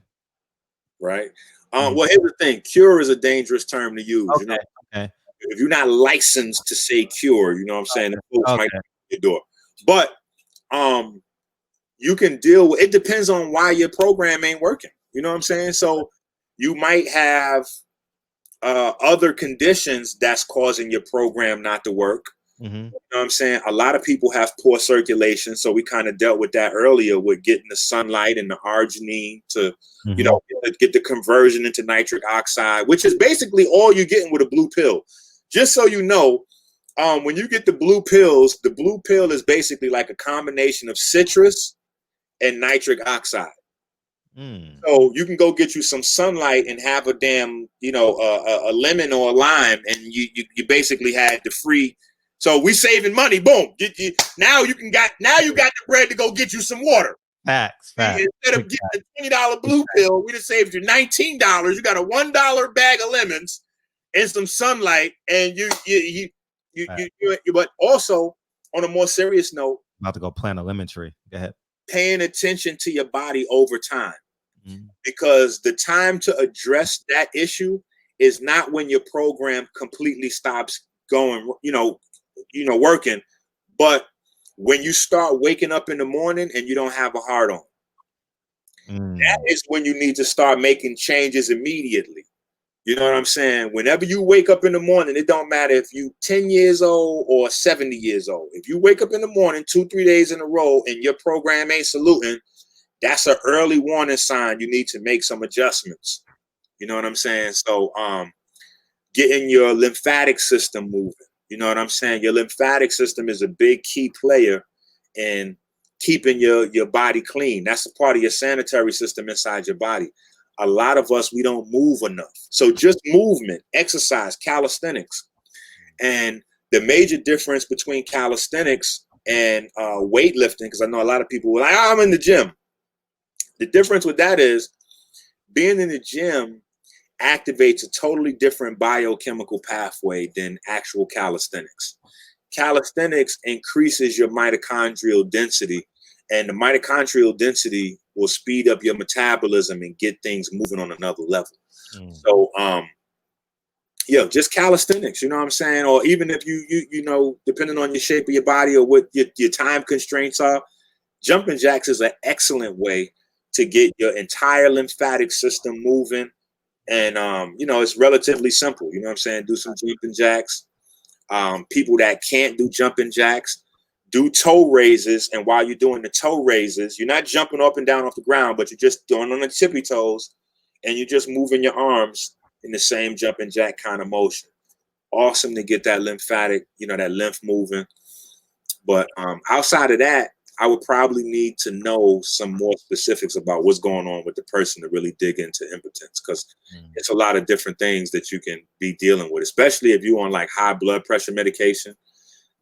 Right. Well, here's the thing. Cure is a dangerous term to use. Okay. Okay. If you're not licensed to say cure, you know what I'm saying? Folks might come to your door. But you can deal with it. Depends on why your program ain't working. You know what I'm saying? So you might have other conditions that's causing your program not to work. Mm-hmm. You know what I'm saying? A lot of people have poor circulation, so we kind of dealt with that earlier with getting the sunlight and the arginine to, you know, get the conversion into nitric oxide, which is basically all you're getting with a blue pill. Just so you know, when you get the blue pill is basically like a combination of citrus and nitric oxide. So you can go get you some sunlight and have a damn, you know, a lemon or a lime, and you basically had the free. So we saving money. Boom. Now you got the bread to go get you some water. Facts. Instead of getting a $20 blue pill, we just saved you $19. You got a $1 bag of lemons and some sunlight, and you. But also on a more serious note, about to go plant a lemon tree. Go ahead. Paying attention to your body over time. Because the time to address that issue is not when your program completely stops going, working, but when you start waking up in the morning and you don't have a heart on. That is when you need to start making changes immediately. You know what I'm saying? Whenever you wake up in the morning, it don't matter if you 10 years old or 70 years old. If you wake up in the morning 2-3 days in a row and your program ain't saluting, that's an early warning sign. You need to make some adjustments. You know what I'm saying? So getting your lymphatic system moving. You know what I'm saying? Your lymphatic system is a big key player in keeping your body clean. That's a part of your sanitary system inside your body. A lot of us, we don't move enough. So just movement, exercise, calisthenics. And the major difference between calisthenics and weightlifting, because I know a lot of people were like, I'm in the gym. The difference with that is being in the gym activates a totally different biochemical pathway than actual calisthenics. Calisthenics increases your mitochondrial density, and the mitochondrial density will speed up your metabolism and get things moving on another level. So, just calisthenics, you know what I'm saying? Or even if you know, depending on your shape of your body or what your time constraints are, jumping jacks is an excellent way to get your entire lymphatic system moving. And, it's relatively simple. You know what I'm saying? Do some jumping jacks. People that can't do jumping jacks, do toe raises. And while you're doing the toe raises, you're not jumping up and down off the ground, but you're just doing on the tippy toes and you're just moving your arms in the same jumping jack kind of motion. Awesome to get that lymphatic, that lymph moving. But outside of that, I would probably need to know some more specifics about what's going on with the person to really dig into impotence, because it's a lot of different things that you can be dealing with, especially if you're on like high blood pressure medication.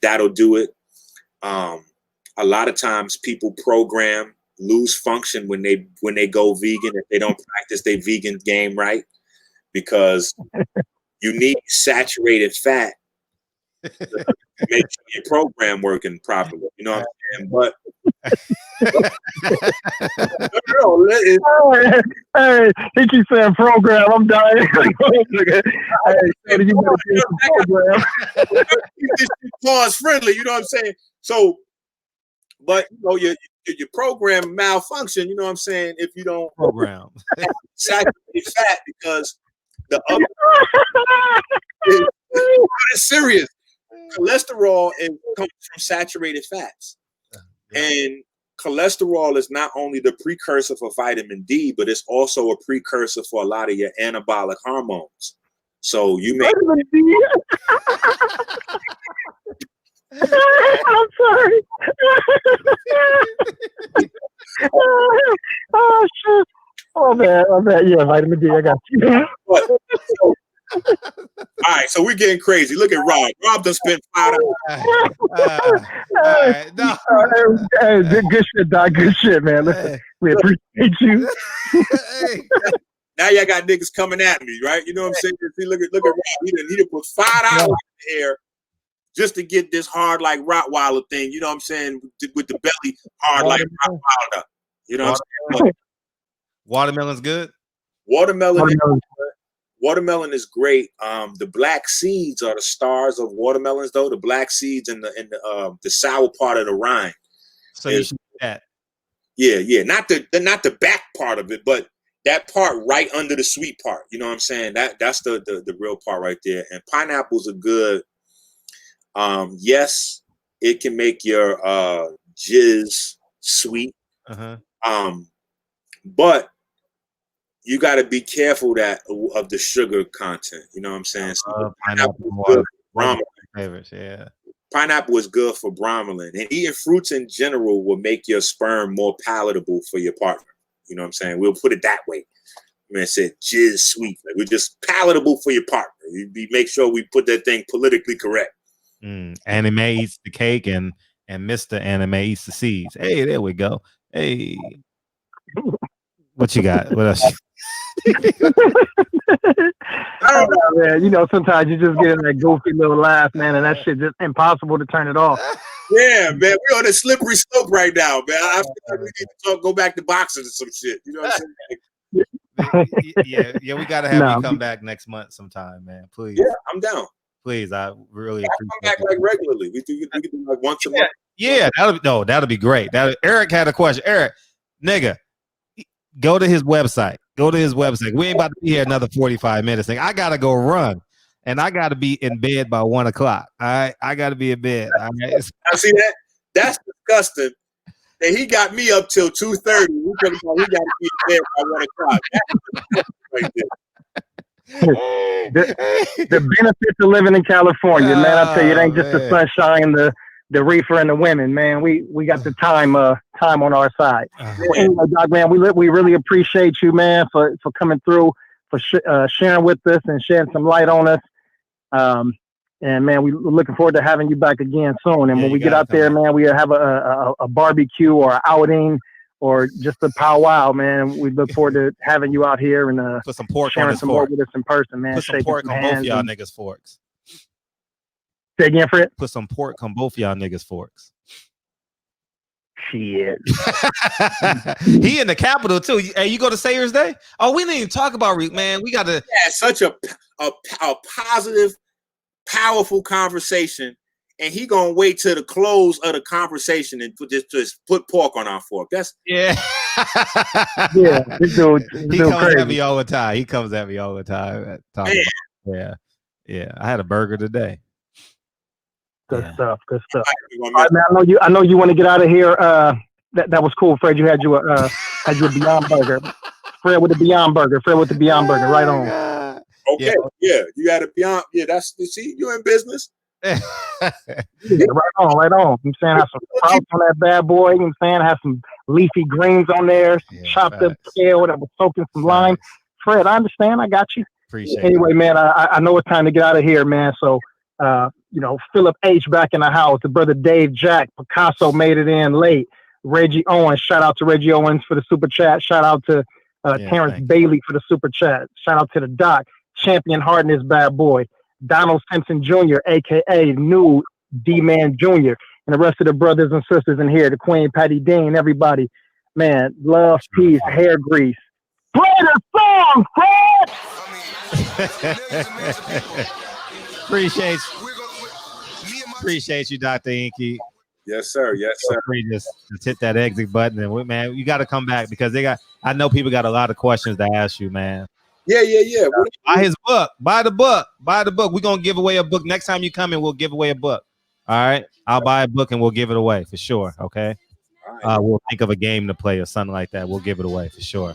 That'll do it. A lot of times people program lose function when they go vegan if they don't practice their vegan game right, because you need saturated fat to make sure your program working properly. You know what I'm saying? But hey, he keeps saying program. I'm dying. Pause friendly. You know what I'm saying? So, but your program malfunction. You know what I'm saying? If you don't program saturated fat, because the other is serious. Cholesterol comes from saturated fats. And cholesterol is not only the precursor for vitamin D, but it's also a precursor for a lot of your anabolic hormones. So you may. I'm sorry. Oh shit. Oh man. Yeah, vitamin D. I got you. All right, so we're getting crazy. Look at Rob. Rob done spent $5. Hey, good shit, Doc. Good shit, man. Listen, we appreciate you. Now y'all got niggas coming at me, right? You know what I'm saying? See, look at Rob. He done put $5 in the air just to get this hard like Rottweiler thing. You know what I'm saying? With the belly hard like Rottweiler. You know what I'm saying? Watermelon's good. Watermelon Watermelon is great. The black seeds are the stars of watermelons, though. The black seeds and the sour part of the rind. So you should do that. Yeah. Not the back part of it, but that part right under the sweet part. You know what I'm saying? That's the real part right there. And pineapples are good. Yes, it can make your jizz sweet. But you got to be careful of the sugar content. You know what I'm saying? So pineapple is good for bromelain. Favorites, yeah. Pineapple is good for bromelain, and eating fruits in general will make your sperm more palatable for your partner. You know what I'm saying? We'll put it that way. Man said jizz sweet. Like, we're just palatable for your partner. We make sure we put that thing politically correct. Anime eats the cake, and Mr. Anime eats the seeds. Hey, there we go. Hey, what you got? What else? I don't know, man. You know, sometimes you just get in that goofy little laugh, man, and that shit just impossible to turn it off. Yeah, man, we're on a slippery slope right now, man. I feel like we need to go back to boxing or some shit. You know what I'm saying? Yeah, we gotta have you come back next month sometime, man. Please. Yeah, I'm down. Please, I really appreciate it. Come back like regularly. We do like once a month. Yeah, that'll be great. Eric had a question. Eric, nigga, go to his website. We ain't about to be here another 45 minutes. I gotta go run, and I gotta be in bed by 1 o'clock. All right, I gotta be in bed. All right? I see that. That's disgusting. And he got me up till 2:30. We gotta be in bed by 1 o'clock. That's right there. The benefits of living in California, man. I tell you, it ain't just the sunshine, the reefer, and the women, man. We got the time on our side. Well, anyway, Doc, man, we really appreciate you, man, for coming through, for sharing with us and shedding some light on us. And man, we're looking forward to having you back again soon. And when we get out there, man, we have a barbecue or an outing or just a powwow, man. We look forward to having you out here and put some pork sharing on some more with us in person, man. Put some pork on both y'all niggas' forks. Say again, Fred? Put some pork on both y'all niggas' forks. Shit. He in the capital too. Hey, you go to Sayers Day? Oh, we didn't even talk about man. We got to. Yeah, such a positive, powerful conversation. And he gonna wait till the close of the conversation and just put pork on our fork. That's yeah. This dude comes crazy. at me all the time. Yeah. I had a burger today. Good stuff. All right, man. I know you want to get out of here. That was cool, Fred. You had your Beyond Burger. Fred with the Beyond Burger. Right on. Okay. Yeah. You had a Beyond. Yeah. You're in business. Right on. I'm saying have some sprouts on that bad boy. I'm saying have some leafy greens on there, chopped up kale that was soaked in some lime. Fred, I understand. I got you. Appreciate anyway, man, I know it's time to get out of here, man. So, Philip H back in the house. The brother Dave Jack Picasso made it in late. Reggie Owens, shout out to Reggie Owens for the super chat. Shout out to Terrence Bailey for the super chat. Shout out to the Doc Champion Harden, this bad boy. Donald Simpson Jr., a.k.a. New D-Man Jr., and the rest of the brothers and sisters in here, the Queen, Patty Dean, everybody. Man, love, peace, hair grease. Play the song, Fred! Appreciate you, Dr. ENQI. Yes, sir. Just hit that exit button. And, man, you got to come back because I know people got a lot of questions to ask you, man. Yeah. Buy his book. Buy the book. We're going to give away a book. Next time you come in, we'll give away a book. All right? I'll buy a book and we'll give it away for sure. Okay? Right. We'll think of a game to play or something like that. We'll give it away for sure.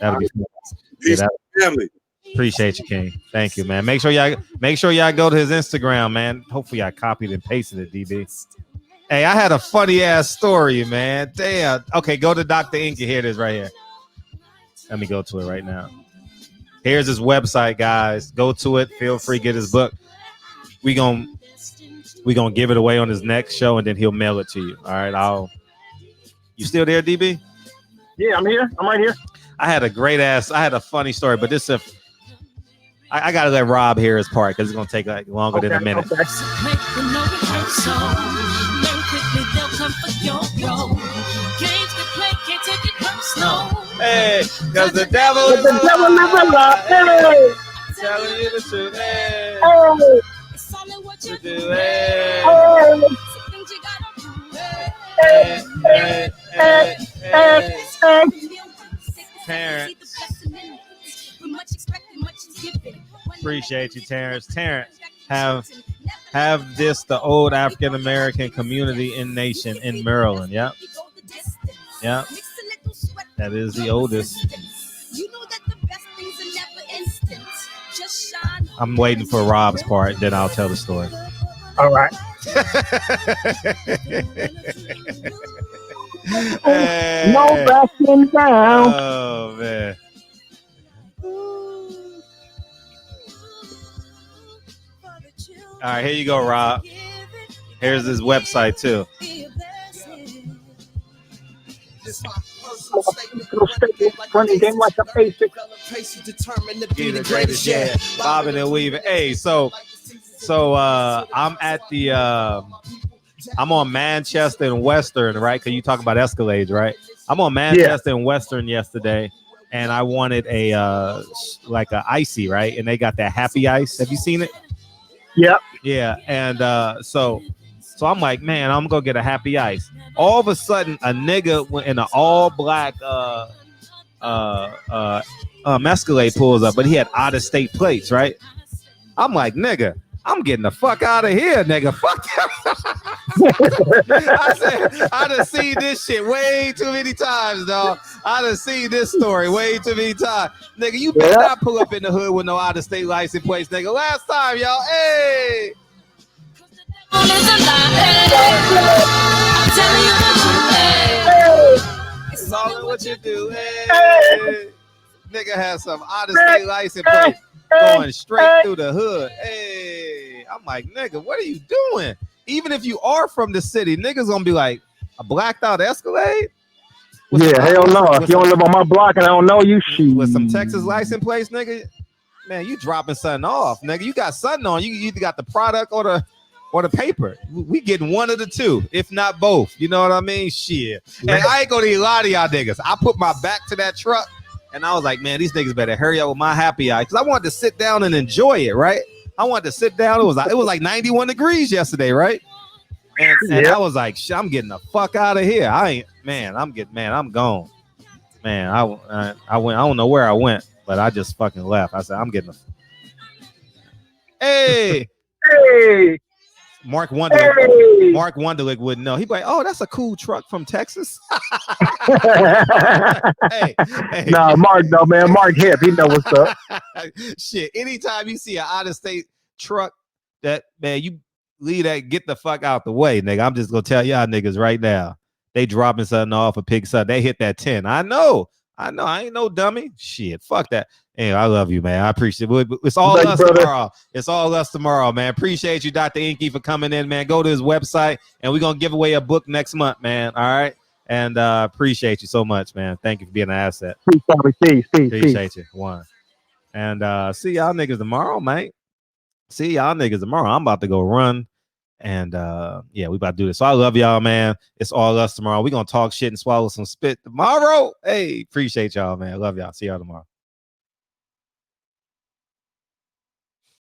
That'll be fun. Family. Appreciate you, King. Thank you, man. Make sure y'all go to his Instagram, man. Hopefully I copied and pasted it, DB. Hey, I had a funny ass story, man. Damn. Okay, go to Dr. ENQI. Here it is right here. Let me go to it right now. Here's his website, guys. Go to it. Feel free, get his book. We gonna give it away on his next show, and then he'll mail it to you. All right. You still there, DB? Yeah, I'm here. I'm right here. I had a funny story, but I gotta let Rob hear his part because it's gonna take like longer than a minute. Okay. Hey, because the devil lives a lot. Hey. telling you the truth. Hey. Hey, It's all in what You you do. do. Hey. hey, Some things you gotta do. Hey, hey, hey, hey. Terrence. Appreciate you, Terrence. Terrence, have this the old African American community in nation in Maryland. Yep. Yep. That is the oldest. I'm waiting for Rob's part, then I'll tell the story. all right. Hey. No backing down. Oh man. All right, here you go, Rob. Here's his website too. Running game like a basic. Be the greatest, yeah. Bobbing and weaving. Hey, so I'm at the I'm on Manchester and Western, right? Because you talk about Escalades, right? I'm on Manchester and Western yesterday, and I wanted a like a icy, right? And they got that happy ice. Have you seen it? Yep. Yeah, and so I'm like, man, I'm gonna get a happy ice. All of a sudden, a nigga in an all black Escalade pulls up, but he had out of state plates, right? I'm like, nigga, I'm getting the fuck out of here, nigga. Fuck that. I said, I done seen this shit way too many times, dog. I done seen this story way too many times. Nigga, you better not pull up in the hood with no out of state license plates, nigga. Last time, y'all, hey. It's all in what you do, hey. Nigga has some out of state license plates going straight through the hood. Hey, I'm like, nigga, what are you doing? Even if you are from the city, niggas gonna be like, a blacked out Escalade? Yeah, hell no. If you don't live on my block and I don't know you, shit. With some Texas license plates, nigga, man, you dropping something off, nigga. You got something on. You either got the product or the paper. We getting one of the two, if not both. You know what I mean? Shit. And I ain't gonna lie to y'all niggas. I put my back to that truck. And I was like, man, these niggas better hurry up with my happy eye. Because I wanted to sit down and enjoy it, right? I wanted to sit down. It was like 91 degrees yesterday, right? And I was like, shit, I'm getting the fuck out of here. I'm gone. Man, I went, I don't know where I went, but I just fucking left. I said, I'm getting Hey. Mark Wunderlich wouldn't know. He'd be like, oh, that's a cool truck from Texas. hey. Nah, Mark, though, man. Mark hip. He know what's up. Shit, anytime you see an out-of-state truck, that, man, you leave that, get the fuck out the way, nigga. I'm just going to tell y'all niggas right now. They dropping something off a pig something. They hit that 10. I know. I ain't no dummy. Shit, fuck that. Hey, I love you, man. I appreciate it. It's all us tomorrow. It's all us tomorrow, man. Appreciate you, Dr. ENQI, for coming in, man. Go to his website, and we're going to give away a book next month, man. All right? And appreciate you so much, man. Thank you for being an asset. Peace. Appreciate you. One. And see y'all niggas tomorrow, mate. See y'all niggas tomorrow. I'm about to go run. And yeah, we about to do this. So I love y'all, man. It's all us tomorrow. We're going to talk shit and swallow some spit tomorrow. Hey, appreciate y'all, man. Love y'all. See y'all tomorrow.